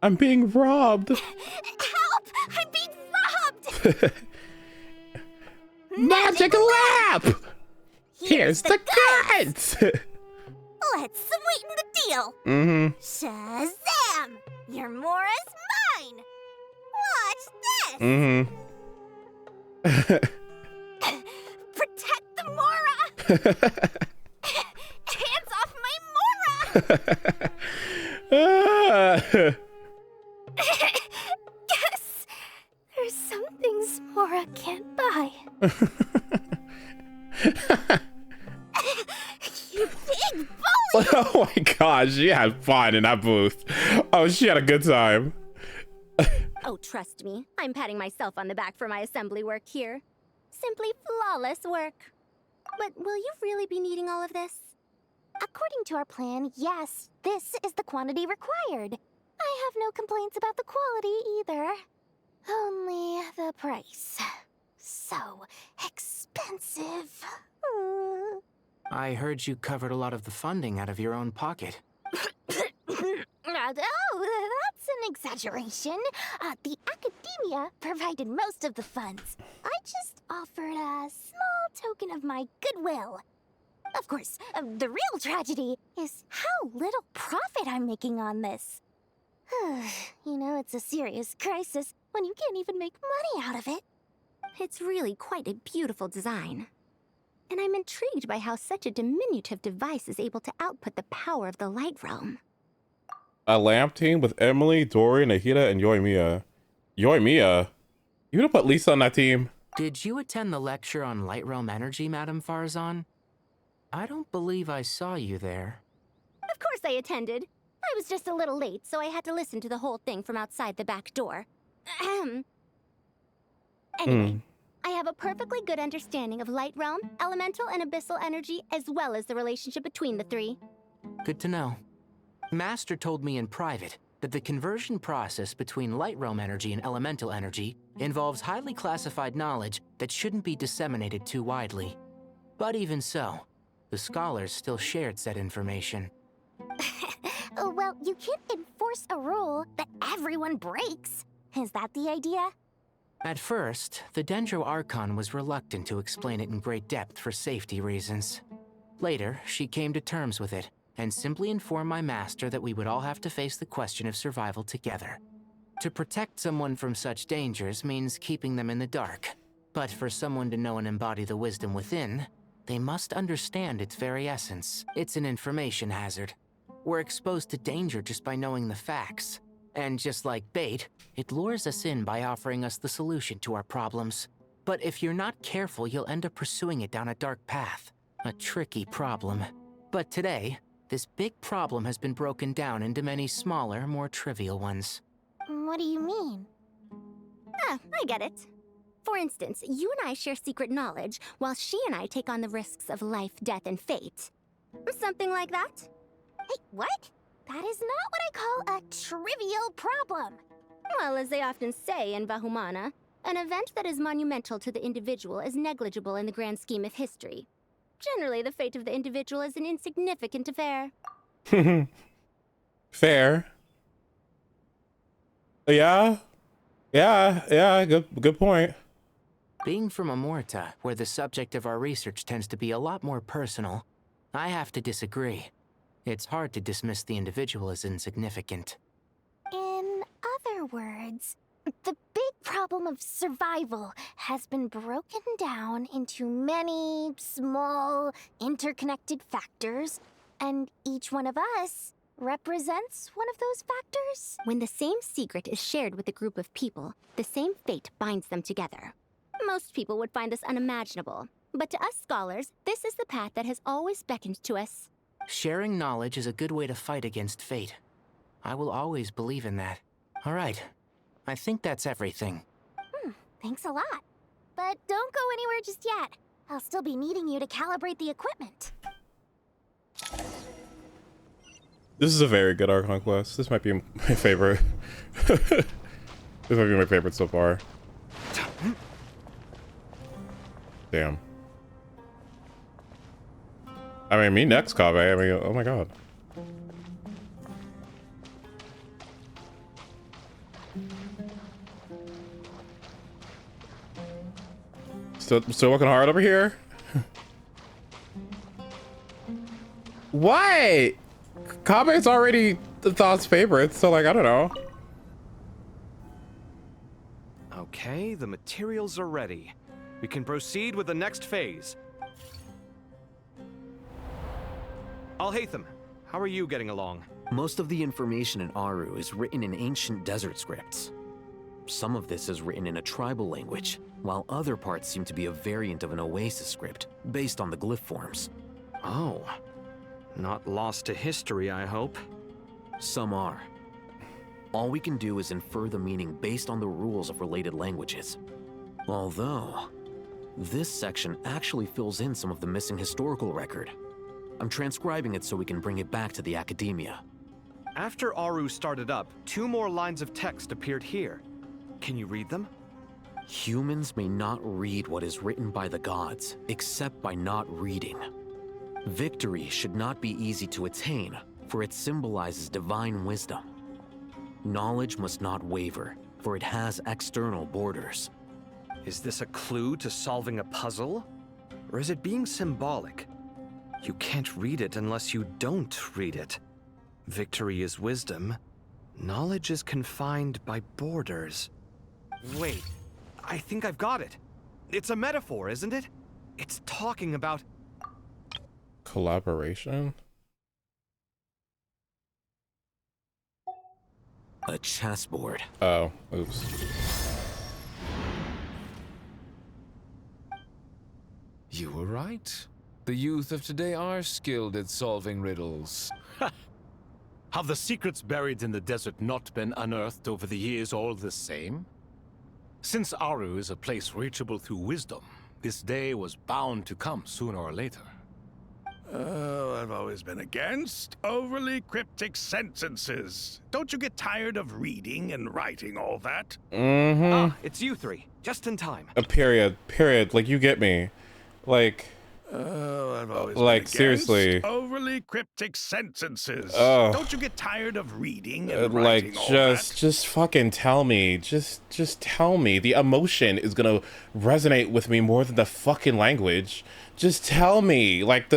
I'm being robbed. Help! I'm being robbed! Magic lamp! Here's the goods! Let's sweeten the deal. Mm-hmm. Shazam! Your Mora's mine. Watch this. Mm-hmm. Protect the Mora. Hands off my Mora. Yes, there's some things Mora can't buy. You big bully! Oh my gosh, she had fun in that booth. Oh, she had a good time. Oh, trust me, I'm patting myself on the back for my assembly work here. Simply flawless work. But will you really be needing all of this? According to our plan, yes, this is the quantity required. I have no complaints about the quality either. Only the price. So expensive. I heard you covered a lot of the funding out of your own pocket. Oh, that's an exaggeration. The Academia provided most of the funds. I just offered a small token of my goodwill. Of course, the real tragedy is how little profit I'm making on this. You know, it's a serious crisis when you can't even make money out of it. It's really quite a beautiful design. And I'm intrigued by how such a diminutive device is able to output the power of the light realm. A lamp team with Emily, Dory, Nahida, and Yoimiya. Yoimiya? You gonna put Lisa on that team? Did you attend the lecture on light realm energy, Madame Farzan? I don't believe I saw you there. Of course I attended. I was just a little late, so I had to listen to the whole thing from outside the back door. Anyway, I have a perfectly good understanding of light realm, elemental, and abyssal energy, as well as the relationship between the three. Good to know. Master told me in private that the conversion process between light realm energy and elemental energy involves highly classified knowledge that shouldn't be disseminated too widely. But even so, the scholars still shared said information. Well, you can't enforce a rule that everyone breaks. Is that the idea? At first, the Dendro Archon was reluctant to explain it in great depth for safety reasons. Later, she came to terms with it, and simply informed my master that we would all have to face the question of survival together. To protect someone from such dangers means keeping them in the dark. But for someone to know and embody the wisdom within, they must understand its very essence. It's an information hazard. We're exposed to danger just by knowing the facts. And just like bait, it lures us in by offering us the solution to our problems. But if you're not careful, you'll end up pursuing it down a dark path. A tricky problem. But today, this big problem has been broken down into many smaller, more trivial ones. What do you mean? Ah, I get it. For instance, you and I share secret knowledge, while she and I take on the risks of life, death, and fate. Something like that? Hey, what? That is not what I call a trivial problem. Well, as they often say in Vahumana, an event that is monumental to the individual is negligible in the grand scheme of history. Generally, the fate of the individual is an insignificant affair. Fair. Yeah. Good point. Being from Amorta, where the subject of our research tends to be a lot more personal, I have to disagree. It's hard to dismiss the individual as insignificant. In other words, the big problem of survival has been broken down into many small, interconnected factors, and each one of us represents one of those factors. When the same secret is shared with a group of people, the same fate binds them together. Most people would find this unimaginable, but to us scholars, this is the path that has always beckoned to us. Sharing knowledge is a good way to fight against fate. I will always believe in that. All right. I think that's everything. Thanks a lot. But don't go anywhere just yet. I'll still be needing you to calibrate the equipment. This is a very good Archon quest. This might be my favorite. This might be my favorite so far. Damn. I mean, me next, Kave. I mean, oh my god. Still working hard over here? What? Kabe's already the Thought's favorite, so like, I don't know. Okay, the materials are ready. We can proceed with the next phase. Al-Haytham, how are you getting along? Most of the information in Aru is written in ancient desert scripts. Some of this is written in a tribal language, while other parts seem to be a variant of an Oasis script, based on the glyph forms. Oh. Not lost to history, I hope. Some are. All we can do is infer the meaning based on the rules of related languages. Although, this section actually fills in some of the missing historical record. I'm transcribing it so we can bring it back to the academia. After Aru started up, 2 more lines of text appeared here. Can you read them? Humans may not read what is written by the gods, except by not reading. Victory should not be easy to attain, for it symbolizes divine wisdom. Knowledge must not waver, for it has external borders. Is this a clue to solving a puzzle? Or is it being symbolic? You can't read it unless you don't read it. Victory is wisdom. Knowledge is confined by borders. Wait, I think I've got it. It's a metaphor, isn't it? It's talking about... Collaboration? A chessboard. Oh, oops. You were right. The youth of today are skilled at solving riddles. Have the secrets buried in the desert not been unearthed over the years all the same? Since Aru is a place reachable through wisdom, this day was bound to come sooner or later. Oh, I've always been against overly cryptic sentences. Don't you get tired of reading and writing all that? Mm-hmm. Ah, it's you three. Just in time. A period. Like, you get me. Like... I've always like, been seriously. overly cryptic sentences. Oh. Don't you get tired of reading and like, writing all that? just fucking tell me. Just tell me. The emotion is gonna resonate with me more than the fucking language. Just tell me. Like,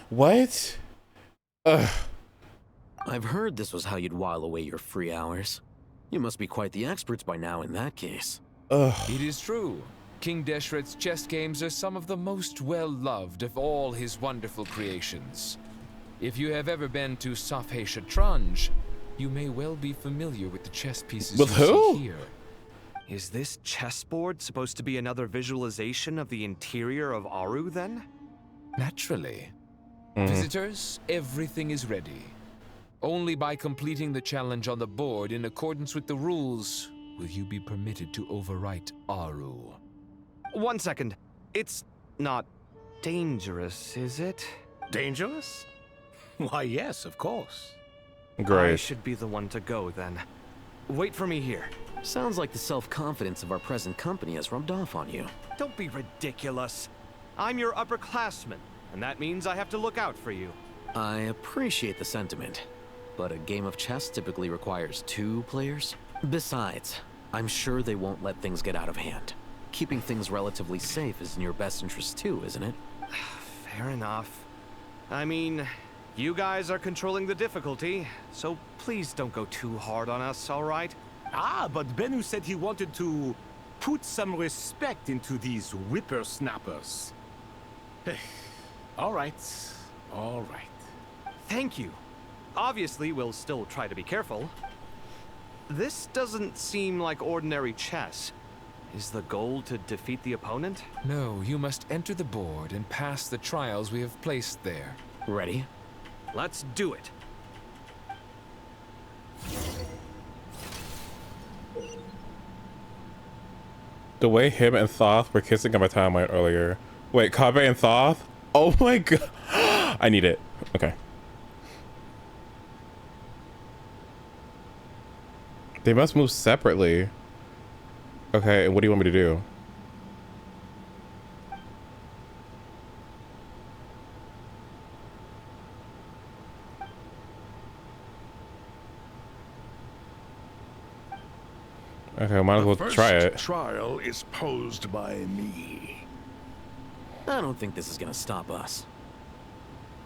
what? Ugh. I've heard this was how you'd while away your free hours. You must be quite the experts by now in that case. Ugh. It is true. King Deshret's chess games are some of the most well-loved of all his wonderful creations. If you have ever been to Safhe Shatranj, you may well be familiar with the chess pieces With you who? see here. Is this chessboard supposed to be another visualization of the interior of Aru, then? Naturally. Mhm. Visitors, everything is ready. Only by completing the challenge on the board in accordance with the rules will you be permitted to overwrite Aru. 1 second. It's not dangerous, is it? Dangerous? Why, yes, of course. Great. I should be the one to go, then. Wait for me here. Sounds like the self-confidence of our present company has rubbed off on you. Don't be ridiculous. I'm your upperclassman, and that means I have to look out for you. I appreciate the sentiment, but a game of chess typically requires 2 players. Besides, I'm sure they won't let things get out of hand. Keeping things relatively safe is in your best interest too, isn't it? Fair enough. I mean, you guys are controlling the difficulty, so please don't go too hard on us, all right? Ah, but Bennu said he wanted to put some respect into these whippersnappers. All right. Thank you. Obviously, we'll still try to be careful. This doesn't seem like ordinary chess. Is the goal to defeat the opponent? No, you must enter the board and pass the trials we have placed there. Ready? Let's do it. The way him and Thoth were kissing on my timeline earlier. Wait, Kabe and Thoth? Oh my god. I need it. Okay. They must move separately. Okay, and what do you want me to do? Okay, might as well try it. The trial is posed by me. I don't think this is gonna stop us.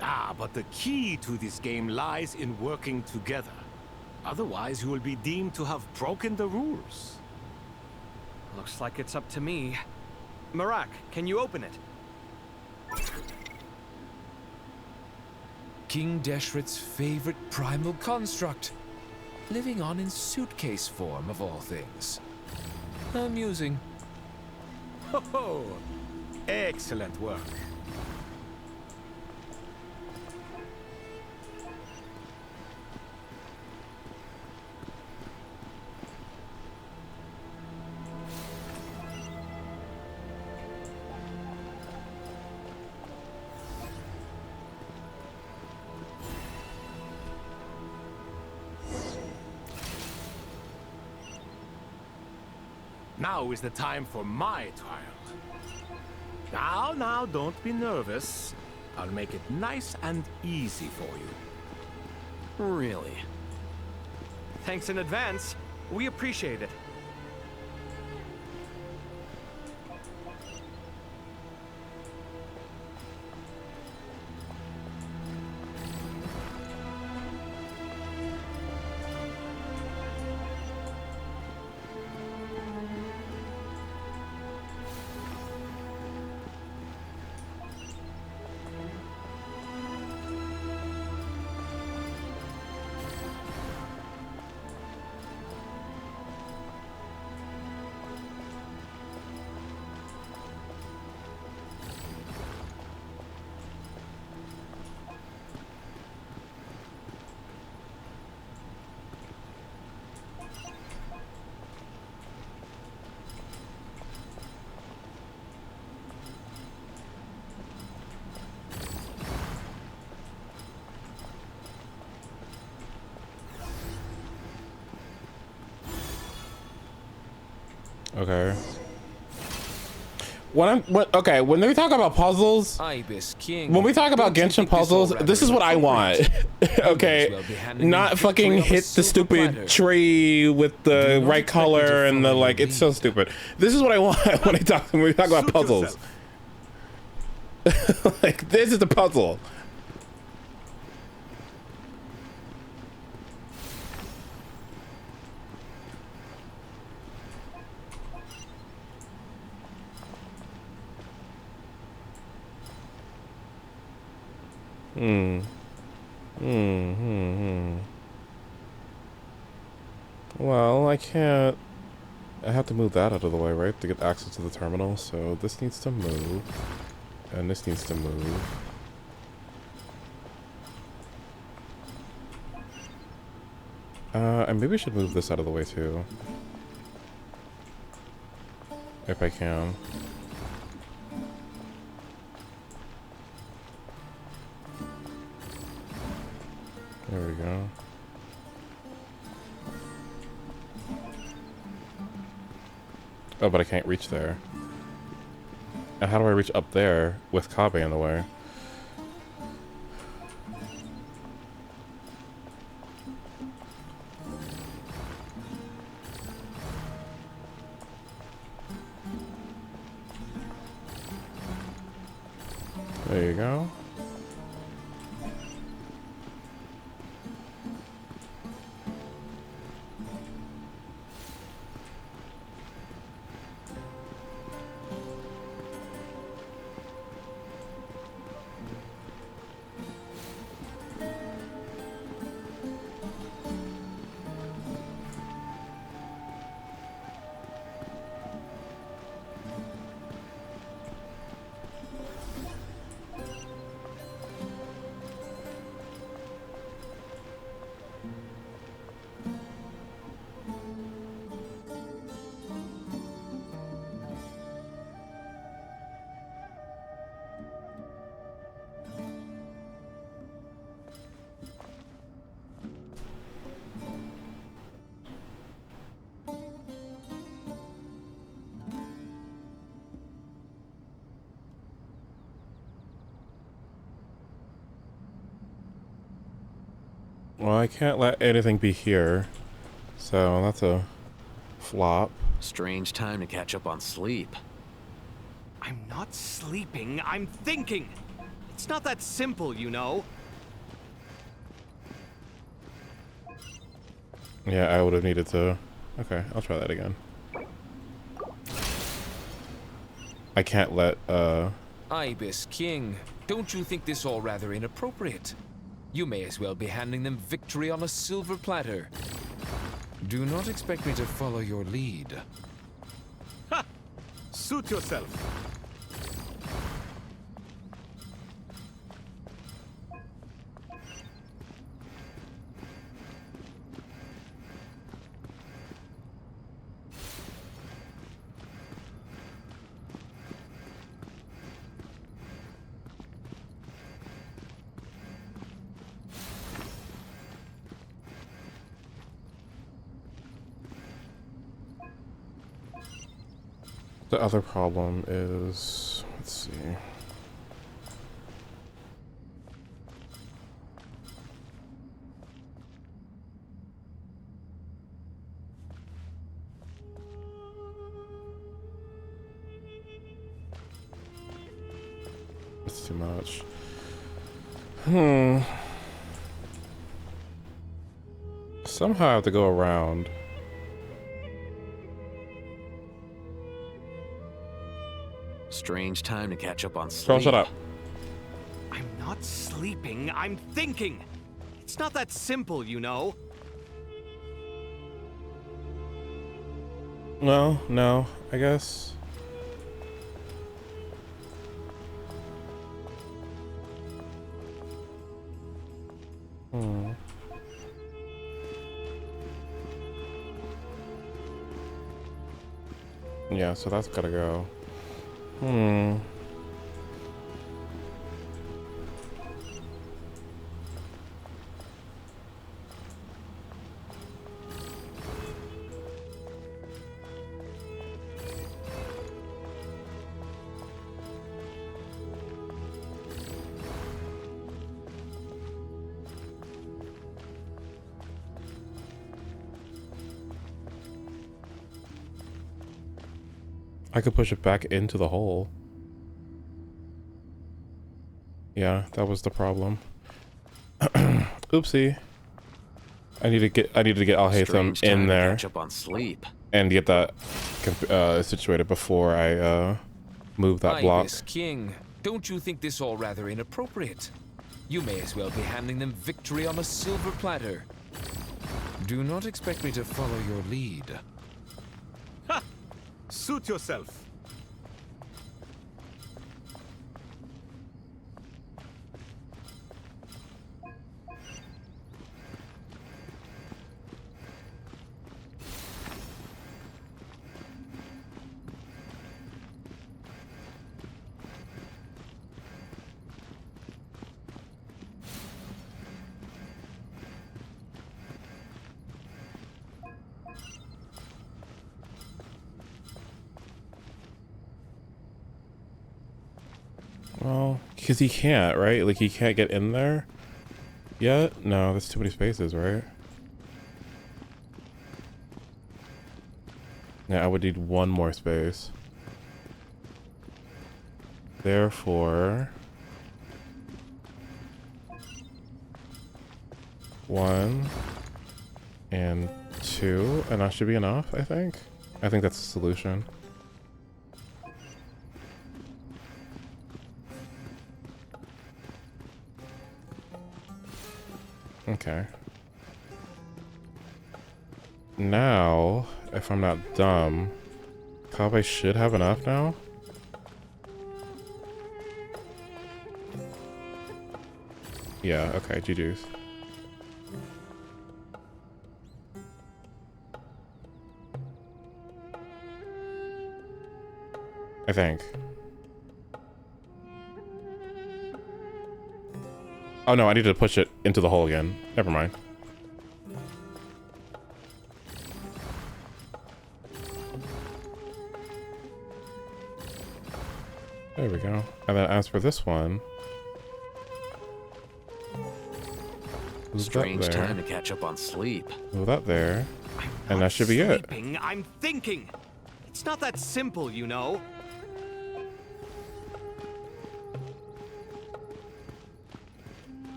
Ah, but the key to this game lies in working together. Otherwise, you will be deemed to have broken the rules. Looks like it's up to me. Marak, can you open it? King Deshret's favorite primal construct. Living on in suitcase form, of all things. Amusing. Ho-ho! Excellent work. Now is the time for my trial. Now, don't be nervous. I'll make it nice and easy for you. Really? Thanks in advance. We appreciate it. Okay. When we talk about puzzles, Ibis King. when we talk about Genshin puzzles, this is what I want. Okay, not fucking hit the stupid tree with the right color and the like. It's so stupid. This is what I want when we talk about puzzles. Like, this is the puzzle. Well, I can't. I have to move that out of the way, right, to get access to the terminal. So this needs to move, and this needs to move. And maybe I should move this out of the way too, if I can. There we go. Oh, but I can't reach there. And how do I reach up there with Kabe in the way? There you go. Well, I can't let anything be here, so that's a flop. Strange time to catch up on sleep. I'm not sleeping, I'm thinking. It's not that simple, you know. Yeah, I would have needed to. Okay, I'll try that again. I can't let, Ibis King, don't you think this all rather inappropriate? You may as well be handing them victory on a silver platter. Do not expect me to follow your lead. Ha! Suit yourself. the other problem is, let's see. It's too much. Somehow I have to go around. Strange time to catch up on sleep. Girl, shut up. I'm not sleeping, I'm thinking. It's not that simple, you know. Well, no, I guess. Yeah, so that's gotta go. I could push it back into the hole. Yeah, that was the problem. Oopsie. I need to get Al-Haytham in there catch up on sleep. and get that situated before I move that block. Ibis King, don't you think this all rather inappropriate? You may as well be handing them victory on a silver platter. Do not expect me to follow your lead. Ha! Suit yourself. Well, because he can't, right? Like, he can't get in there yet? No, there's too many spaces, right? Yeah, I would need one more space. Therefore... 1 and 2, and that should be enough, I think. I think that's the solution. Okay. Now, if I'm not dumb, Kaveh should have enough now? Yeah, okay, GG's. I think. Oh no, I need to push it into the hole again. Never mind. There we go. And then as for this one... Strange time to catch up on sleep. Move that there. And that should be it. I'm thinking. It's not that simple, you know.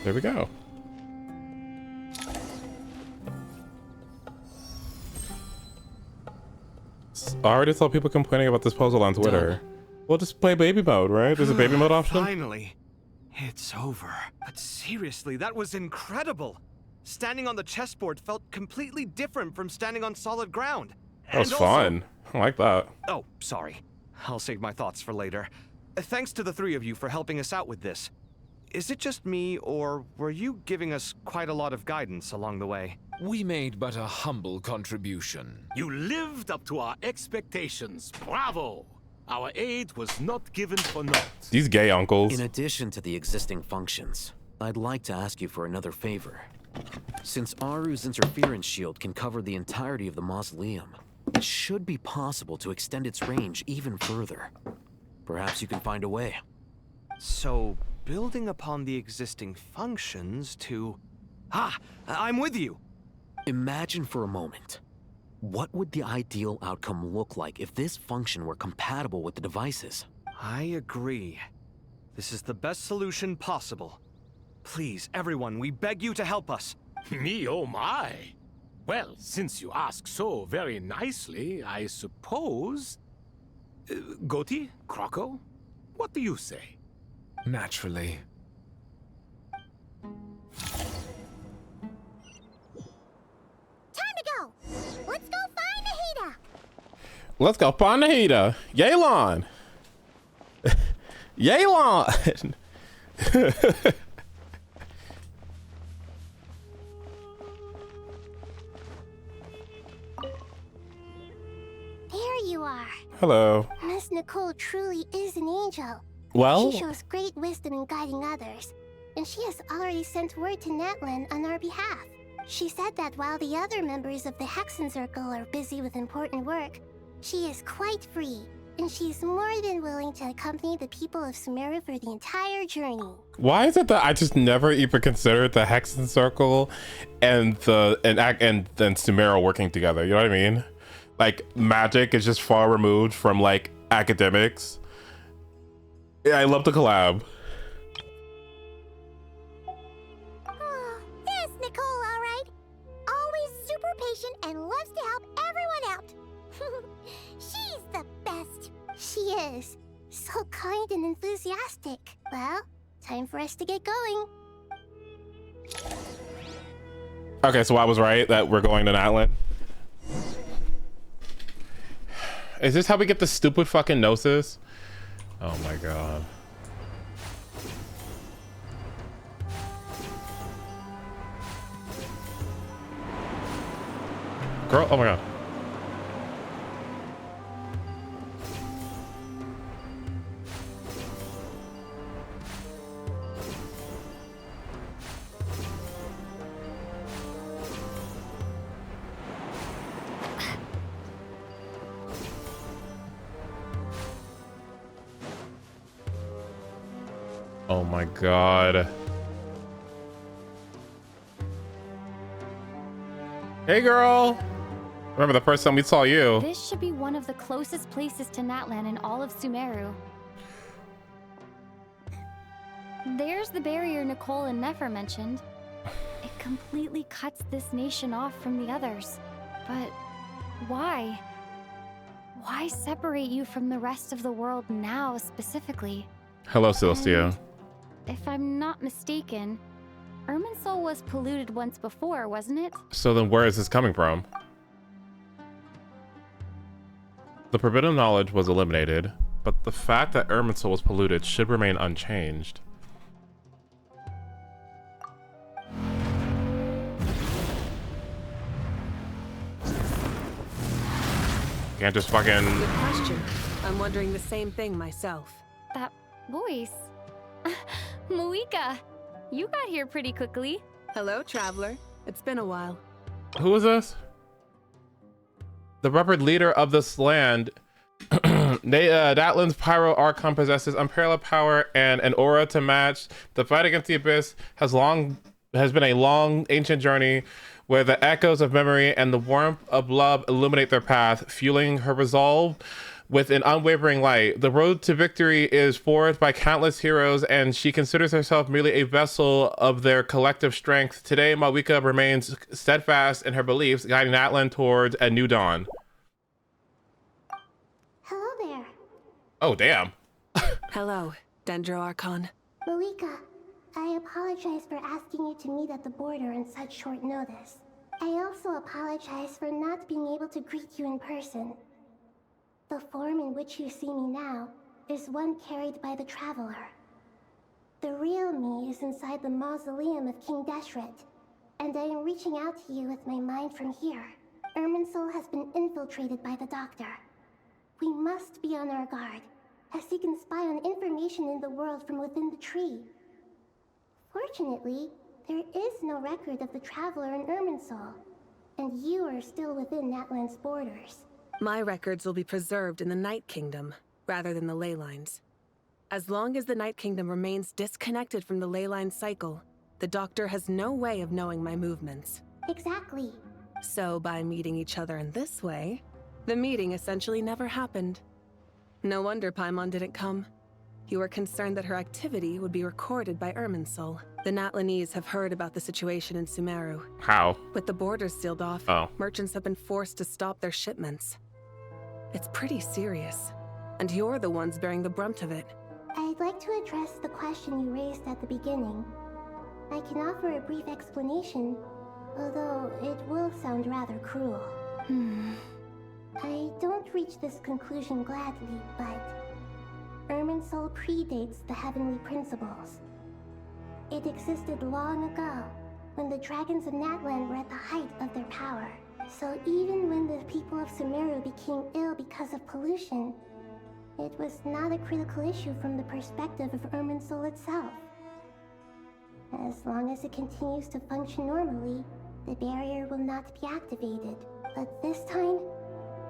There we go. I already saw people complaining about this puzzle on Twitter. We'll just play baby mode, right? There's a baby mode option. Finally. It's over. But seriously, that was incredible. Standing on the chessboard felt completely different from standing on solid ground. That was fun. I like that. Oh, sorry. I'll save my thoughts for later. Thanks to the three of you for helping us out with this. Is it just me, or were you giving us quite a lot of guidance along the way? We made but a humble contribution. You lived up to our expectations. Bravo! Our aid was not given for naught. These gay uncles. In addition to the existing functions, I'd like to ask you for another favor. Since Aru's interference shield can cover the entirety of the mausoleum, it should be possible to extend its range even further. Perhaps you can find a way. So, building upon the existing functions to... Ah! I'm with you! Imagine for a moment. What would the ideal outcome look like if this function were compatible with the devices? I agree. This is the best solution possible. Please, everyone, we beg you to help us. Me, oh my! Well, since you ask so very nicely, I suppose... Goti? Croco? What do you say? Naturally. Time to go! Let's go find Nahida! Let's go find Nahida! Yelan! Yelan! There you are. Hello. Miss Nicole truly is an angel. Well? She shows great wisdom in guiding others, and she has already sent word to Natlan on our behalf. She said that while the other members of the Hexen Circle are busy with important work, she is quite free, and she's more than willing to accompany the people of Sumeru for the entire journey. Why is it that I just never even considered the Hexen Circle and then Sumeru working together? You know what I mean? like magic is just far removed from like academics. Yeah, I love the collab. Oh, there's Nicole, all right. Always super patient and loves to help everyone out. She's the best. She is. So kind and enthusiastic. Well, time for us to get going. Okay, so I was right that we're going to Natlan. Is this how we get the stupid fucking gnosis? Oh my god. Girl, oh my god. Oh my god. Hey girl! Remember the first time we saw you? This should be one of the closest places to Natlan in all of Sumeru. There's the barrier Nicole and Nefer mentioned. It completely cuts this nation off from the others. But why? Why separate you from the rest of the world now specifically? Hello, Celestia. If I'm not mistaken, Irminsul was polluted once before, wasn't it? So then where is this coming from? The forbidden knowledge was eliminated, but the fact that Irminsul was polluted should remain unchanged. Can't just fucking... Good question. I'm wondering the same thing myself. That voice. Moika, you got here pretty quickly. Hello, traveler. It's been a while. Who is this? The revered leader of this land. Natlan's Pyro Archon possesses unparalleled power and an aura to match. The fight against the Abyss has been a long, ancient journey where the echoes of memory and the warmth of love illuminate their path, fueling her resolve with an unwavering light. The road to victory is forged by countless heroes, and she considers herself merely a vessel of their collective strength. Today, Mawika remains steadfast in her beliefs, guiding Natlan towards a new dawn. Hello there. Oh, damn. Hello, Dendro Archon. Moika, I apologize for asking you to meet at the border on such short notice. I also apologize for not being able to greet you in person. The form in which you see me now is one carried by the Traveler. The real me is inside the mausoleum of King Deshret, and I am reaching out to you with my mind from here. Irminsul has been infiltrated by the Doctor. We must be on our guard, as he can spy on information in the world from within the tree. Fortunately, there is no record of the Traveler in Irminsul, and you are still within Natlan's borders. My records will be preserved in the Night Kingdom, rather than the ley lines. As long as the Night Kingdom remains disconnected from the ley line cycle, the Doctor has no way of knowing my movements. Exactly. So by meeting each other in this way, the meeting essentially never happened. No wonder Paimon didn't come. You were concerned that her activity would be recorded by Irminsul. The Natlanese have heard about the situation in Sumeru. How? With the borders sealed off, merchants have been forced to stop their shipments. It's pretty serious, and you're the ones bearing the brunt of it. I'd like to address the question you raised at the beginning. I can offer a brief explanation, although it will sound rather cruel. I don't reach this conclusion gladly, but Irminsul predates the Heavenly Principles. It existed long ago, when the dragons of Natlan were at the height of their power. So even when the people of Sumeru became ill because of pollution, it was not a critical issue from the perspective of Irminsul itself. As long as it continues to function normally, the barrier will not be activated. But this time,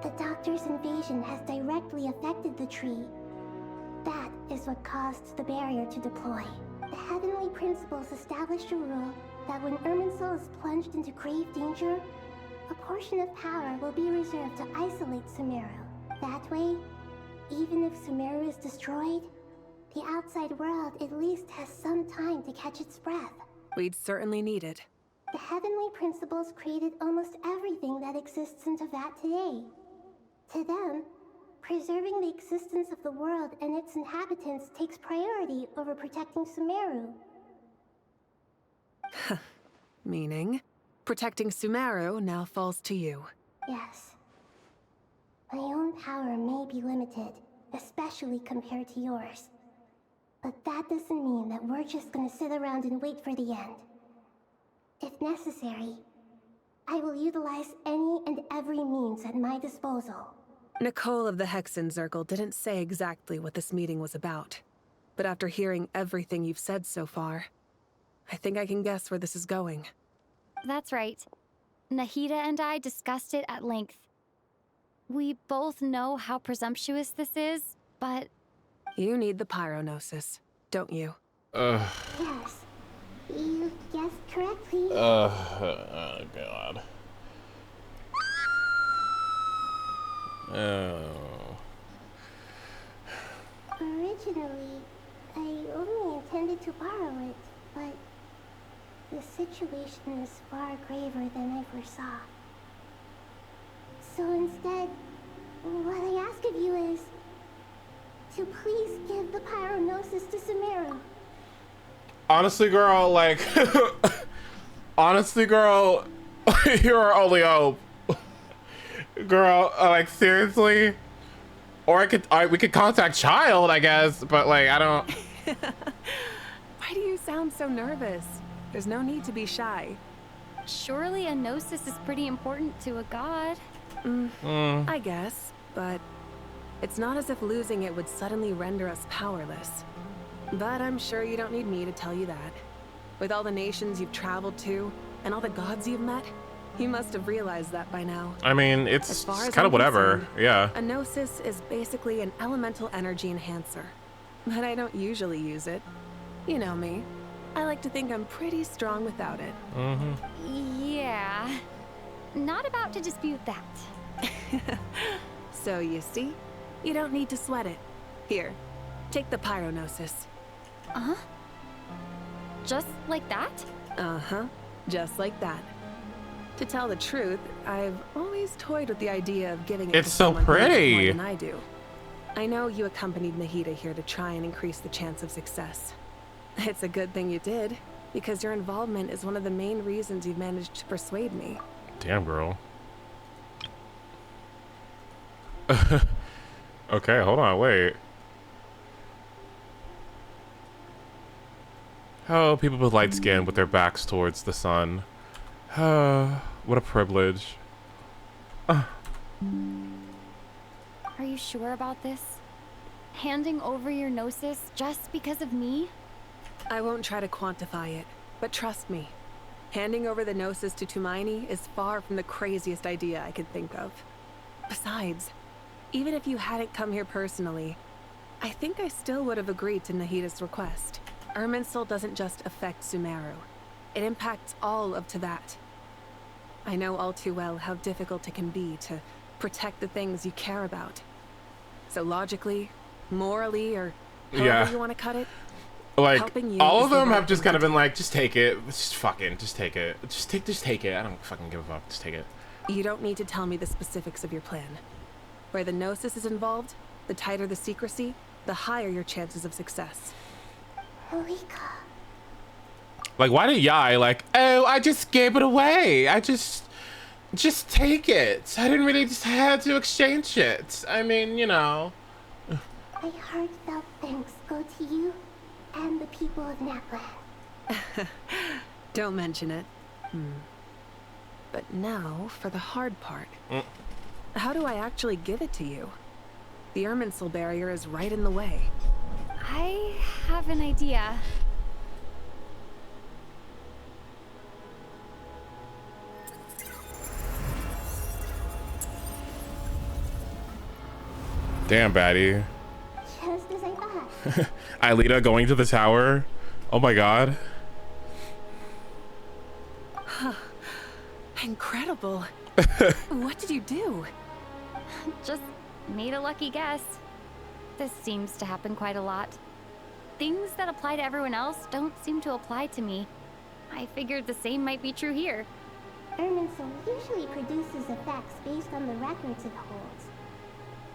the Doctor's invasion has directly affected the tree. That is what caused the barrier to deploy. The Heavenly Principles established a rule that when Irminsul is plunged into grave danger, A portion of power will be reserved to isolate Sumeru. That way, even if Sumeru is destroyed, the outside world at least has some time to catch its breath. We'd certainly need it. The heavenly principles created almost everything that exists in Teyvat today. To them, preserving the existence of the world and its inhabitants takes priority over protecting Sumeru. Meaning, protecting Sumeru now falls to you. Yes. My own power may be limited, especially compared to yours. But that doesn't mean that we're just gonna sit around and wait for the end. If necessary, I will utilize any and every means at my disposal. Nicole of the Hexen Circle didn't say exactly what this meeting was about. But after hearing everything you've said so far, I think I can guess where this is going. That's right. Nahida and I discussed it at length. We both know how presumptuous this is, but... You need the pyronosis, don't you? Yes. You guessed correctly. Oh, God. Oh. Originally, I only intended to borrow it, but the situation is far graver than I foresaw. So instead, what I ask of you is to please give the pyronosis to Sumeru. Honestly, girl, like... honestly, girl, you're our only hope. Girl, like, seriously? Or we could contact Child, I guess, but, like, I don't... Why do you sound so nervous? There's no need to be shy. Surely a gnosis is pretty important to a god. I guess, but it's not as if losing it would suddenly render us powerless. But I'm sure you don't need me to tell you that. With all the nations you've traveled to, and all the gods you've met, you must have realized that by now. I mean, it's kind of whatever, yeah. A gnosis is basically an elemental energy enhancer. But I don't usually use it. You know me. I like to think I'm pretty strong without it. Yeah. Not about to dispute that. So you see, you don't need to sweat it. Here, take the pyronosis. Uh-huh. Just like that? Uh-huh. Just like that. To tell the truth, I've always toyed with the idea of giving it It's to so someone who knows pretty. more than I do. I know you accompanied Nahida here to try and increase the chance of success. It's a good thing you did, because your involvement is one of the main reasons you've managed to persuade me. Damn, girl. Okay, hold on, wait. Oh, people with light skin with their backs towards the sun. What a privilege. Are you sure about this? Handing over your gnosis just because of me? I won't try to quantify it, but trust me. Handing over the gnosis to Tumaini is far from the craziest idea I could think of. Besides, even if you hadn't come here personally, I think I still would have agreed to Nahida's request. Irminsul doesn't just affect Sumeru. It impacts all of Teyvat. I know all too well how difficult it can be to protect the things you care about. So logically, morally, or however you want to cut it, like, all of them have just kind of been to like, just take it. Just take it. Just take it. I don't fucking give a fuck. Just take it. You don't need to tell me the specifics of your plan. Where the gnosis is involved, the tighter the secrecy, the higher your chances of success. Like, why did Yai like, oh, I just gave it away. I just take it. I didn't really just have to exchange it. I mean, you know. My heartfelt thanks go to you and the people of Natlan. Don't mention it. But now for the hard part. How do I actually give it to you? The Irminsul barrier is right in the way. I have an idea. Damn, baddie. Just as I thought. Aelita going to the tower. Oh my god. Incredible. What did you do? Just made a lucky guess. This seems to happen quite a lot. Things that apply to everyone else don't seem to apply to me. I figured the same might be true here. Irminsul usually produces effects based on the records it holds.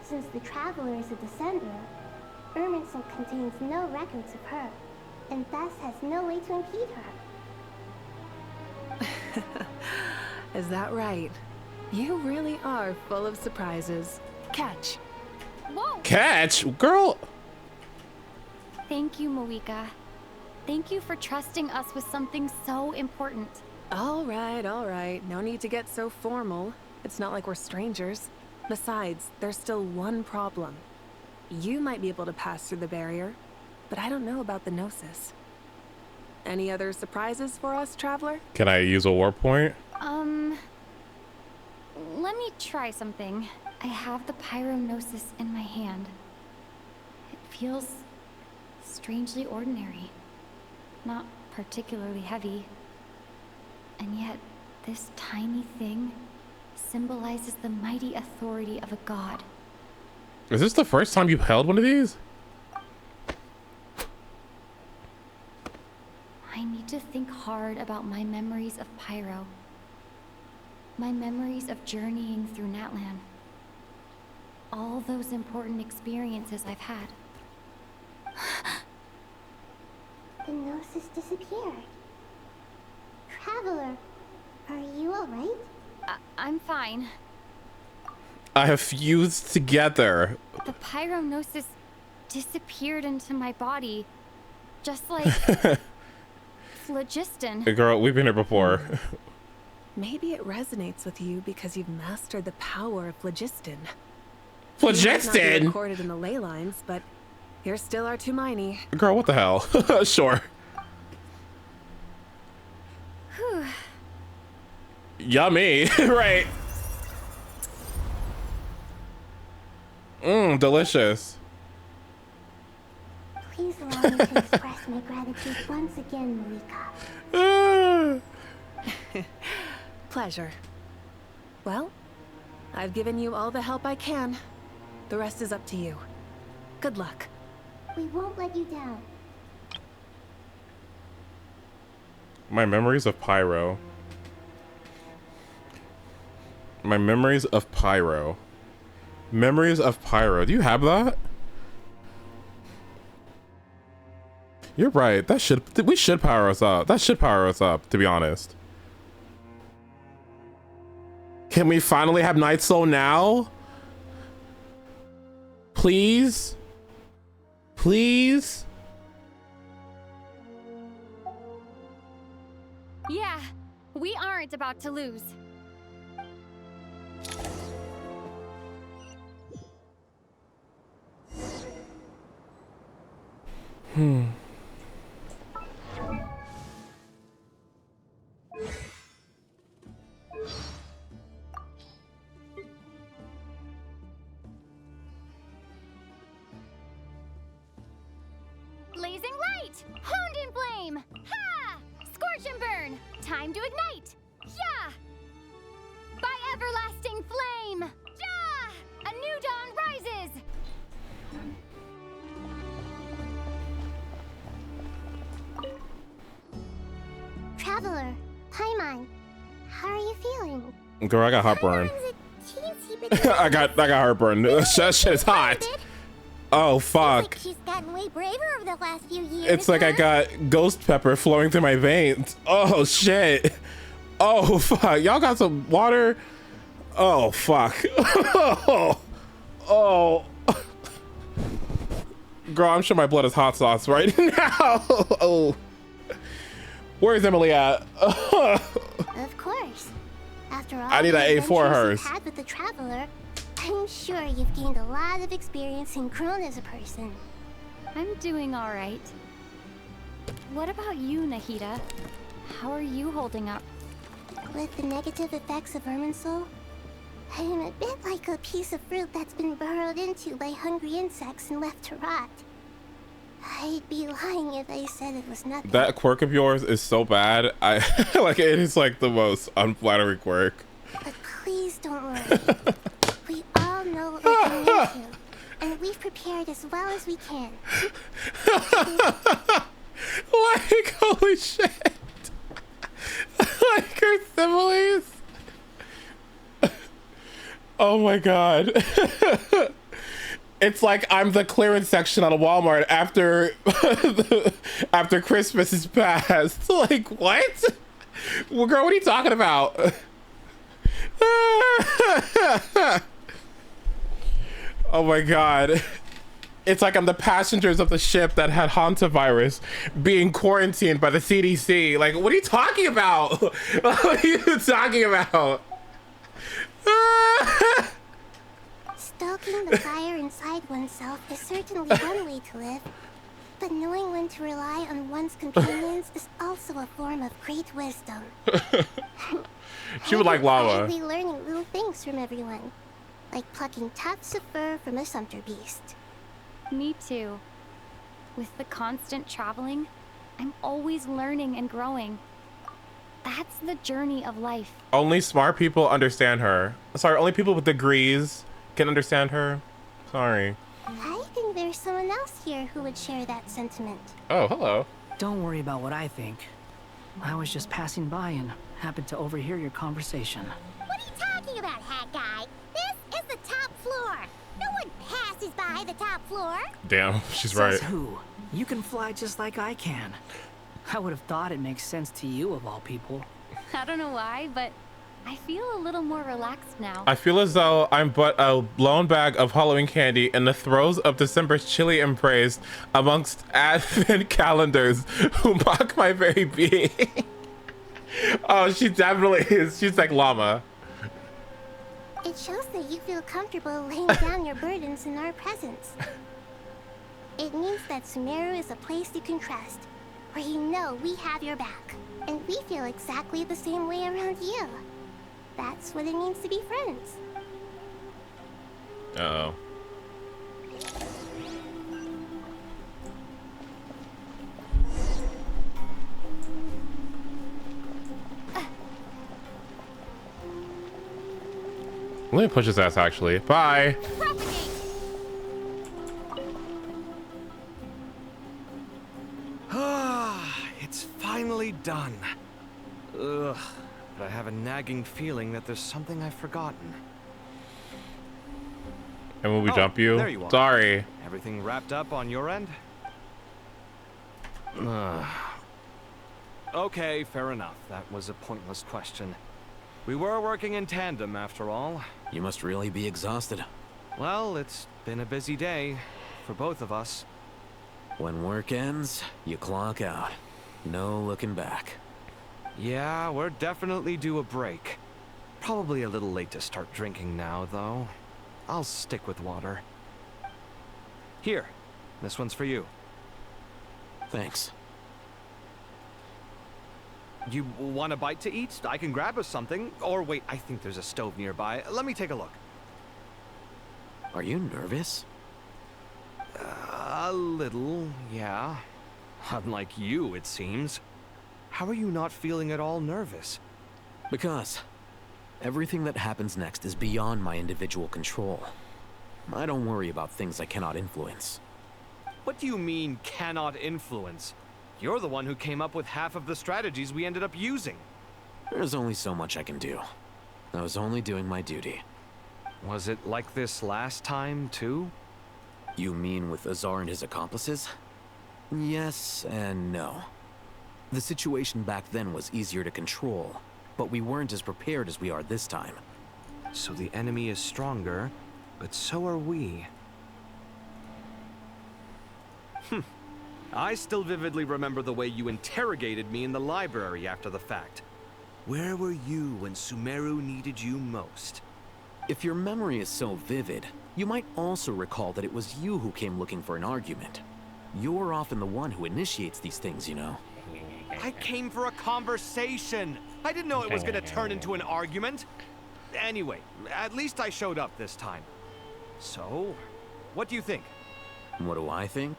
Since the Traveler is a descender, Irminsul contains no records of her, and thus has no way to impede her. Is that right? You really are full of surprises. Catch. Whoa! Catch? Girl! Thank you, Moika. Thank you for trusting us with something so important. All right. No need to get so formal. It's not like we're strangers. Besides, there's still one problem. You might be able to pass through the barrier, but I don't know about the Gnosis. Any other surprises for us, Traveler? Can I use a warp point? Let me try something. I have the Pyrognosis in my hand. It feels strangely ordinary. Not particularly heavy. And yet, this tiny thing symbolizes the mighty authority of a god. Is this the first time you've held one of these? I need to think hard about my memories of Pyro. My memories of journeying through Natlan. All those important experiences I've had. The Gnosis disappeared. Traveler, are you alright? I'm fine. I have fused together. The Pyrognosis disappeared into my body. Just like phlogiston. Hey girl, we've been here before. Maybe it resonates with you because you've mastered the power of phlogiston. Phlogiston? It might not be recorded in the ley lines, but you're still Artumini. Girl, what the hell? Sure. Whew. Yummy. Right. Delicious. Please allow me to express my gratitude once again, Moika. Pleasure. Well, I've given you all the help I can. The rest is up to you. Good luck. We won't let you down. My memories of Pyro. My memories of Pyro. Memories of Pyro. Do you have that? You're right. We should power us up. That should power us up, to be honest. Can we finally have Night Soul now? Please? Please? Yeah, we aren't about to lose. Blazing light! Honed in flame! Ha! Scorch and burn! Time to ignite! Yeah! By everlasting flame! Ja! A new dawn rises! Traveler, Paimon, how are you feeling? Girl, I got heartburn. I got heartburn. That shit is hot. Oh fuck. She's gotten way braver over the last few years. It's like I got ghost pepper flowing through my veins. Oh shit. Oh fuck. Y'all got some water? Oh fuck. Oh. Girl, I'm sure my blood is hot sauce right now. Oh. Where's Emily at? Of course. After all I need an A4 hers. you've had with the Traveler, I'm sure you've gained a lot of experience and grown as a person. I'm doing all right. What about you, Nahida? How are you holding up? With the negative effects of Irminsul, I am a bit like a piece of fruit that's been burrowed into by hungry insects and left to rot. I'd be lying if I said it was nothing. That quirk of yours is so bad. I like it is like the most unflattering quirk. But please don't worry. We all know what we're going into, and we've prepared as well as we can. Like, holy shit. Like her similes. Oh my god. It's like I'm the clearance section on a Walmart after after Christmas is past. Like, what? Well, girl, what are you talking about? Oh my god. It's like I'm the passengers of the ship that had hantavirus being quarantined by the CDC. Like, what are you talking about? What are you talking about? Stoking the fire inside oneself is certainly one way to live, but knowing when to rely on one's companions is also a form of great wisdom. She would like lava. I'd be learning little things from everyone, like plucking tufts of fur from a sumpter beast. Me too. With the constant traveling, I'm always learning and growing. That's the journey of life. Only smart people understand her. Sorry, only people with degrees can understand her. Sorry. I think there's someone else here who would share that sentiment. Oh, hello. Don't worry about what I think. I was just passing by and happened to overhear your conversation. What are you talking about, hat guy? This is the top floor. No one passes by the top floor. Damn, she's Says right. who? You can fly just like I can. I would have thought it makes sense to you of all people. I don't know why, but I feel a little more relaxed now. I feel as though I'm but a lone bag of Halloween candy in the throes of December's chilly embrace amongst advent calendars who mock my very being. Oh, she definitely is. She's like llama. It shows that you feel comfortable laying down your burdens in our presence. It means that Sumeru is a place you can trust, where you know we have your back, and we feel exactly the same way around you. That's what it means to be friends. Uh-oh. Let me push his ass, actually. Bye. It's finally done. Ugh, but I have a nagging feeling that there's something I've forgotten. And will we jump you? There you are. Sorry. Everything wrapped up on your end? Okay, fair enough. That was a pointless question. We were working in tandem, after all. You must really be exhausted. Well, it's been a busy day for both of us. When work ends, you clock out. No looking back. Yeah, we're definitely due a break. Probably a little late to start drinking now, though. I'll stick with water. Here, this one's for you. Thanks. You want a bite to eat? I can grab us something. Or wait, I think there's a stove nearby. Let me take a look. Are you nervous? A little, yeah. Unlike you, it seems. How are you not feeling at all nervous? Because everything that happens next is beyond my individual control. I don't worry about things I cannot influence. What do you mean, cannot influence? You're the one who came up with half of the strategies we ended up using. There's only so much I can do. I was only doing my duty. Was it like this last time, too? You mean with Azar and his accomplices? Yes and no. The situation back then was easier to control, but we weren't as prepared as we are this time. So the enemy is stronger, but so are we. I still vividly remember the way you interrogated me in the library after the fact. Where were you when Sumeru needed you most? If your memory is so vivid, you might also recall that it was you who came looking for an argument. You're often the one who initiates these things, you know. I came for a conversation. I didn't know it was going to turn into an argument. Anyway, at least I showed up this time. So, what do you think? What do I think?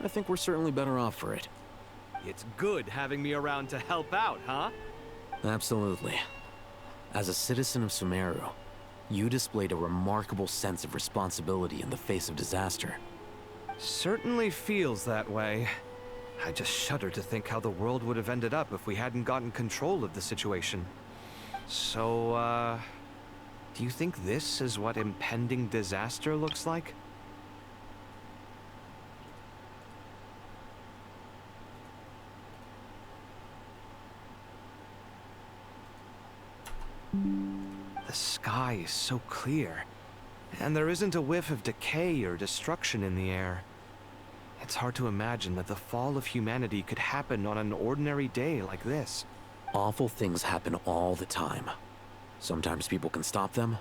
I think we're certainly better off for it. It's good having me around to help out, huh? Absolutely. As a citizen of Sumeru, you displayed a remarkable sense of responsibility in the face of disaster. Certainly feels that way. I just shudder to think how the world would have ended up if we hadn't gotten control of the situation. So, do you think this is what impending disaster looks like? The sky is so clear, and there isn't a whiff of decay or destruction in the air. It's hard to imagine that the fall of humanity could happen on an ordinary day like this. Awful things happen all the time. Sometimes people can stop them,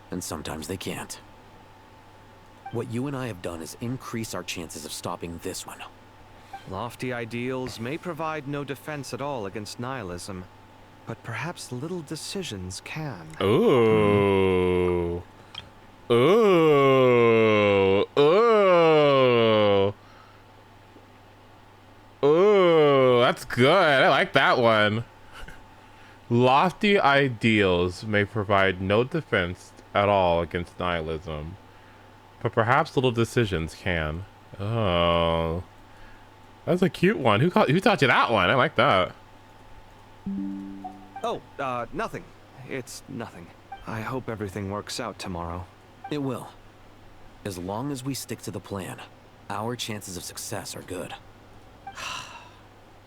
and sometimes they can't. What you and I have done is increase our chances of stopping this one. Lofty ideals may provide no defense at all against nihilism, but perhaps little decisions can. Ooh. Ooh. Ooh. Ooh. That's good. I like that one. Lofty ideals may provide no defense at all against nihilism, but perhaps little decisions can. Oh. That's a cute one. Who taught you that one? I like that. Oh, nothing. It's nothing. I hope everything works out tomorrow. It will. As long as we stick to the plan, our chances of success are good.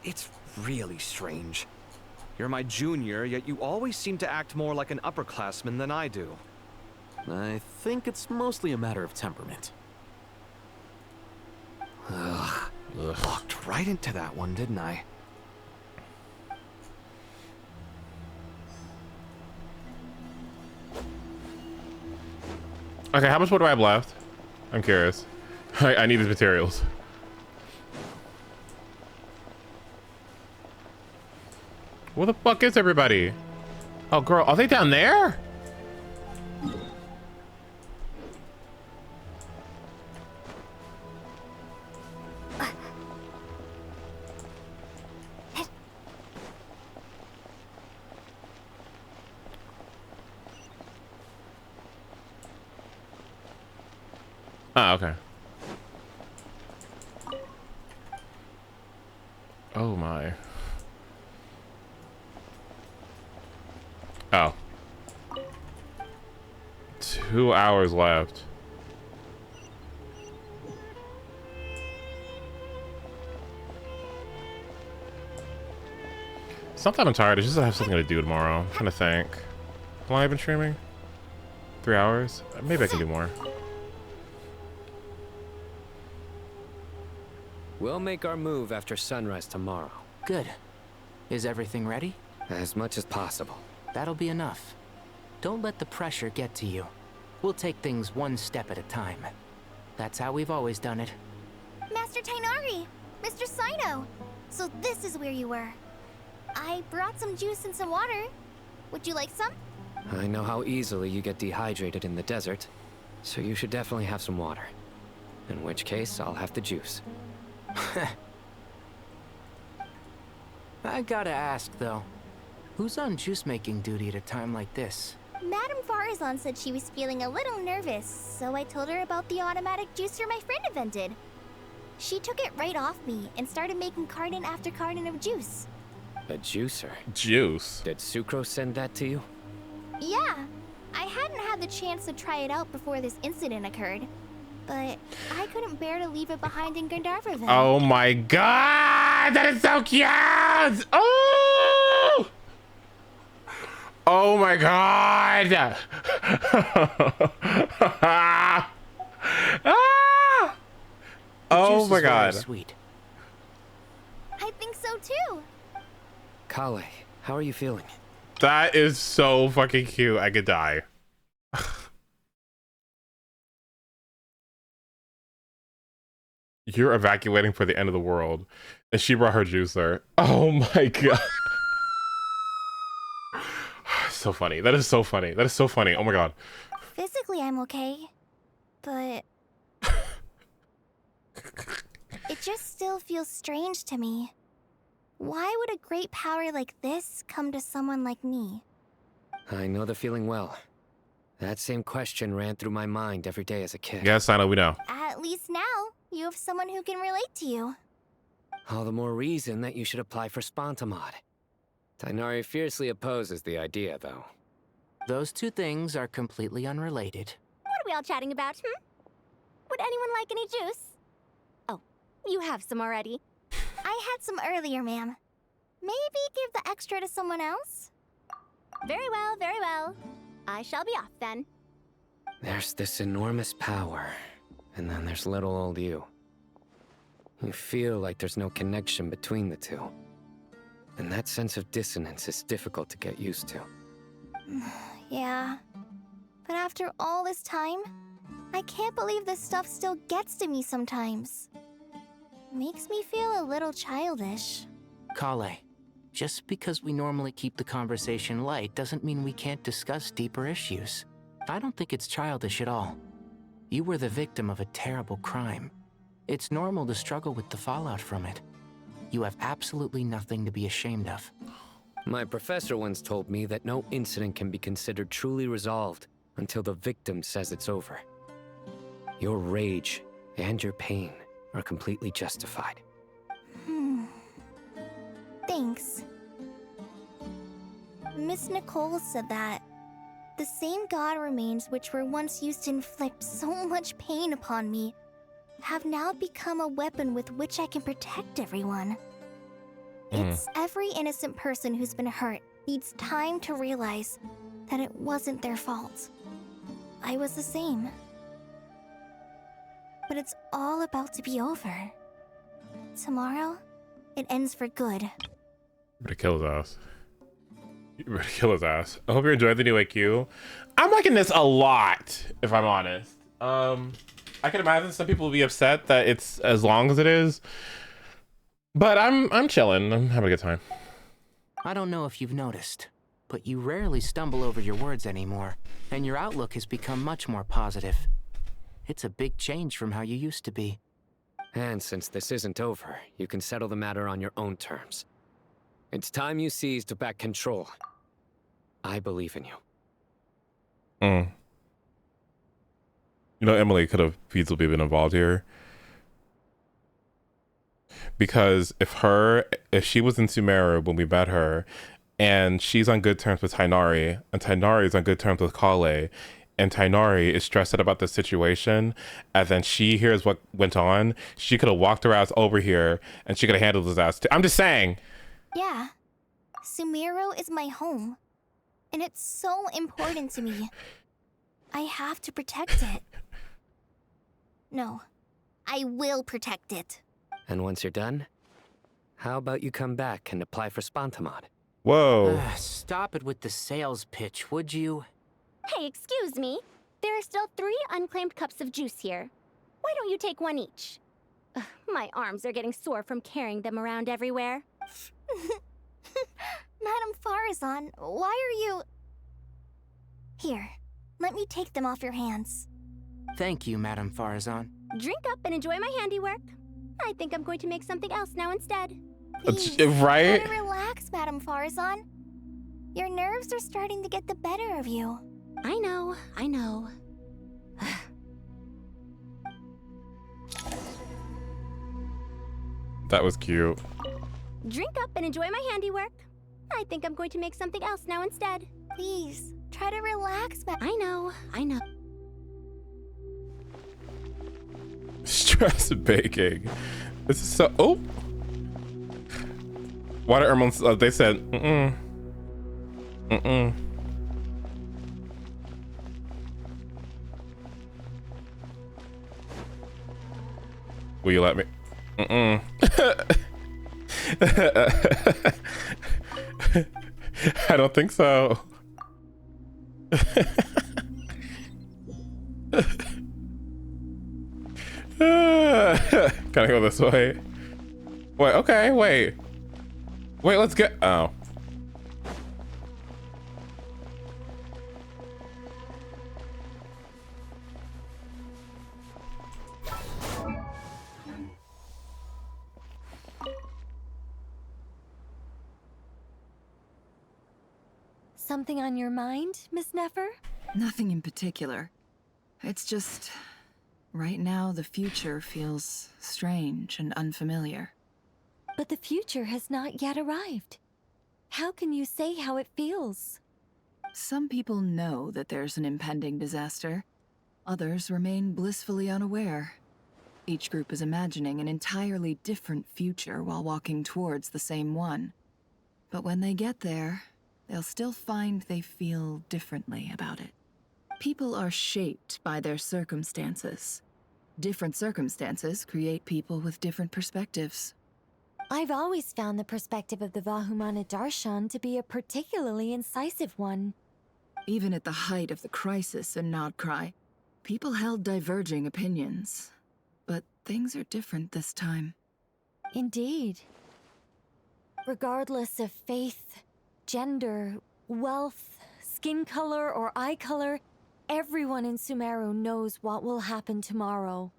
It's really strange. You're my junior, yet you always seem to act more like an upperclassman than I do. I think it's mostly a matter of temperament. Ugh. Walked right into that one, didn't I? Okay, how much more do I have left? I'm curious. I need these materials. Where the fuck is everybody? Oh, girl, are they down there? Ah, okay. Oh my. Oh. 2 hours left. It's not that I'm tired, it's just that I have something to do tomorrow. I'm trying to think. How long have I been streaming? 3 hours? Maybe I can do more. We'll make our move after sunrise tomorrow. Good. Is everything ready? As much as possible. That'll be enough. Don't let the pressure get to you. We'll take things one step at a time. That's how we've always done it. Master Tainari! Mr. Sino! So this is where you were. I brought some juice and some water. Would you like some? I know how easily you get dehydrated in the desert, so you should definitely have some water. In which case, I'll have the juice. I gotta ask, though. Who's on juice-making duty at a time like this? Madame Farazan said she was feeling a little nervous, so I told her about the automatic juicer my friend invented. She took it right off me and started making carton after carton of juice. A juicer? Juice? Did Sucrose send that to you? Yeah. I hadn't had the chance to try it out before this incident occurred, but I couldn't bear to leave it behind in Gandharva. Oh my god! That is so cute! Oh! Oh my god! Ah! Oh my god. Sweet. I think so too. Kale, how are you feeling? That is so fucking cute. I could die. You're evacuating for the end of the world. And she brought her juicer. Oh my god. So funny. That is so funny. That is so funny. Oh my god. Physically, I'm okay, but it just still feels strange to me. Why would a great power like this come to someone like me? I know the feeling well. That same question ran through my mind every day as a kid. Yes, I know, we know. At least now, you have someone who can relate to you. All the more reason that you should apply for Spontamod. Tighnari fiercely opposes the idea, though. Those two things are completely unrelated. What are we all chatting about, Would anyone like any juice? Oh, you have some already. I had some earlier, ma'am. Maybe give the extra to someone else? Very well, very well. I shall be off then. There's this enormous power, and then there's little old you. You feel like there's no connection between the two. And that sense of dissonance is difficult to get used to. Yeah. But after all this time, I can't believe this stuff still gets to me sometimes. Makes me feel a little childish. Kale, just because we normally keep the conversation light doesn't mean we can't discuss deeper issues. I don't think it's childish at all. You were the victim of a terrible crime. It's normal to struggle with the fallout from it. You have absolutely nothing to be ashamed of. My professor once told me that no incident can be considered truly resolved until the victim says it's over. Your rage and your pain are completely justified. Thanks. Miss Nicole said that the same god remains which were once used to inflict so much pain upon me have now become a weapon with which I can protect everyone. It's every innocent person who's been hurt needs time to realize that it wasn't their fault. I was the same. But it's all about to be over. Tomorrow, it ends for good. Better kill his ass. You better kill his ass. I hope you're enjoying the new AQ. I'm liking this a lot, if I'm honest. I can imagine some people will be upset that it's as long as it is. But I'm chilling. I'm having a good time. I don't know if you've noticed, but you rarely stumble over your words anymore, and your outlook has become much more positive. It's a big change from how you used to be. And since this isn't over, you can settle the matter on your own terms. It's time you seized back control. I believe in you. You know, Emily could have feasibly been involved here. Because if she was in Sumeru when we met her, and she's on good terms with Tighnari, and Tighnari is on good terms with Kale, and Tighnari is stressed out about the situation, and then she hears what went on, she could have walked her ass over here, and she could have handled his ass too. I'm just saying. Yeah. Sumeru is my home. And it's so important to me. I have to protect it. No. I will protect it. And once you're done, how about you come back and apply for Spontamod? Whoa. Stop it with the sales pitch, would you? Hey, excuse me. There are still 3 unclaimed cups of juice here. Why don't you take one each? My arms are getting sore from carrying them around everywhere. Madame Farazan, why are you... Here, let me take them off your hands. Thank you, Madame Farazan. Drink up and enjoy my handiwork. I think I'm going to make something else now instead. Please, right? Try to relax, Madame Farazan. Your nerves are starting to get the better of you. I know, I know. That was cute. Drink up and enjoy my handiwork. I think I'm going to make something else now instead. Please, try to relax, I know, I know. Stress baking. This is so... Oh! Water hormones, they said, Will you let me? I don't think so. Can I go this way? Wait, okay, wait. Wait, let's get... Oh. Something on your mind, Miss Nefer? Nothing in particular. It's just... right now, the future feels strange and unfamiliar. But the future has not yet arrived. How can you say how it feels? Some people know that there's an impending disaster. Others remain blissfully unaware. Each group is imagining an entirely different future while walking towards the same one. But when they get there, they'll still find they feel differently about it. People are shaped by their circumstances. Different circumstances create people with different perspectives. I've always found the perspective of the Vahumana Darshan to be a particularly incisive one. Even at the height of the crisis in Nodcry, people held diverging opinions. But things are different this time. Indeed. Regardless of faith, gender, wealth, skin color, or eye color, everyone in Sumeru knows what will happen tomorrow.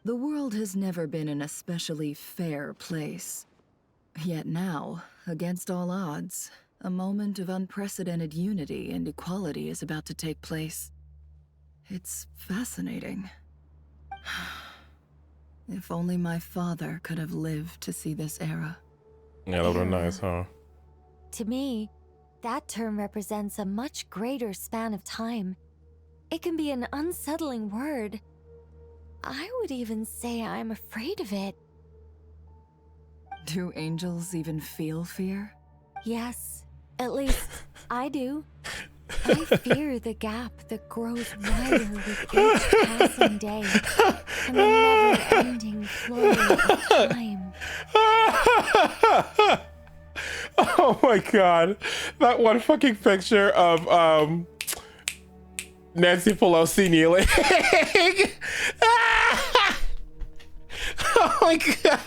The world has never been an especially fair place. Yet now, against all odds, a moment of unprecedented unity and equality is about to take place. It's fascinating. If only my father could have lived to see this era. Yeah, that would have been nice, huh? To me, that term represents a much greater span of time. It can be an unsettling word. I would even say I'm afraid of it. Do angels even feel fear? Yes, at least I do. I fear the gap that grows wider with each passing day, and the never-ending flow of time. Oh my god. That one fucking picture of Nancy Pelosi kneeling. Oh my god.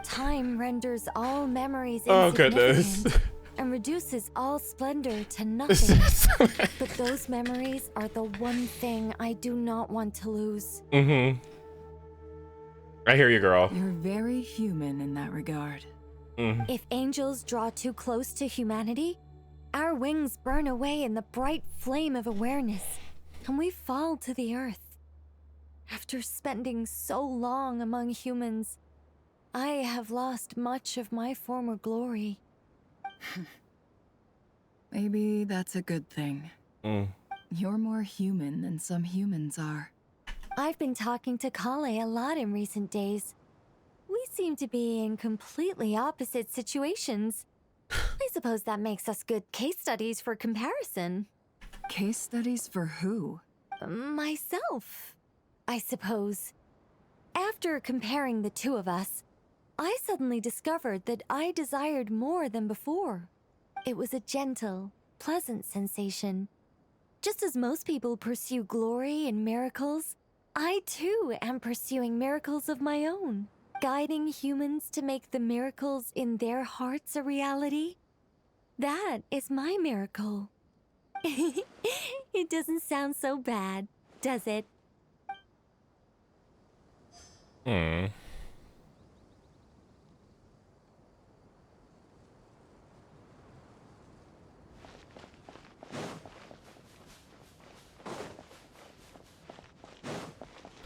Time renders all memories Oh, insignificant goodness. and reduces all splendor to nothing. But those memories are the one thing I do not want to lose. Mm-hmm. I hear you, girl. You're very human in that regard. If angels draw too close to humanity, our wings burn away in the bright flame of awareness, and we fall to the earth. After spending so long among humans, I have lost much of my former glory. Maybe that's a good thing. You're more human than some humans are. I've been talking to Kale a lot in recent days. We seem to be in completely opposite situations. I suppose that makes us good case studies for comparison. Case studies for who? Myself, I suppose. After comparing the two of us, I suddenly discovered that I desired more than before. It was a gentle, pleasant sensation. Just as most people pursue glory and miracles, I too am pursuing miracles of my own, guiding humans to make the miracles in their hearts a reality. That is my miracle. It doesn't sound so bad, does it?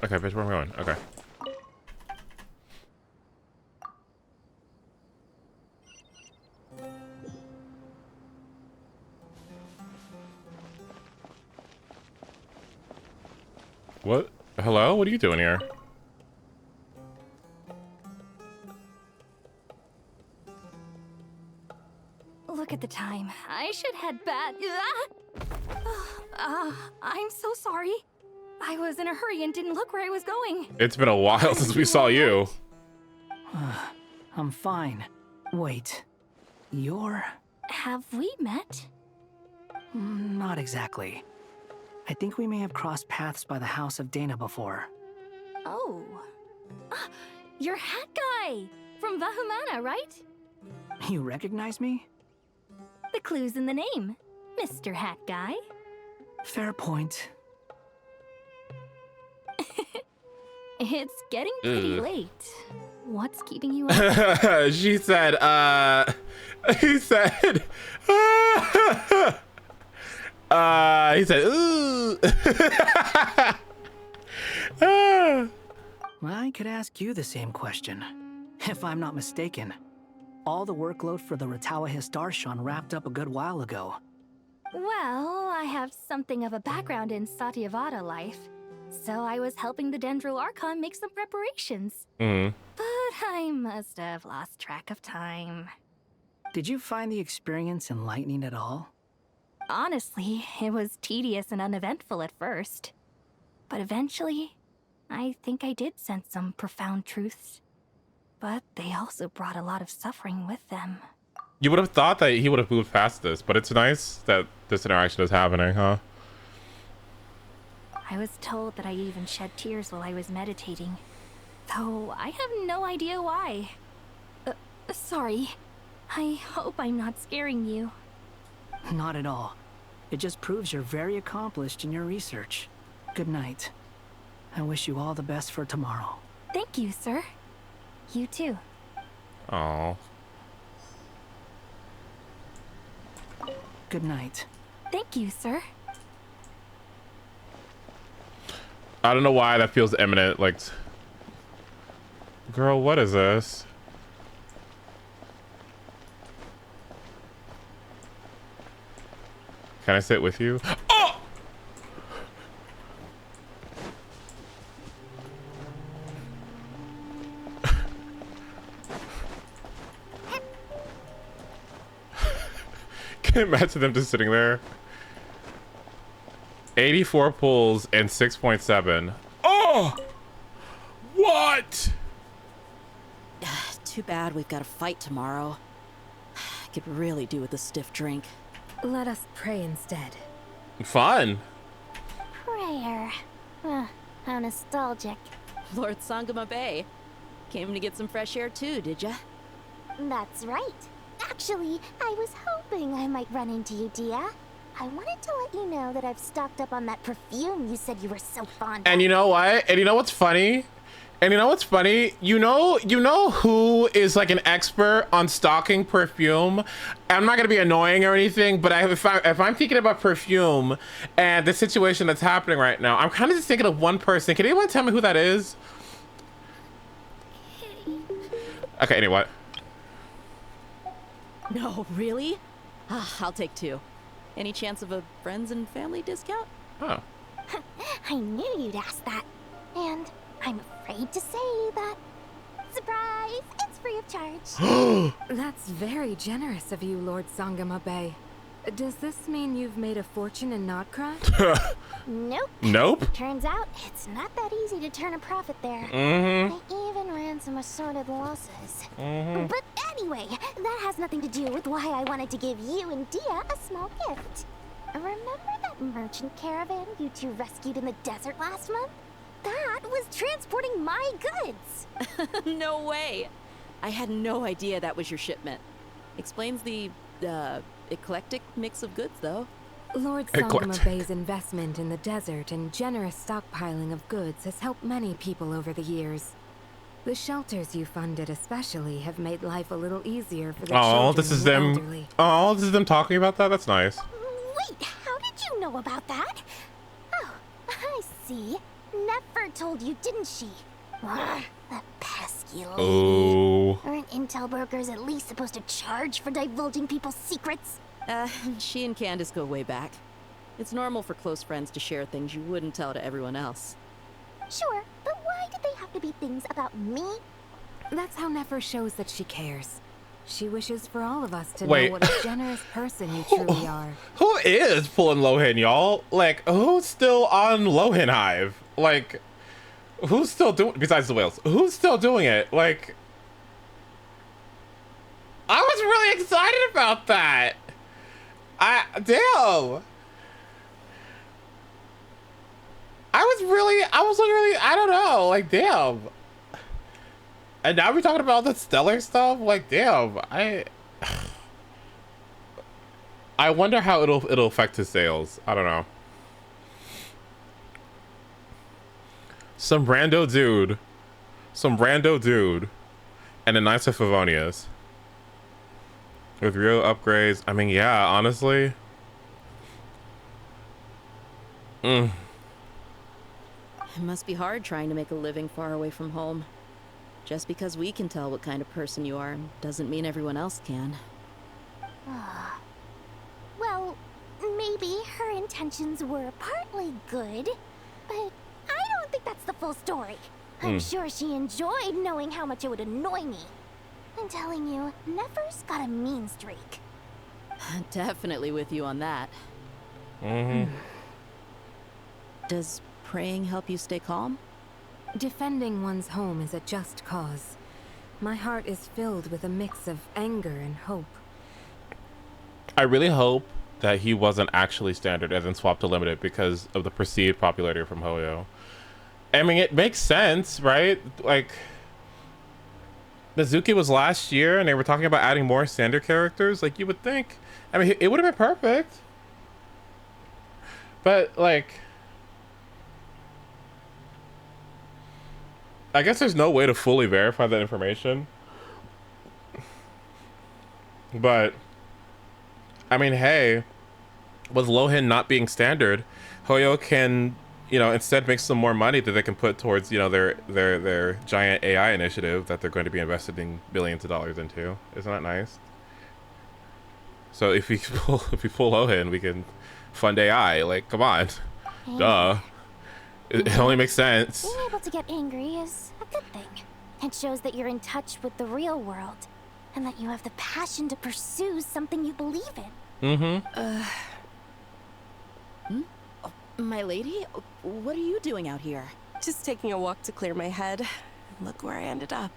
Okay, bitch, where am I going? Okay. What? Hello? What are you doing here? Look at the time. I should head back. I'm so sorry. I was in a hurry and didn't look where I was going. It's been a while since we saw you. I'm fine. Wait. You're... Have we met? Not exactly. I think we may have crossed paths by the house of Dana before. Oh. You're Hat Guy! From Vahumana, right? You recognize me? The clue's in the name. Mr. Hat Guy. Fair point. It's getting pretty late. What's keeping you up? She said, he said, he said, ooh. I could ask you the same question. If I'm not mistaken, all the workload for the Ratawa ARCHON wrapped up a good while ago. Well, I have something of a background in Satyavada life, so I was helping the Dendro Archon make some preparations. Mm-hmm. But I must have lost track of time. Did you find the experience enlightening at all? Honestly, it was tedious and uneventful at first. But eventually, I think I did sense some profound truths. But they also brought a lot of suffering with them. You would have thought that he would have moved past this, but it's nice that this interaction is happening, huh? I was told that I even shed tears while I was meditating. Though I have no idea why. Sorry. I hope I'm not scaring you. Not at all. It just proves you're very accomplished in your research. Good night. I wish you all the best for tomorrow. Thank you, sir. You too. Oh. Good night. Thank you, sir. I don't know why that feels imminent. Like, girl, what is this? Can I sit with you? Oh! Can you imagine them just sitting there? 84 pulls and 6.7. Oh! What? Too bad we've got a fight tomorrow. I could really do with a stiff drink. Let us pray instead. Fun. Prayer. How nostalgic. Lord Sangama Bay. Came to get some fresh air too, did ya? That's right. Actually, I was hoping I might run into you, Dia. I wanted to let you know that I've stocked up on that perfume you said you were so fond of. And you know what? And you know what's funny? And you know what's funny? You know who is like an expert on stocking perfume? I'm not gonna be annoying or anything, but if I'm thinking about perfume and the situation that's happening right now, I'm kind of just thinking of one person. Can anyone tell me who that is? Okay, anyway. No, really? I'll take 2. Any chance of a friends and family discount? Oh. I knew you'd ask that. And I'm afraid to say that. Surprise! It's free of charge. That's very generous of you, Lord Sangama Bay. Does this mean you've made a fortune in Nodcraft? Nope. Nope. Turns out it's not that easy to turn a profit there. Mm-hmm. I even ran some assorted losses. Mm-hmm. But anyway, that has nothing to do with why I wanted to give you and Dia a small gift. Remember that merchant caravan you two rescued in the desert last month? That was transporting my goods. No way. I had no idea that was your shipment. Explains the, eclectic mix of goods, though. Lord Sangama Bay's investment in the desert and generous stockpiling of goods has helped many people over the years. The shelters you funded especially have made life a little easier for the children this is and the them. elderly. Oh, this is them talking about that? That's nice. Wait, how did you know about that? Oh, I see. Never told you, didn't she? That pesky lady. Oh. Aren't intel brokers at least supposed to charge for divulging people's secrets? She and Candace go way back. It's normal for close friends to share things you wouldn't tell to everyone else. Sure, but why did they have to be things about me? That's how Nefer shows that she cares. She wishes for all of us to Wait. know what a generous person you truly are. Who is pulling Lohin, y'all? Like, who's still on Lohin Hive? Like, who's still doing, besides the whales, who's still doing it? Like, I was really excited about that. Damn. I was really, I don't know, like, damn. And now we're talking about the stellar stuff? Like, damn, I wonder how it'll affect his sales. I don't know. Some rando dude. Some rando dude. And a Knights of Favonius. With real upgrades. I mean, yeah, honestly. It must be hard trying to make a living far away from home. Just because we can tell what kind of person you are doesn't mean everyone else can. Well, maybe her intentions were partly good, but I don't think that's the full story. I'm sure she enjoyed knowing how much it would annoy me. I'm telling you, Nefer's got a mean streak. Definitely with you on that. Does praying help you stay calm? Defending one's home is a just cause. My heart is filled with a mix of anger and hope. I really hope that he wasn't actually standard and then swapped to limited because of the perceived popularity from HOYO. I mean, it makes sense, right? Like, Mizuki was last year and they were talking about adding more standard characters. Like, you would think, I mean, it would have been perfect. But, like, I guess there's no way to fully verify that information. But, I mean, hey, with Lohin not being standard, HOYO can, you know, instead make some more money that they can put towards, you know, their giant AI initiative that they're going to be investing billions of dollars into. Isn't that nice? So if we pull Lohin, we can fund AI. Like, come on, duh. It only makes sense. Being able to get angry is a good thing. It shows that you're in touch with the real world, and that you have the passion to pursue something you believe in. My lady, what are you doing out here? Just taking a walk to clear my head. Look where I ended up.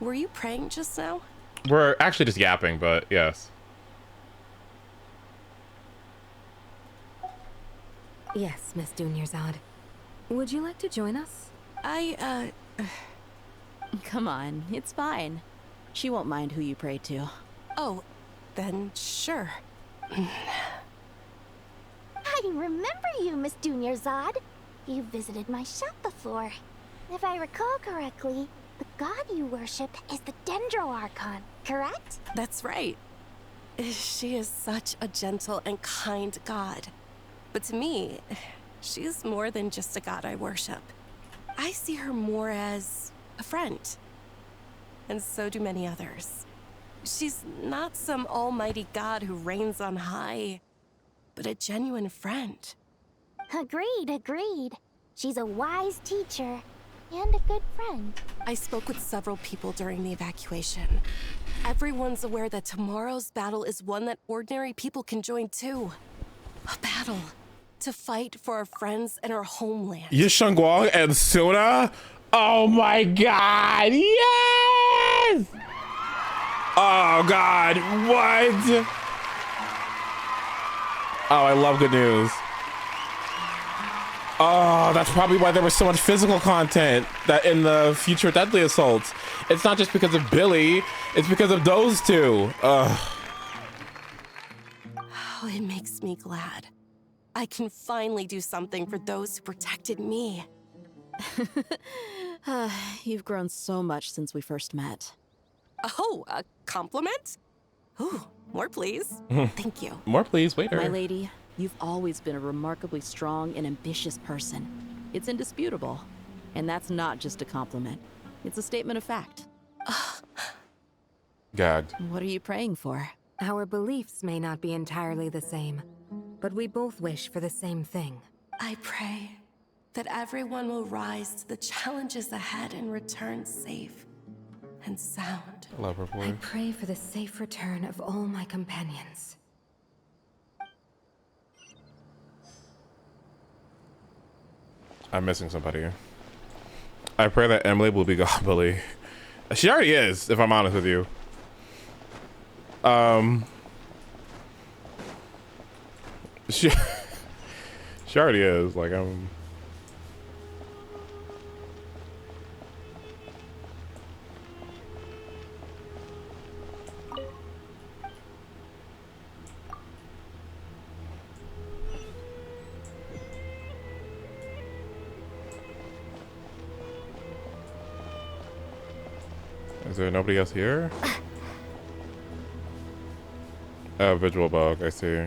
Were you praying just now? We're actually just yapping, but yes. Yes, Miss Dunyarzad. Would you like to join us? Come on, it's fine. She won't mind who you pray to. Oh, then sure. I remember you, Miss Dunyarzad. You visited my shop before. If I recall correctly, the god you worship is the Dendro Archon, correct? That's right. She is such a gentle and kind god. But to me, she's more than just a god I worship. I see her more as a friend. And so do many others. She's not some almighty god who reigns on high, but a genuine friend. Agreed. She's a wise teacher and a good friend. I spoke with several people during the evacuation. Everyone's aware that tomorrow's battle is one that ordinary people can join too. A battle to fight for our friends and our homeland. Yishangguang and Suna? Oh my god, yes! Oh god, what? Oh, I love good news. Oh, that's probably why there was so much physical content that in the future Deadly Assaults. It's not just because of Billy, it's because of those two. Ugh. Oh, it makes me glad. I can finally do something for those who protected me. You've grown so much since we first met. Oh, a compliment? Ooh, more please. Thank you. More please, waiter. My lady, you've always been a remarkably strong and ambitious person. It's indisputable. And that's not just a compliment. It's a statement of fact. Gagged. What are you praying for? Our beliefs may not be entirely the same, but we both wish for the same thing. I pray that everyone will rise to the challenges ahead and return safe and sound. I love her voice. I pray for the safe return of all my companions. I'm missing somebody. I pray that Emily will be Gobbly. She already is, if I'm honest with you. She already is. Like, I'm. Is there nobody else here? Oh, visual bug, I see.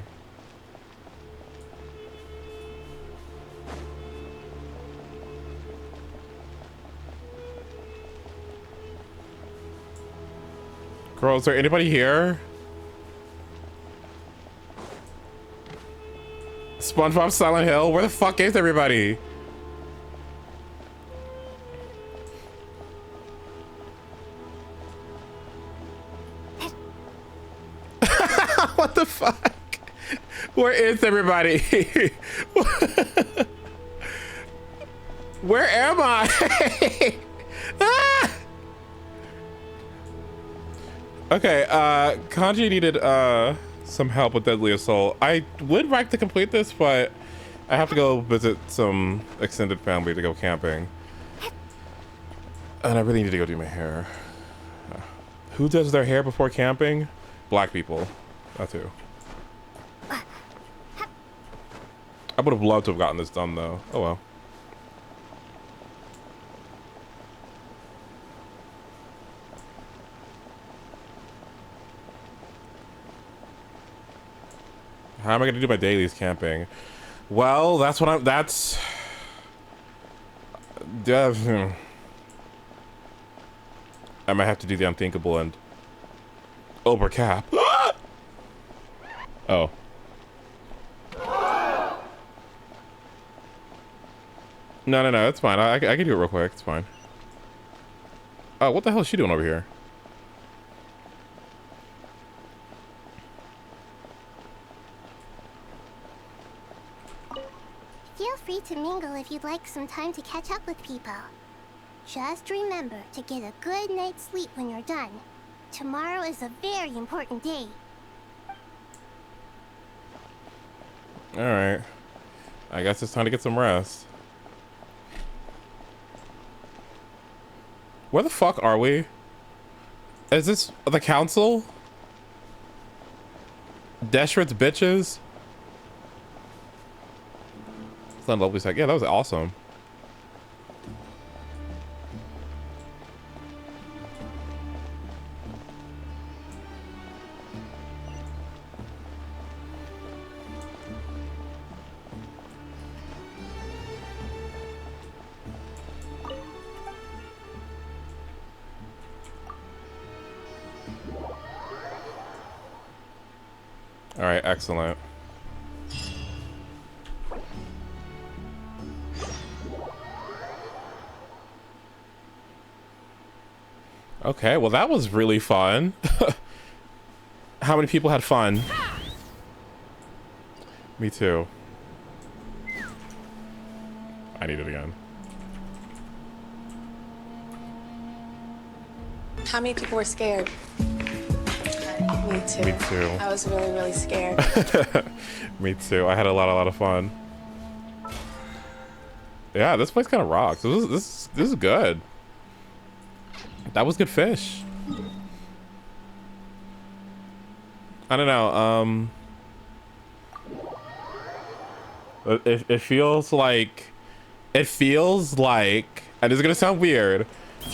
Girl, is there anybody here? SpongeBob Silent Hill? Where the fuck is everybody? What the fuck? Where is everybody? Where am I? Ah! Okay, Kanji needed some help with Deadly Assault. I would like to complete this, but I have to go visit some extended family to go camping. And I really need to go do my hair. Who does their hair before camping? Black people. That too. I would have loved to have gotten this done though. Oh well. How am I gonna do my dailies camping? Well, that's what that's I might have to do the unthinkable and overcap. Oh. No, it's fine. I can do it real quick. It's fine. Oh, what the hell is she doing over here? Feel free to mingle if you'd like some time to catch up with people. Just remember to get a good night's sleep when you're done. Tomorrow is a very important day. Alright. I guess it's time to get some rest. Where the fuck are we? Is this the council? Deshret's bitches? It's not lovely sec. Yeah, that was awesome. All right, excellent. Okay, well that was really fun. How many people had fun? Me too. I need it again. How many people were scared? Me too. Me too. I was really, really scared. Me too. I had a lot of fun. Yeah, this place kind of rocks. This is good. That was good fish. I don't know. It feels like, and this is gonna sound weird.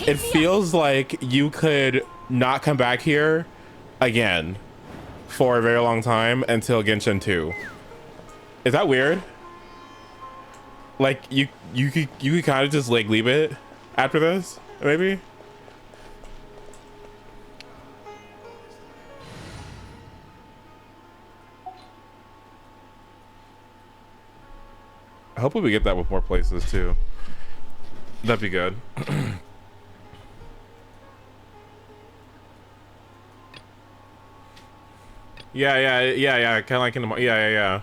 It feels like you could not come back here again for a very long time until Genshin 2. Is that weird? Like you could kind of just like leave it after this, maybe? Hopefully we get that with more places too. That'd be good. Yeah. Kind of like in the yeah.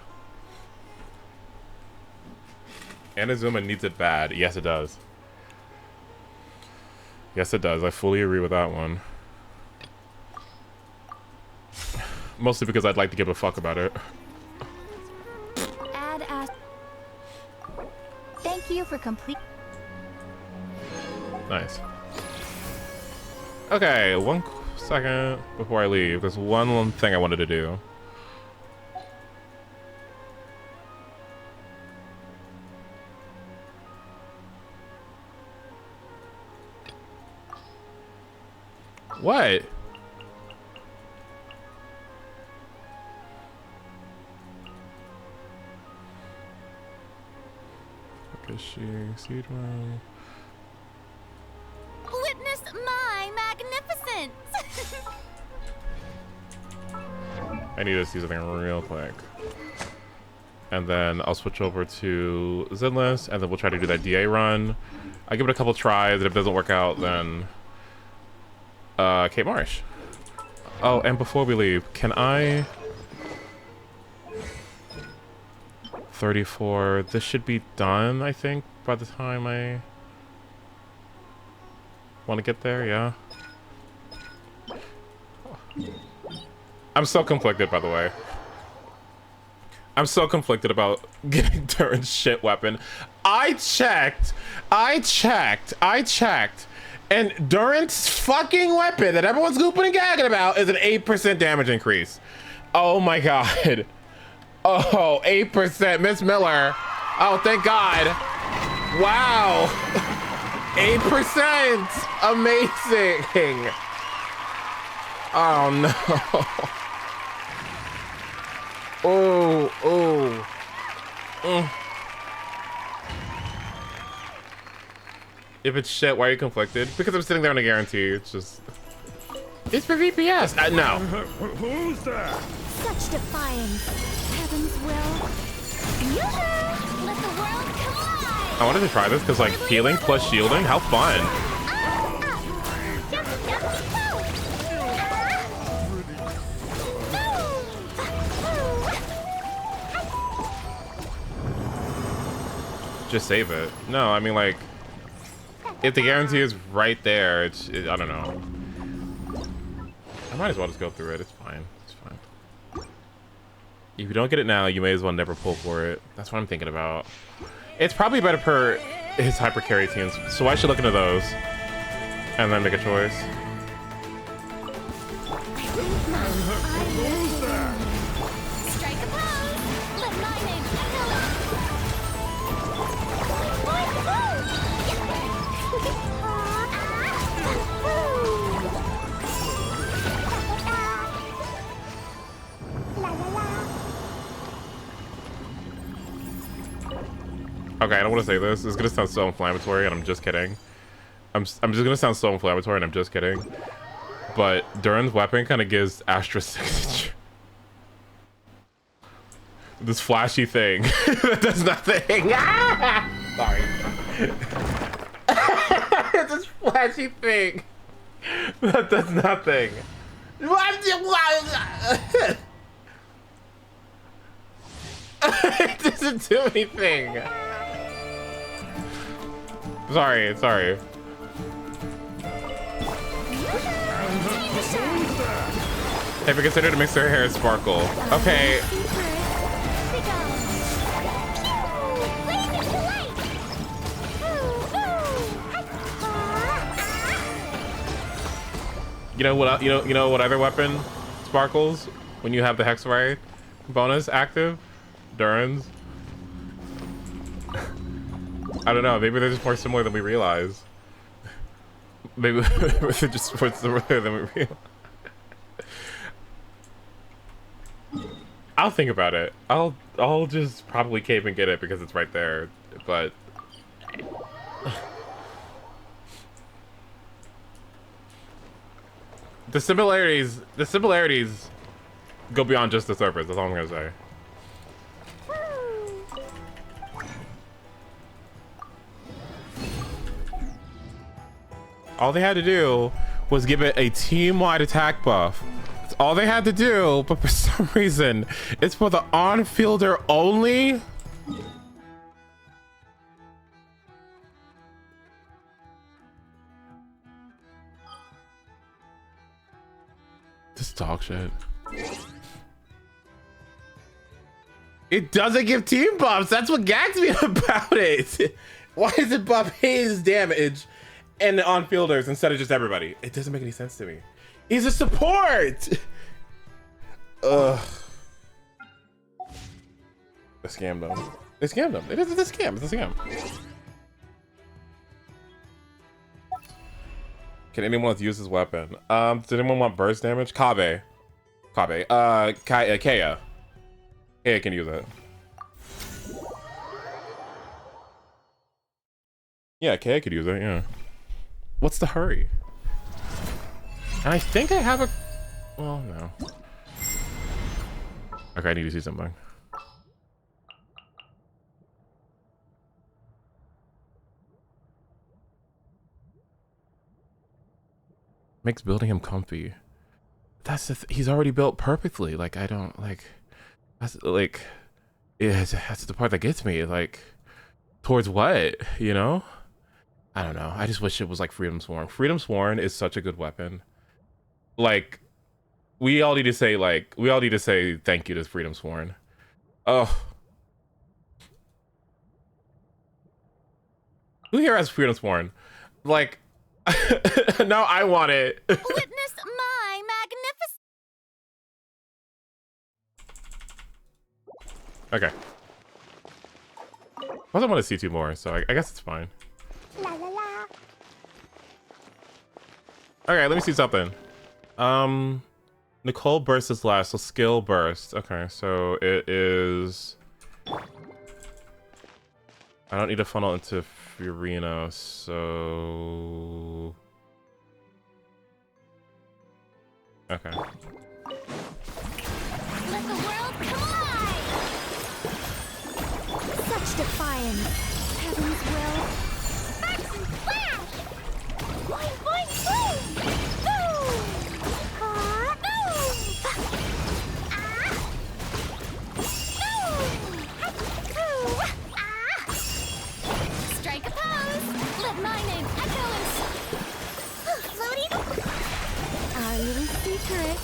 Inazuma needs it bad. Yes, it does. Yes, it does. I fully agree with that one. Mostly because I'd like to give a fuck about it. Thank you for complete. Nice. Okay, 1 second before I leave. There's one thing I wanted to do. What? Is she seed room? Witness my magnificence! I need to see something real quick. And then I'll switch over to Zinless, and then we'll try to do that DA run. I'll give it a couple tries, and if it doesn't work out, then Kate Marsh. Oh, and before we leave, can I... 34. This should be done, I think, by the time I want to get there, yeah. I'm so conflicted, by the way. I'm so conflicted about getting Durin's shit weapon. I checked, and Durin's fucking weapon that everyone's gooping and gagging about is an 8% damage increase. Oh my god. Oh, 8%, Miss Miller. Oh, thank God. Wow. 8%, amazing. Oh no. Oh. If it's shit, why are you conflicted? Because I'm sitting there on a guarantee. It's just... It's for VPS. No. Who's there? Such defiance. Heaven's will. Let the world collide! I wanted to try this because, like, healing plus shielding, how fun. Just save it. No, I mean, like, if the guarantee is right there, I don't know. I might as well just go through it. It's fine. It's fine. If you don't get it now, you may as well never pull for it. That's what I'm thinking about. It's probably better per his hyper carry teams, so I should look into those and then make a choice. Strike a pose! Let my name echo! Okay, I don't want to say this. It's gonna sound so inflammatory, and I'm just kidding. I'm just gonna sound so inflammatory, and I'm just kidding. But Durin's weapon kind of gives Astra signature. This flashy thing that does nothing. Sorry. This flashy thing that does nothing. It doesn't do anything. Sorry. Have you considered to mix their hair sparkle? Okay. You know what? You know what other weapon sparkles when you have the Hexray bonus active? Durin's. I don't know. Maybe they're just more similar than we realize. Maybe they're just more similar than we realize. I'll think about it. I'll just probably cave and get it because it's right there. But the similarities go beyond just the surface. That's all I'm gonna say. All they had to do was give it a team-wide attack buff. That's all they had to do, but for some reason, it's for the on-fielder only. This dog shit. It doesn't give team buffs. That's what gags me about it. Why does it buff his damage and the on-fielders instead of just everybody? It doesn't make any sense to me. He's a support. Ugh. They scammed them. They scammed them. It's a scam. It's a scam. Can anyone use his weapon? Did anyone want burst damage? Kaya. Kaya can use it. Yeah, Kaya could use it, yeah. What's the hurry? And I think I have a... Well, no. Okay, I need to see something. Makes building him comfy. That's the he's already built perfectly. Like, I don't, like... That's, like... Yeah, that's the part that gets me. Like, towards what, you know? I don't know. I just wish it was like Freedom Sworn. Freedom Sworn is such a good weapon. Like, we all need to say thank you to Freedom Sworn. Oh. Who here has Freedom Sworn? Like, now I want it. Witness my magnificent. Okay. I also want to see 2 more, so I guess it's fine. La la la. Okay, let me see something. Nicole burst is last, so skill burst. Okay, so it is... I don't need to funnel into Furino, so... Okay. Let the world collide. Such defiance. Heaven's will. Sparks and flash. Boing, boing, boom. Boom. Boom. Strike a pose. Let my name echo and floating. Our little secret.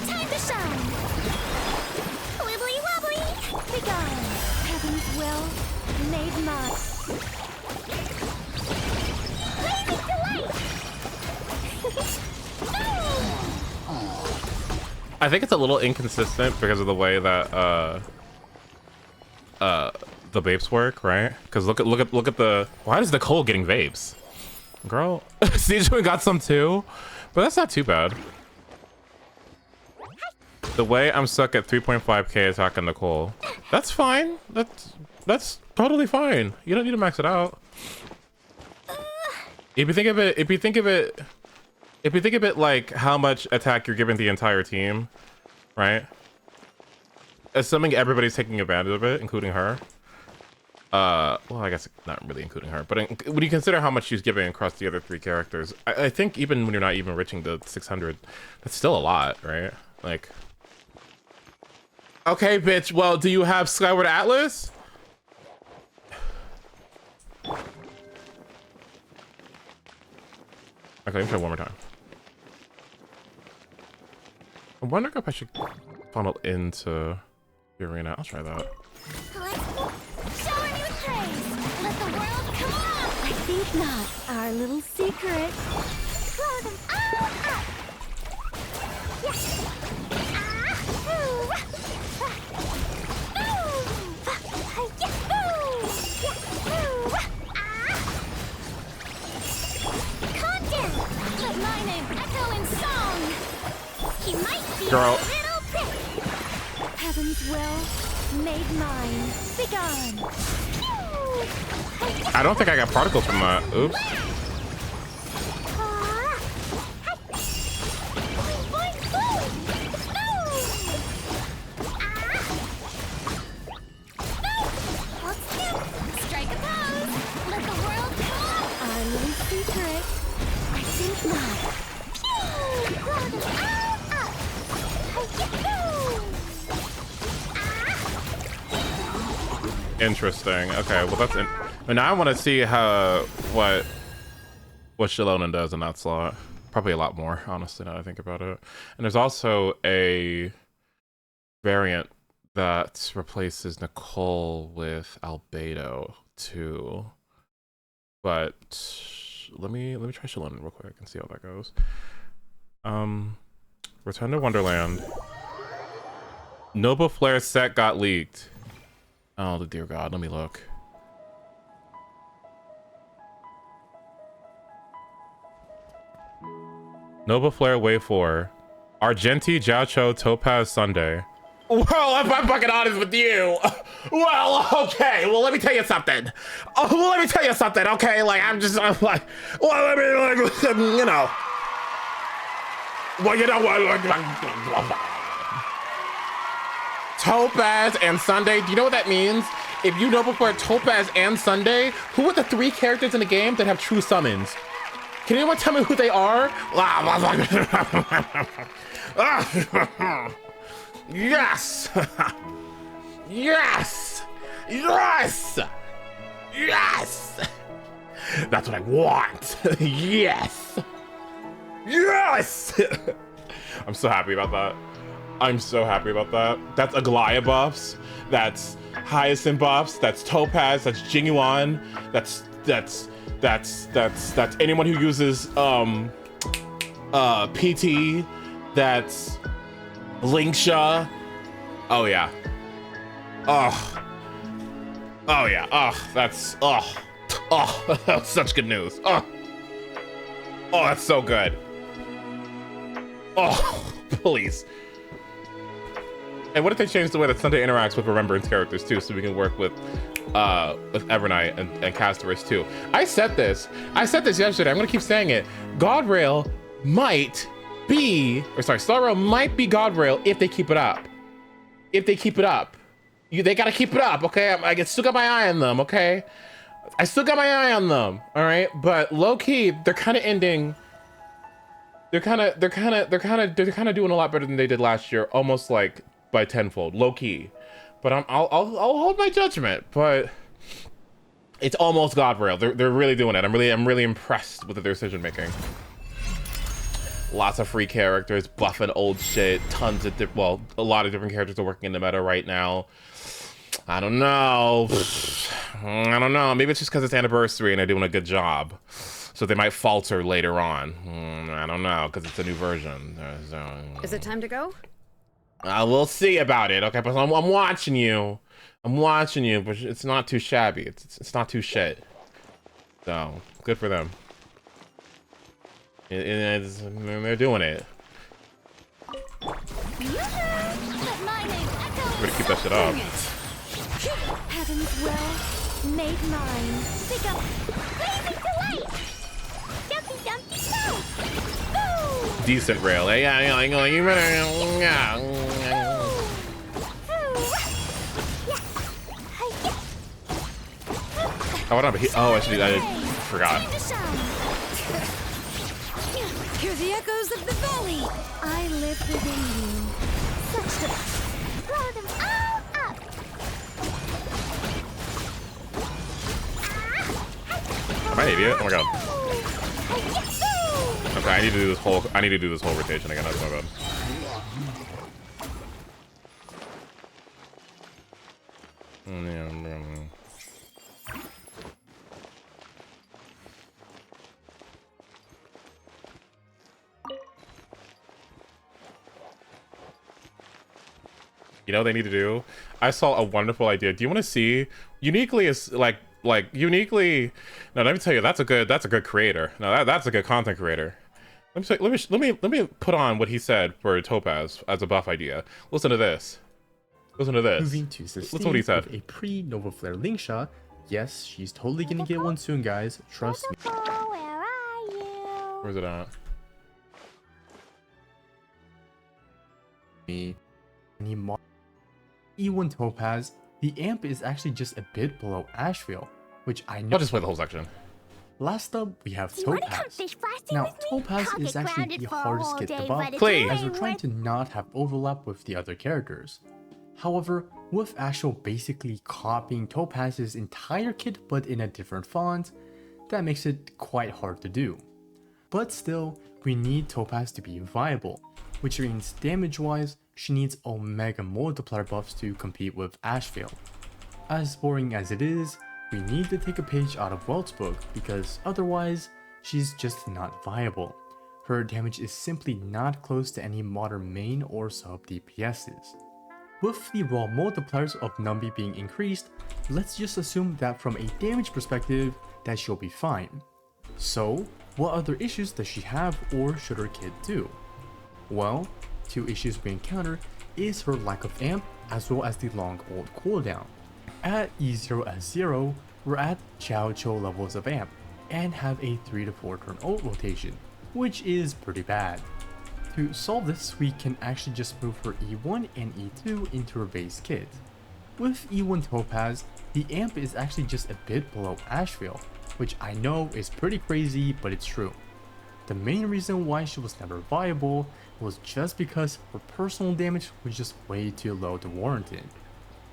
Time to shine. Wibbly wobbly. Be gone. Heaven's will made mine. Blazing delight. I think it's a little inconsistent because of the way that the vapes work, right? Because look at the... Why is Nicole getting vapes? Girl, CJ got some too, but that's not too bad. The way I'm stuck at 3.5k attacking Nicole, that's fine. That's totally fine. You don't need to max it out. If you think of it like how much attack you're giving the entire team, right? Assuming everybody's taking advantage of it, including her. Well, I guess not really including her, but when you consider how much she's giving across the other 3 characters, I think even when you're not even reaching the 600, that's still a lot, right? Like, okay, bitch. Well, do you have Skyward Atlas? Okay, let me try one more time. I'm wondering if I should funnel into the arena. I'll try that. Shower me with praise. Let the world come on. I think not. Our little secret. Blow them all up. Yes. Let my name echo in song. He might be Girl. a little bit. Heaven's will made mine. Begone. I don't think I got particles from that. Oops. Strike a pose. Let the world come on. Our little secret. I think not. Blow them all up. Interesting. Okay, well that's it. But now I want to see how what Shilonen does in that slot. Probably a lot more, honestly, now that I think about it. And there's also a variant that replaces Nicole with Albedo too. But let me try Shillin real quick and see how that goes. Return to Wonderland. Nova Flare set got leaked. Oh, the dear God, let me look. Nova Flare Wave 4. Argenti, Jiacho, Topaz, Sunday. Well, if I'm fucking honest with you, well, okay, well, let me tell you something. Okay, like, I'm like, well, I mean, like, you know. Well, you know what? Topaz and Sunday, do you know what that means? If you know before Topaz and Sunday, who are the 3 characters in the game that have true summons? Can anyone tell me who they are? Yes! Yes! Yes! Yes! That's what I want! Yes! Yes! I'm so happy about that. I'm so happy about that. That's Aglaya buffs. That's Hyacinth buffs. That's Topaz. That's Jingyuan. That's anyone who uses PT. That's Linksha. Oh yeah. Oh yeah. That's such good news. Oh, that's so good. Oh, please. And what if they change the way that Sunday interacts with Remembrance characters too, so we can work with Evernight and Castaris too? I said this yesterday. I'm gonna keep saying it. Godrail might be, Star Rail might be Godrail if they keep it up. They gotta keep it up, okay? I still got my eye on them, okay? I still got my eye on them, all right? But low key, they're kind of ending. They're kind of doing a lot better than they did last year, almost like by tenfold, low key. But I'll hold my judgment. But it's almost Godrail. They're really doing it. I'm really impressed with their decision making. Lots of free characters, buffing old shit, tons of a lot of different characters are working in the meta right now. I don't know. Maybe it's just because it's anniversary and they're doing a good job. So they might falter later on. I don't know, because it's a new version. Is it time to go? We'll see about it, okay? But I'm watching you. But it's not too shabby. It's not too shit. So, good for them. They're doing it. Better keep that shit up. Heaven's well made mine. Pick up blazing delight. Dumpty dumpty go. Decent rail. Hey, yeah, you better. Oh, actually, I forgot. Hear the echoes of the valley. I live within you. Such the blow them all up. Am I an idiot? Oh my god. Okay, I need to do this whole rotation again. That's my bad. You know what they need to do? I saw a wonderful idea. Do you want to see? Uniquely is like uniquely. No, let me tell you, that's a good creator. No, that's a good content creator. Let me put on what he said for Topaz as a buff idea. Listen to this. Moving to Listen to what he said. With a pre-Nova Flare Linksha. Yes, she's totally gonna get one soon, guys. Trust me. Where are you? Where's it at? E1 Topaz, the amp is actually just a bit below Asheville, which I know. I'll just play the whole section. Last up, we have Topaz. Now, Topaz is actually the hardest kit to buff, Please. as we're trying to not have overlap with the other characters. However, with Asheville basically copying Topaz's entire kit but in a different font, that makes it quite hard to do. But still, we need Topaz to be viable, which means damage-wise, she needs Omega multiplier buffs to compete with Asheville. As boring as it is, we need to take a page out of Welt's book because otherwise, she's just not viable. Her damage is simply not close to any modern main or sub DPSs. With the raw multipliers of Numbi being increased, let's just assume that from a damage perspective, that she'll be fine. So, what other issues does she have or should her kit do? Well, two issues we encounter is her lack of amp as well as the long ult cooldown. At E0 as 0, we're at Chao Cho levels of amp and have a 3 to 4 turn ult rotation, which is pretty bad. To solve this, we can actually just move her E1 and E2 into her base kit. With E1 Topaz, the amp is actually just a bit below Asheville, which I know is pretty crazy, but it's true. The main reason why she was never viable was just because her personal damage was just way too low to warrant it.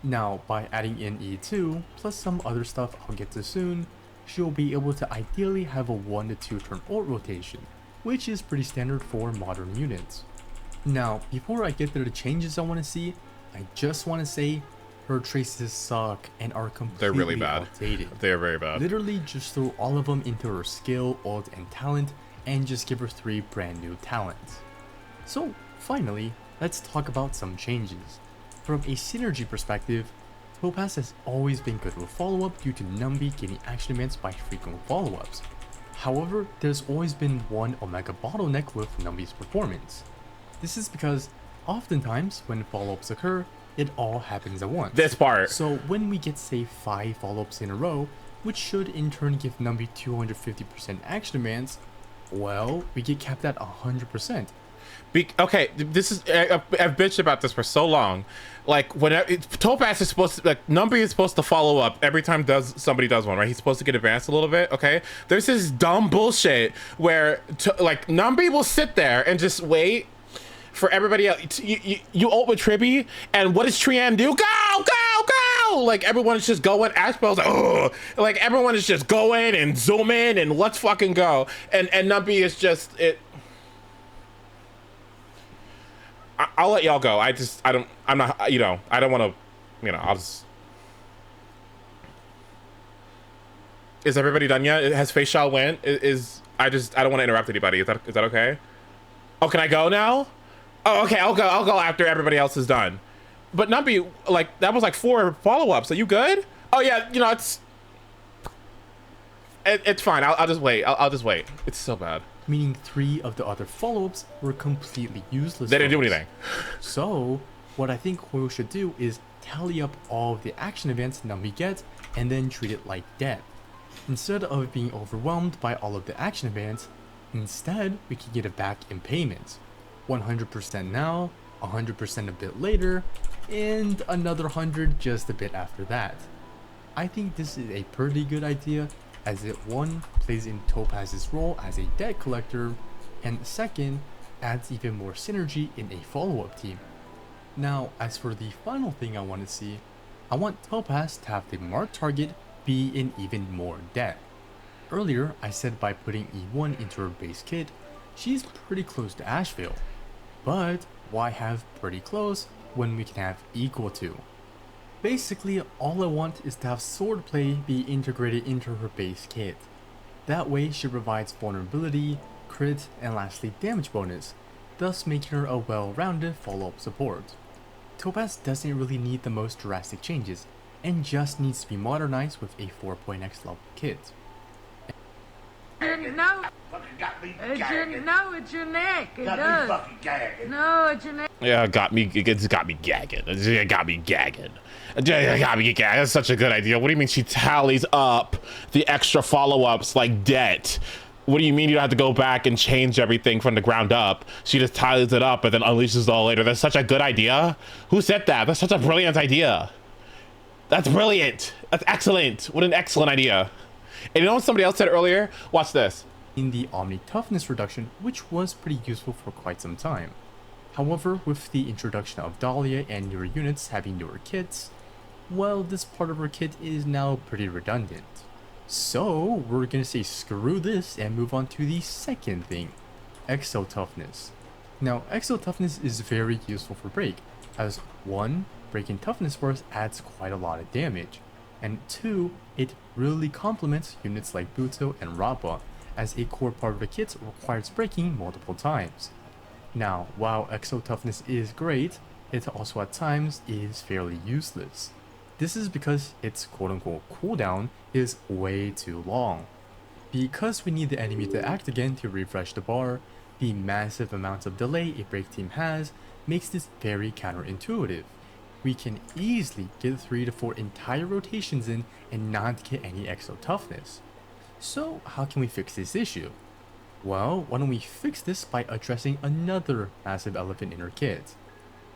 Now, by adding in E2, plus some other stuff I'll get to soon, she'll be able to ideally have a 1 to 2 turn ult rotation, which is pretty standard for modern units. Now, before I get to the changes I want to see, I just want to say her traces suck and are completely They're really bad. outdated. They're very bad. Literally just throw all of them into her skill, ult, and talent, and just give her 3 brand new talents. So, finally, let's talk about some changes. From a synergy perspective, Topaz has always been good with follow-up due to Numbi getting action events by frequent follow-ups. However, there's always been one Omega bottleneck with Numbi's performance. This is because oftentimes when follow-ups occur, it all happens at once. This part. So when we get say 5 follow-ups in a row, which should in turn give Numbi 250% action demands, well, we get capped at 100%. Okay, this is I've bitched about this for so long. Like whenever Topaz is supposed to, like Numbi is supposed to follow up every time somebody does one, right? He's supposed to get advanced a little bit. Okay, there's this dumb bullshit where like Numbi will sit there and just wait for everybody else. You ult with Tribby, and what does Trian do? Go! Like everyone's just going. Ashbell's like, ugh. Like everyone is just going and zooming and let's fucking go. And Numbi is just it. I'll let y'all go. I'm not, I don't want to, I'll just. Is everybody done yet? Has Facial went? I don't want to interrupt anybody. Is that okay? Oh, can I go now? Oh, okay, I'll go after everybody else is done. But Numbi, like, that was like 4 follow-ups. Are you good? Oh yeah, it's fine. I'll just wait. I'll just wait. It's so bad. Meaning 3 of the other follow-ups were completely useless. They didn't do anything. So, what I think HOYO should do is tally up all of the action events Numbi gets and then treat it like death. Instead of being overwhelmed by all of the action events, instead we can get it back in payments. 100% now, 100% a bit later, and another 100 just a bit after that. I think this is a pretty good idea, as it 1 plays in Topaz's role as a debt collector, and 2nd adds even more synergy in a follow-up team. Now, as for the final thing I want to see, I want Topaz to have the marked target be in even more debt. Earlier, I said by putting E1 into her base kit, she's pretty close to Asheville. But why have pretty close when we can have equal to? Basically, all I want is to have swordplay be integrated into her base kit. That way she provides vulnerability, crit, and lastly damage bonus, thus making her a well-rounded follow-up support. Topaz doesn't really need the most drastic changes, and just needs to be modernized with a 4.x level kit. No, it's your neck. It does. No, it's your neck. Yeah, it's got me gagging. It got me gagging. That's such a good idea. What do you mean she tallies up the extra follow-ups like debt? What do you mean you don't have to go back and change everything from the ground up? She just tallies it up and then unleashes it all later. That's such a good idea. Who said that? That's such a brilliant idea. That's brilliant. That's excellent. What an excellent idea. And you know what somebody else said earlier? Watch this. In the Omni toughness reduction, which was pretty useful for quite some time. However, with the introduction of Dahlia and newer units having newer kits, well, this part of her kit is now pretty redundant. So, we're gonna say screw this and move on to the second thing, Exo Toughness. Now, Exo Toughness is very useful for Break, as 1, Break in Toughness Force adds quite a lot of damage, And 2, it really complements units like Buto and Rappa, as a core part of the kit requires breaking multiple times. Now, while Exo Toughness is great, it also at times is fairly useless. This is because its quote-unquote cooldown is way too long. Because we need the enemy to act again to refresh the bar, the massive amount of delay a break team has makes this very counterintuitive. We can easily get 3 to 4 entire rotations in and not get any Exo Toughness. So how can we fix this issue? Well, why don't we fix this by addressing another massive elephant in her kit.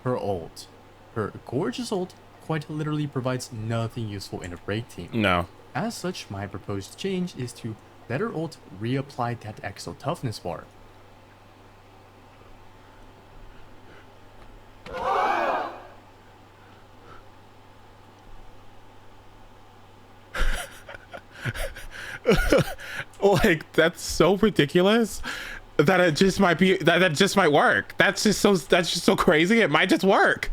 Her ult. Her gorgeous ult quite literally provides nothing useful in a break team. No. As such, my proposed change is to let her ult reapply that Exo Toughness bar. Like, that's so ridiculous that it just might be that just might work. That's just so crazy. It might just work.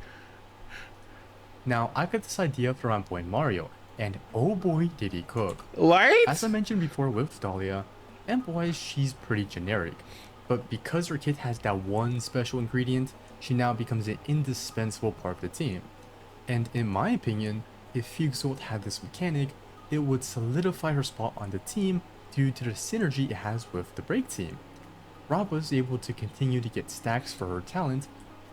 Now, I got this idea from my boy Mario, and oh boy did he cook. Right? As I mentioned before with Dahlia, and boy, she's pretty generic. But because her kit has that one special ingredient, she now becomes an indispensable part of the team. And in my opinion, if Fuxolt had this mechanic, it would solidify her spot on the team due to the synergy it has with the break team. Rob was able to continue to get stacks for her talent,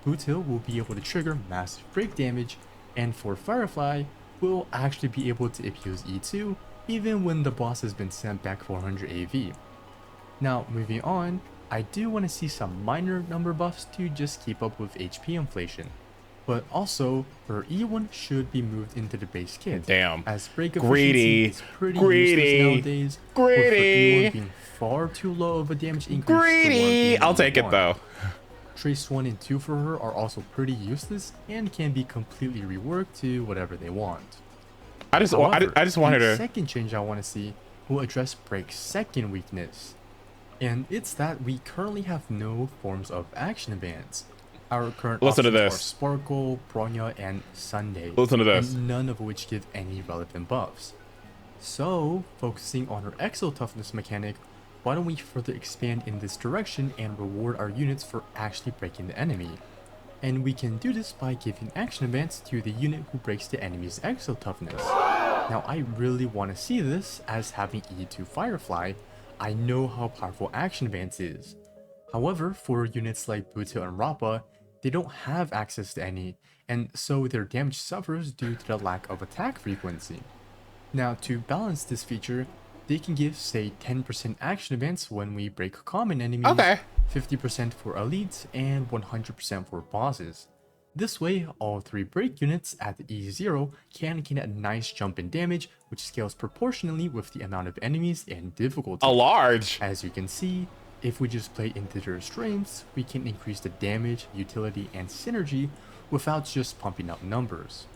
Butil will be able to trigger massive break damage, and for Firefly, will actually be able to abuse E2 even when the boss has been sent back 400 AV. Now moving on, I do want to see some minor number buffs to just keep up with HP inflation. But also, her E1 should be moved into the base kit. Damn. As break efficiency is pretty useless nowadays, with her E1 being far too low of a damage increase. I'll take it though. Trace 1 and 2 for her are also pretty useless and can be completely reworked to whatever they want. I just wanted her. The second change I want to see will address Break's second weakness. And it's that we currently have no forms of action advance. Our current options are Sparkle, Bronya, and Sunday. Listen to this. And none of which give any relevant buffs. So, focusing on her Exo Toughness mechanic, why don't we further expand in this direction and reward our units for actually breaking the enemy? And we can do this by giving action advance to the unit who breaks the enemy's Exo Toughness. Now I really want to see this, as having E2 Firefly, I know how powerful action advance is. However, for units like Buto and Rappa, they don't have access to any, and so their damage suffers due to the lack of attack frequency. Now to balance this feature, they can give say 10% action advance when we break common enemies, 50% for elites, and 100% for bosses. This way, all 3 break units at E0 can get a nice jump in damage, which scales proportionally with the amount of enemies and difficulty. As you can see, if we just play into their strengths, we can increase the damage, utility, and synergy without just pumping up numbers.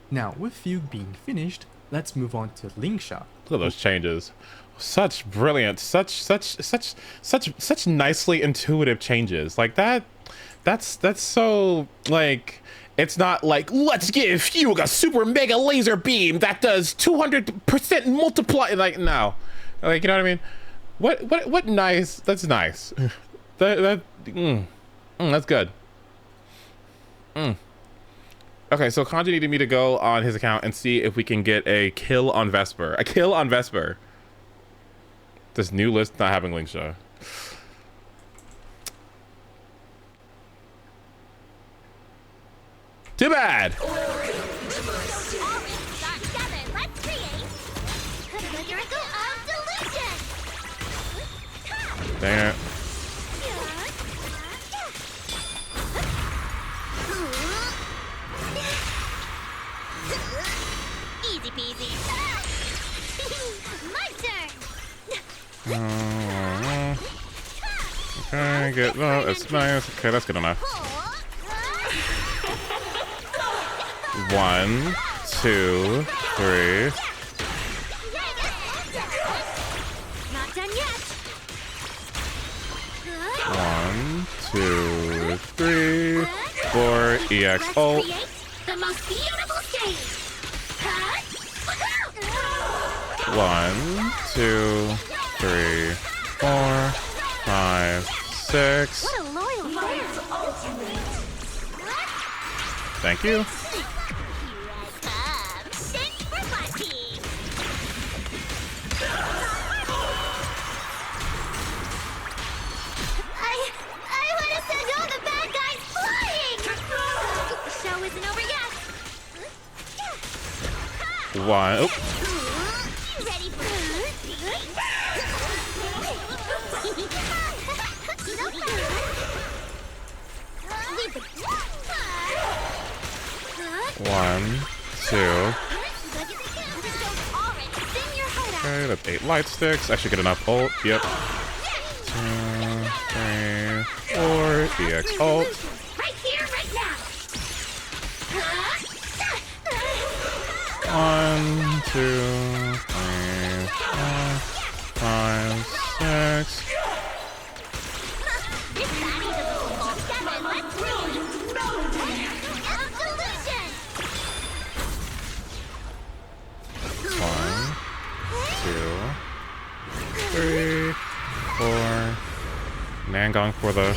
Now, with Fugue being finished, let's move on to Lingsha. Look at those changes. Such brilliant, such nicely intuitive changes. Like that's so, like, it's not like, let's give Fugue a super mega laser beam that does 200% multiply. Like, no. Like, you know what I mean? What nice. That's nice. That's good. Okay, so Kanji needed me to go on his account and see if we can get a kill on Vesper. A kill on Vesper. This new list not having Lingsha. Too bad. Dang it. Easy peasy. My turn. Okay, get that. That's nice. Okay, that's good enough. 1, 2, 3. Not done yet. 1, 2, 3, 4. EX ult. The most beautiful stage. 1, 2, 3, 4, 5, 6. What a loyal fan. Thank you. Thanks for watching. I want to send all the bad guys flying. The show isn't over yet. 1. Oh. You ready for One, 2. Okay, that's 8 light sticks. I should get enough ult. Yep. 2, 3, 4. EX ult. right here, right now. 1, 2, 3, 4, 5, 6. One, 2, 3, 4. Nangong for the.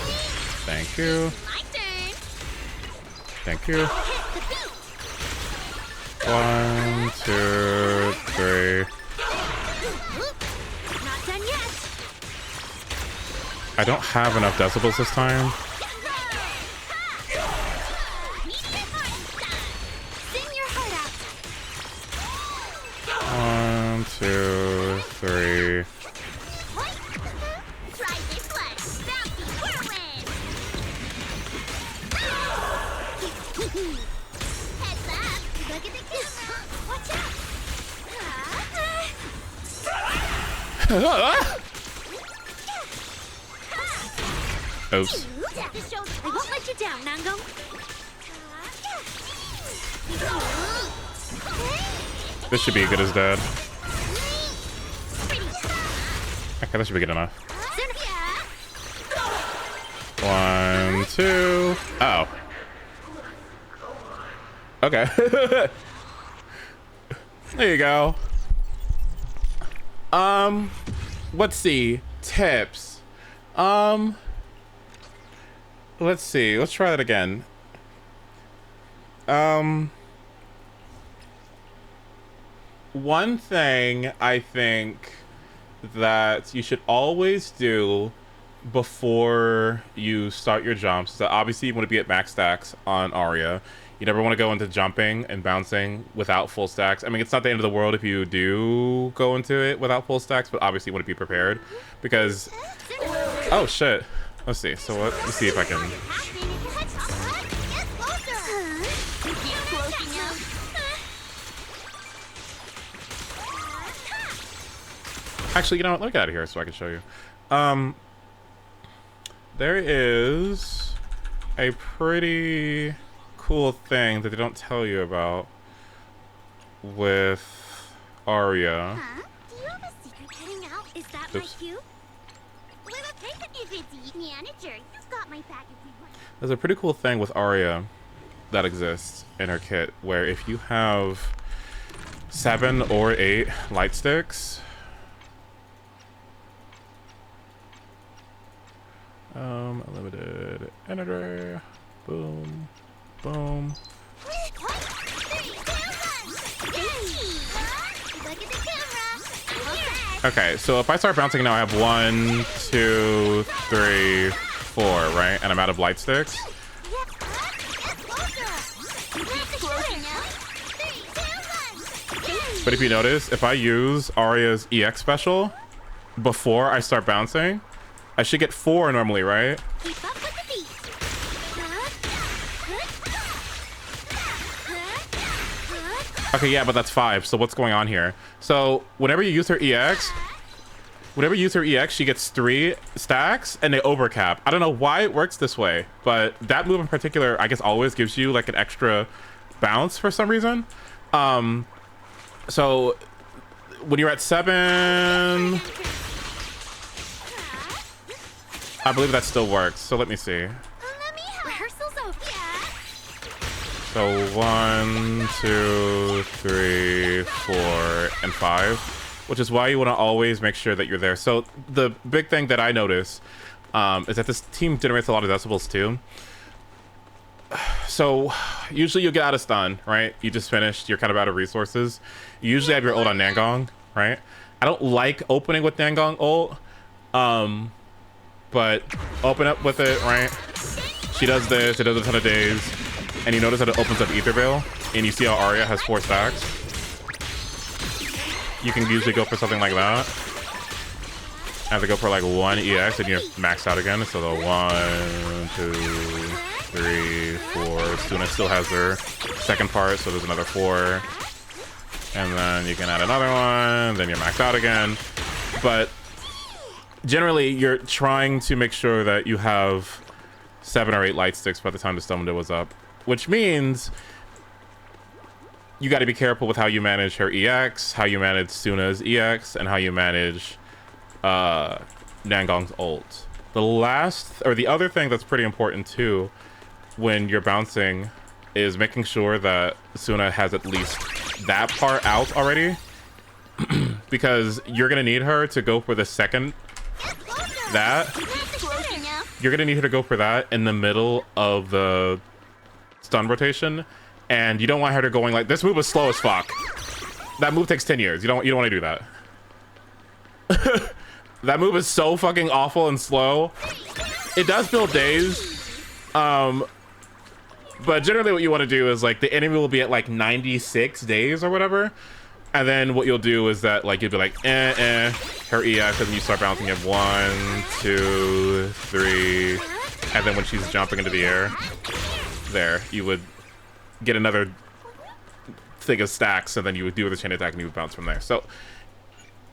Thank you. Thank you. 1, 2, 3. Not done yet. I don't have enough decibels this time. Sing your heart out. 1, 2, 3. Try this one. Bouncy whirlwind. Heads up. Look at the camera. Watch out. Oops. I won't let you down, Nango. This should be good as dead. Okay, that should be good enough. 1, 2. Oh. Okay. There you go. Let's see. Tips. Let's see. Let's try that again. One thing I think that you should always do before you start your jumps is that obviously you want to be at max stacks on Arya. You never want to go into jumping and bouncing without full stacks. I mean, it's not the end of the world if you do go into it without full stacks, but obviously you want to be prepared because... Oh, shit. Let's see. So let's see if I can... Actually, you know what? Let me get out of here so I can show you. There is a pretty cool thing that they don't tell you about with Arya. Do you have a secret heading out? Is that Oops. my cue? If it's manager, you've got my back if you want. There's a pretty cool thing with Arya that exists in her kit where if you have 7 or 8 light sticks, limited energy, boom, boom. Okay, so if I start bouncing now, I have 1, 2, 3, 4, right? And I'm out of light sticks. But if you notice, if I use Arya's EX special before I start bouncing, I should get 4 normally, right? Okay, yeah, but that's 5. So what's going on here? So whenever you use her EX, she gets 3 stacks and they overcap. I don't know why it works this way, but that move in particular, I guess, always gives you like an extra bounce for some reason. So when you're at 7, I believe that still works. So let me see. So 1, 2, 3, 4, and 5. which is why you want to always make sure that you're there. So the big thing that I notice is that this team generates a lot of decibels too. So usually you get out of stun, right? You just finished, you're kind of out of resources. You usually have your ult on Nangong, right? I don't like opening with Nangong ult, but open up with it, right? She does this, it does a ton of days, and you notice that it opens up Ether Veil, and you see how Arya has 4 stacks. You can usually go for something like that. I have to go for like 1 EX, and you're maxed out again. So the 1, 2, 3, 4. Suna still has her second part, so there's another 4. And then you can add another one, then you're maxed out again. But generally, you're trying to make sure that you have 7 or 8 light sticks by the time the stun window was up, which means you got to be careful with how you manage her EX, how you manage Suna's EX, and how you manage Nangong's ult. The other thing that's pretty important too when you're bouncing is making sure that Suna has at least that part out already, because you're gonna need her to go for the second you're gonna need her to go for that in the middle of the stun rotation, and you don't want her to going like, this move is slow as fuck. That move takes 10 years. You don't want to do that. That move is so fucking awful and slow. It does build days, but generally what you want to do is like the enemy will be at like 96 days or whatever, and then what you'll do is that like you'll be like her EX, and then you start bouncing at 1, 2, 3, and then when she's jumping into the air, there you would get another thing of stacks, and then you would do the chain attack and you would bounce from there. So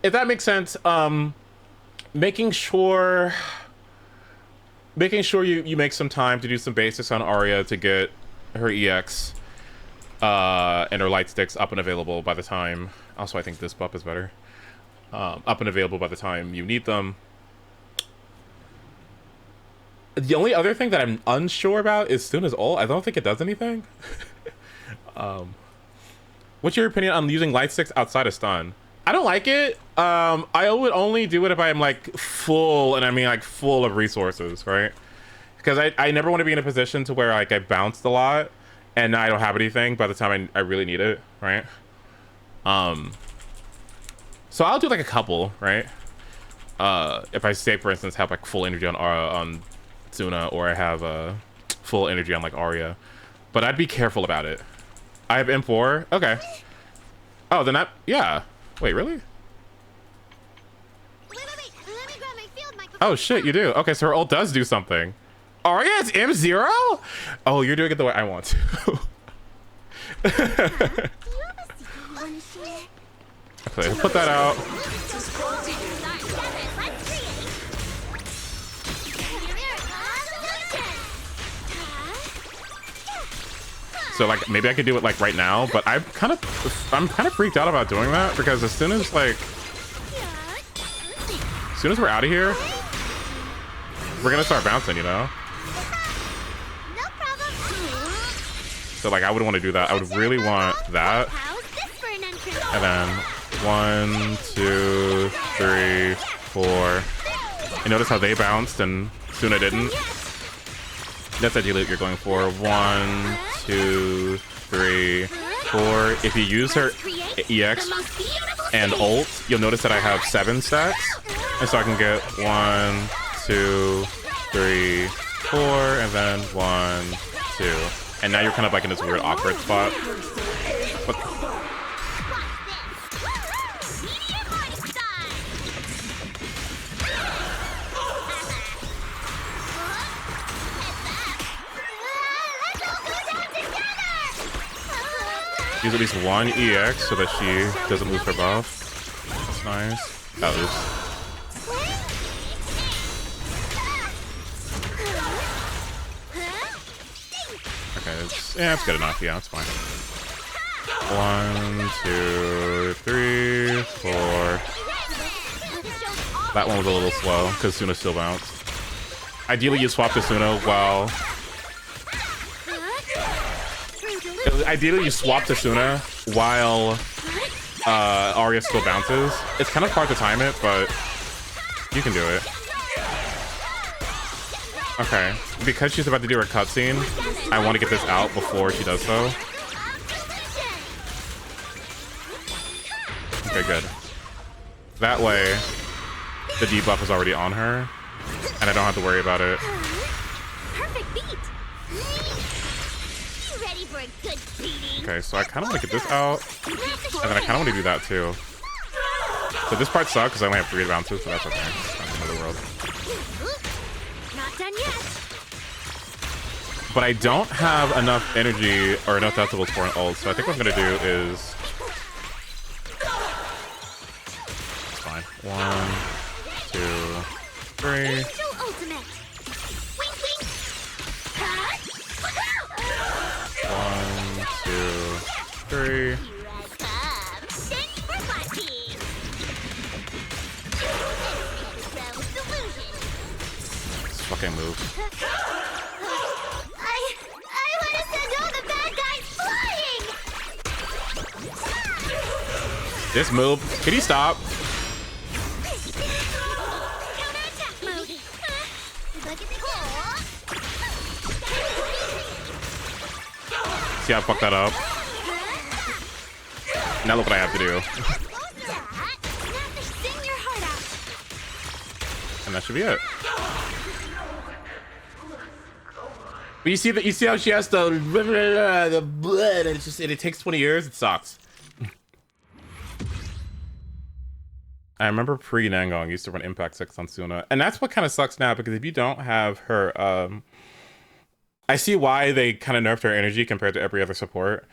if that makes sense, making sure you make some time to do some basics on Arya to get her EX and her light sticks up and available by the time, also I think this buff is better, up and available by the time you need them. The only other thing that I'm unsure about is Suna's ult. I don't think it does anything. What's your opinion on using light sticks outside of stun? I don't like it. I would only do it if I'm like full, and I mean like full of resources, right? Because I never want to be in a position to where like I bounced a lot and I don't have anything by the time I really need it, right? So I'll do like a couple, right? If I say, for instance, have like full energy on Suna, or I have full energy on like Arya, but I'd be careful about it. I have M4. Okay. Oh, then yeah. Wait, really? Oh shit, you do. Okay, so her ult does do something. Arya, it's M0? Oh, you're doing it the way I want to. Okay, put that out. So like maybe I could do it like right now, but I'm kind of freaked out about doing that, because as soon as we're out of here, we're gonna start bouncing, you know? So like I would want to do that. I would really want that. And then 1, 2, 3, 4. And notice how they bounced and Suna didn't. That's ideally what you're going for. 1, 2, 3, 4. If you use her EX and ult, you'll notice that I have 7 stacks. And so I can get 1, 2, 3, 4, and then 1, 2. And now you're kind of like in this weird awkward spot. But use at least 1 EX so that she doesn't lose her buff. That's nice. That was. Okay, it's good enough. Yeah, it's fine. 1, 2, 3, 4. That one was a little slow because Suna still bounced. Ideally, you swap to Suna while. Ideally, you swap to Suna while Arya still bounces. It's kind of hard to time it, but you can do it. Okay, because she's about to do her cutscene, I want to get this out before she does so. Okay, good. That way, the debuff is already on her, and I don't have to worry about it. Perfect beat. You ready for a good beating? Okay, so I kind of want to get this out, and then I kind of want to do that too. So this part sucks because I only have 3 bounces, but that's okay. It's not the end of the world. Not done yet. But I don't have enough energy or enough decibels for an ult, so I think what I'm gonna do is... It's fine. 1, 2, 3. Angel ultimate. Wink, wink. 1, 2, 3. Let's fucking move. I want to send all the bad guys flying. This move. Can you stop? Counterattack mode. Look at the See how I fucked that up? Now look what I have to do. And that should be it. But you see how she has the blood, and it takes 20 years. It sucks. I remember pre-Nangong used to run Impact 6 on Suna, and that's what kind of sucks now, because if you don't have her, I see why they kind of nerfed her energy compared to every other support,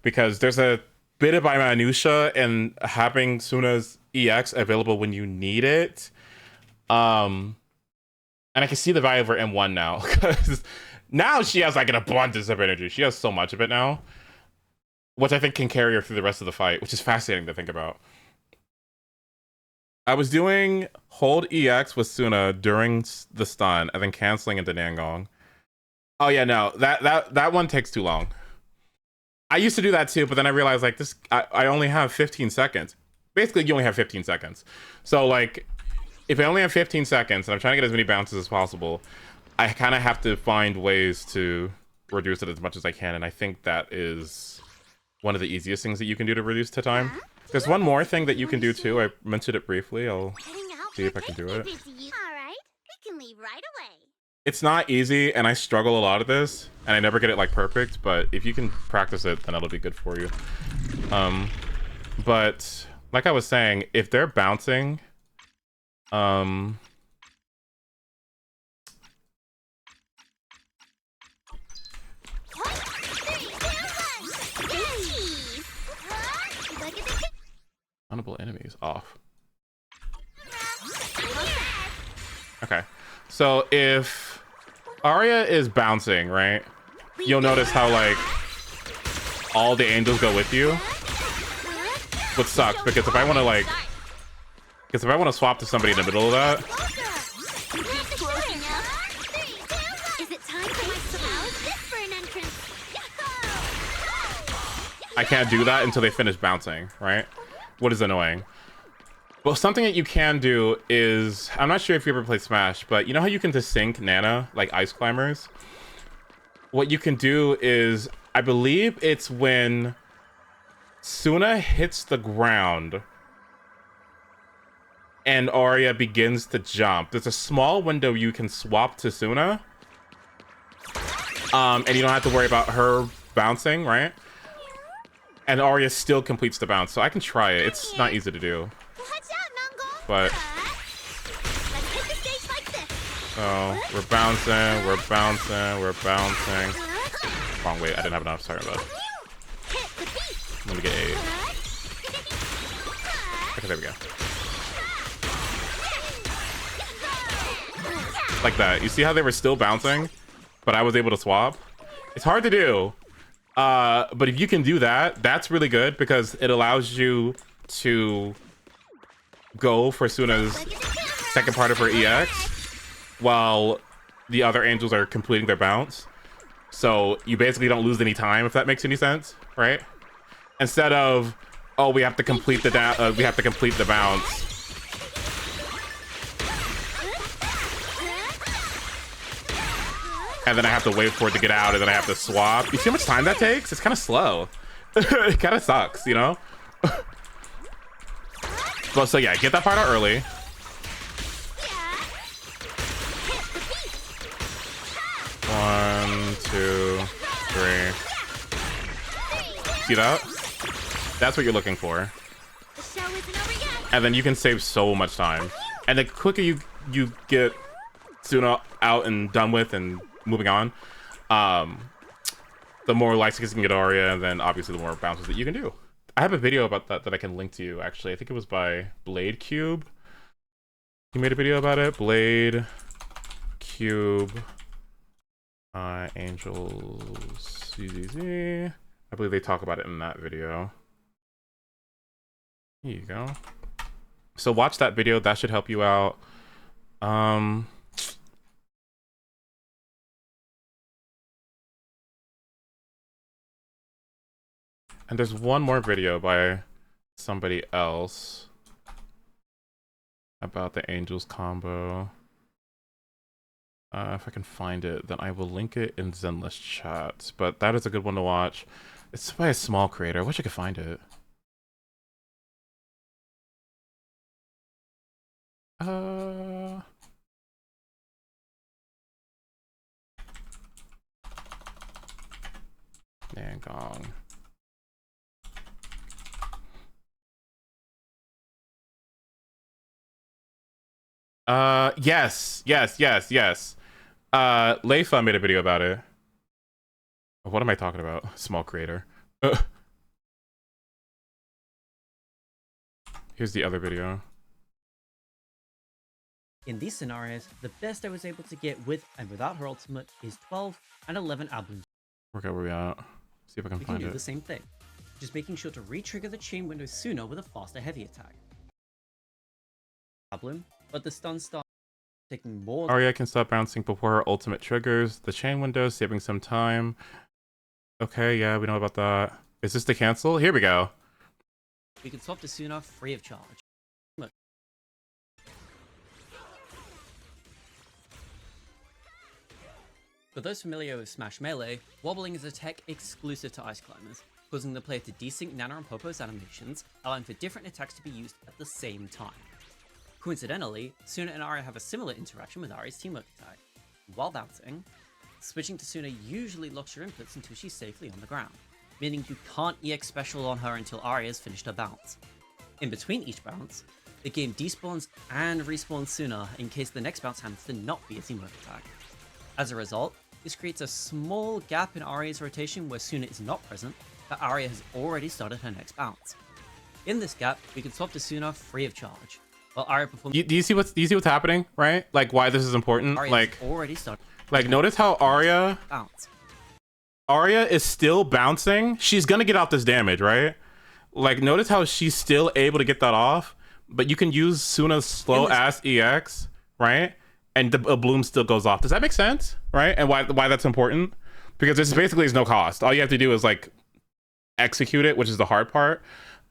because there's a bit of minutia in having Suna's EX available when you need it. And I can see the value of her M1 now, because now she has like an abundance of energy. She has so much of it now, which I think can carry her through the rest of the fight, which is fascinating to think about. I was doing hold EX with Suna during the stun and then canceling into Nangong. Oh yeah, no, that one takes too long. I used to do that too, but then I realized like this, I only have 15 seconds. Basically, you only have 15 seconds. So like, if I only have 15 seconds and I'm trying to get as many bounces as possible, I kind of have to find ways to reduce it as much as I can. And I think that is one of the easiest things that you can do to reduce the time. There's one more thing that you can do too. I mentioned it briefly. I'll see if I can do it. All right, we can leave right away. It's not easy, and I struggle a lot at this, and I never get it like perfect, but if you can practice it, then it'll be good for you. But like I was saying, if they're bouncing, Honorable enemies off. Okay, so if Arya is bouncing, right, you'll notice how like all the angels go with you, which sucks because if I want to swap to somebody in the middle of that, I can't do that until they finish bouncing, right? What is annoying. Well, something that you can do is, I'm not sure if you ever played Smash, but you know how you can desync Nana, like Ice Climbers? What you can do is, I believe it's when Suna hits the ground and Arya begins to jump. There's a small window you can swap to Suna. And you don't have to worry about her bouncing, right? And Arya still completes the bounce, so I can try it. It's not easy to do. But so we're bouncing. Wrong way. I didn't have enough. Sorry about it. Let me get 8. Okay, there we go. Like that. You see how they were still bouncing, but I was able to swap? It's hard to do. But if you can do that, that's really good because it allows you to go for Suna's second part of her EX while the other angels are completing their bounce. So you basically don't lose any time, if that makes any sense, right? Instead of Oh, we have to complete the we have to complete the bounce. And then I have to wait for it to get out, and then I have to swap. You see how much time that takes? It's kind of slow. It kind of sucks, you know? Well, so yeah, get that part out early. One, two, three. See that? That's what you're looking for. And then you can save so much time. And the quicker you get Suna out and done with and moving on, the more life skills you can get Arya, and then obviously the more bounces that you can do. I have a video about that I can link to you, actually. I think it was by Blade Cube. He made a video about it. Blade Cube Angels ZZZ. I believe they talk about it in that video. Here you go. So watch that video. That should help you out. And there's one more video by somebody else about the Angels combo. If I can find it, then I will link it in Zenless chat. But that is a good one to watch. It's by a small creator. I wish I could find it. Nangong. Yes. Leifa made a video about it. What am I talking about? Small creator. Here's the other video. In these scenarios, the best I was able to get with and without her ultimate is 12 and 11 albums. Work out where we at. See if I can We find can do it. the same thing, just making sure to re-trigger the chain window sooner with a faster heavy attack. Problem, but the stun starts taking more. Arya can stop bouncing before her ultimate triggers the chain window, saving some time. Okay, yeah, we know about that. Is this to cancel? Here we go. We can swap to Suna free of charge. For those familiar with Smash Melee, wobbling is a tech exclusive to Ice Climbers, causing the player to desync Nana and Popo's animations, allowing for different attacks to be used at the same time. Coincidentally, Suna and Arya have a similar interaction with Arya's teamwork attack. While bouncing, switching to Suna usually locks your inputs until she's safely on the ground, meaning you can't EX special on her until Arya's finished her bounce. In between each bounce, the game despawns and respawns Suna in case the next bounce happens to not be a teamwork attack. As a result, this creates a small gap in Arya's rotation where Suna is not present, but Arya has already started her next bounce. In this gap, we can swap to Suna free of charge, while Arya performs. Do you see what's happening, right? Like why this is important? Arya Like has already started. Like notice how Arya is still bouncing. She's gonna get out this damage, right? Like notice how she's still able to get that off, but you can use Suna's slow ass EX, right? And the bloom still goes off. Does that make sense? Right? And why that's important? Because this basically is no cost. All you have to do is like execute it, which is the hard part.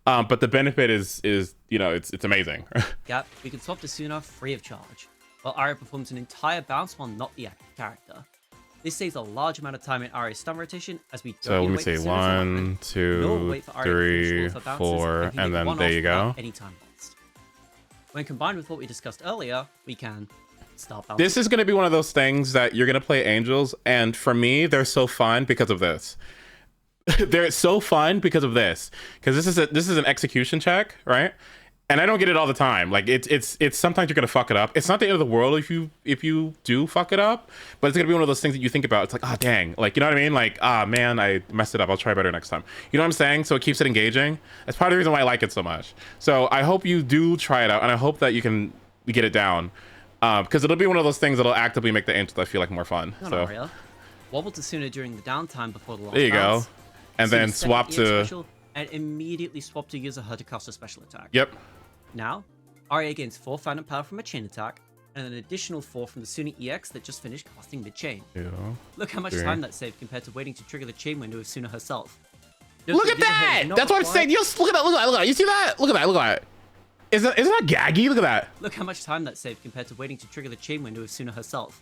But the benefit is you know, it's amazing. Gap, we can swap to Suna free of charge, while Arya performs an entire bounce while not the active character. This saves a large amount of time in Arya's stun rotation as we don't So let me wait see, for Suna's 1, 2, 3, 4, and then there you go. Anytime bounced. When combined with what we discussed earlier, we can start bouncing. This is going to be one of those things that you're going to play Angels, and for me, they're so fun because of this. They're so fun because of this, because this is an execution check, right? And I don't get it all the time. Like it's sometimes you're gonna fuck it up. It's not the end of the world if you do fuck it up, but it's gonna be one of those things that you think about. It's like, ah, dang, like, you know what I mean? Like, ah, man, I messed it up. I'll try better next time. You know what I'm saying? So it keeps it engaging. That's part of the reason why I like it so much. So I hope you do try it out, and I hope that you can get it down, because it'll be one of those things that'll actively make the Angels I feel like more fun. Not So Arya. Wobble to Suna during the downtime before the last there you bounce. go, and then Suna's swap second EX to. special, and immediately swap to Yuzuha to cast a special attack. Yep. Now, Arya gains 4 phantom power from a chain attack, and an additional 4 from the Suna EX that just finished casting mid-chain. 2, Look how much 3. time that saved compared to waiting to trigger the chain window of Suna herself. Look at that! That's what I'm saying. You look at that. Look at that. Look at that. You see that? Look at that. Look at that. Isn't that gaggy? Look at that. Look how much time that saved compared to waiting to trigger the chain window of Suna herself.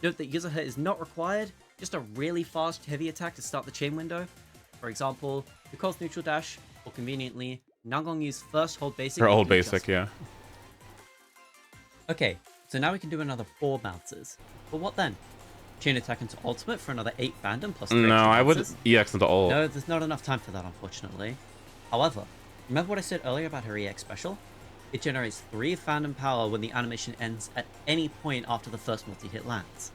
Note that Yuzuha is not required, just a really fast heavy attack to start the chain window. For example, Nicole's neutral dash, or conveniently, Nangongyu's first hold basic. Her old basic, yeah. Okay, so now we can do another 4 bounces. But what then? Chain attack into ultimate for another 8 fandom plus 3 No, I would bounces? EX into ult. No, there's not enough time for that, unfortunately. However, remember what I said earlier about her EX special? It generates 3 fandom power when the animation ends at any point after the first multi-hit lands.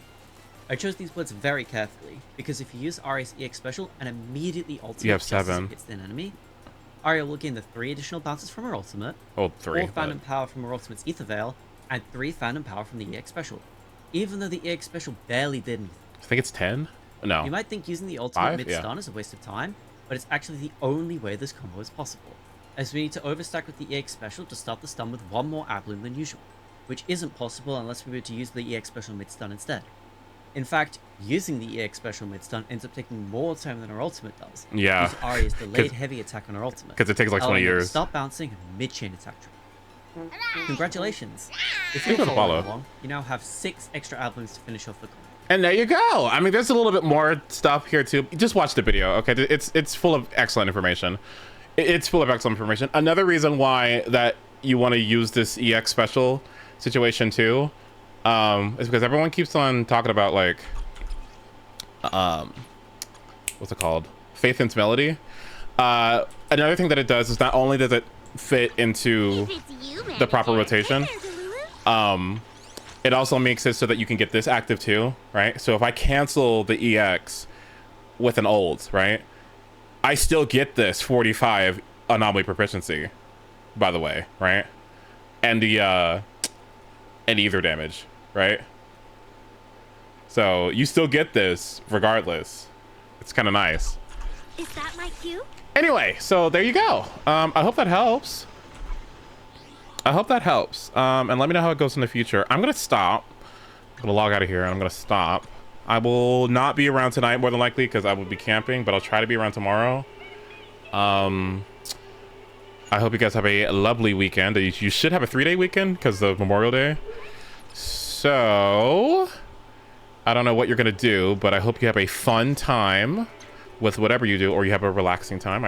I chose these words very carefully, because if you use Aria's EX special and immediately ultimate You have just as 7. it hits an enemy, Aria will gain the 3 additional bounces from her ultimate, Oh, 3. 4 fandom power from her ultimate's Ether Veil, and 3 fandom power from the EX special. Even though the EX special barely did anything. I think it's 10? No. You might think using the ultimate 5? mid-stun Yeah. is a waste of time, but it's actually the only way this combo is possible, as we need to overstack with the EX special to start the stun with 1 more ad bloom than usual, which isn't possible unless we were to use the EX special mid-stun instead. In fact, using the EX special mid-stun ends up taking more time than her ultimate does. Yeah. Use Aria's delayed heavy attack on her ultimate. 'Cause it takes like 20 allowing her to years. Start bouncing mid-chain attack trip. Congratulations! If Thanks you're for the following follow. along, you now have 6 extra ad blooms to finish off the combo. And there you go. I mean, there's a little bit more stuff here too. Just watch the video, okay? It's full of excellent information. It's full of excellent information. Another reason why that you want to use this EX special situation too, is because everyone keeps on talking about like, what's it called? Faith and Melody. Another thing that it does is not only does it fit into the proper rotation, it also makes it so that you can get this active too, right? So if I cancel the EX with an ult, right, I still get this 45 anomaly proficiency, by the way, right? And the and ether damage, right? So you still get this regardless. It's kind of nice. Is that my cue? Anyway, so there you go. I hope that helps. I hope that helps. And let me know how it goes in the future. I'm gonna stop. I'm gonna log out of here. I'm gonna stop. I will not be around tonight more than likely because I will be camping, but I'll try to be around tomorrow. I hope you guys have a lovely weekend. You should have a 3-day weekend because of Memorial Day. So I don't know what you're gonna do, but I hope you have a fun time with whatever you do, or you have a relaxing time.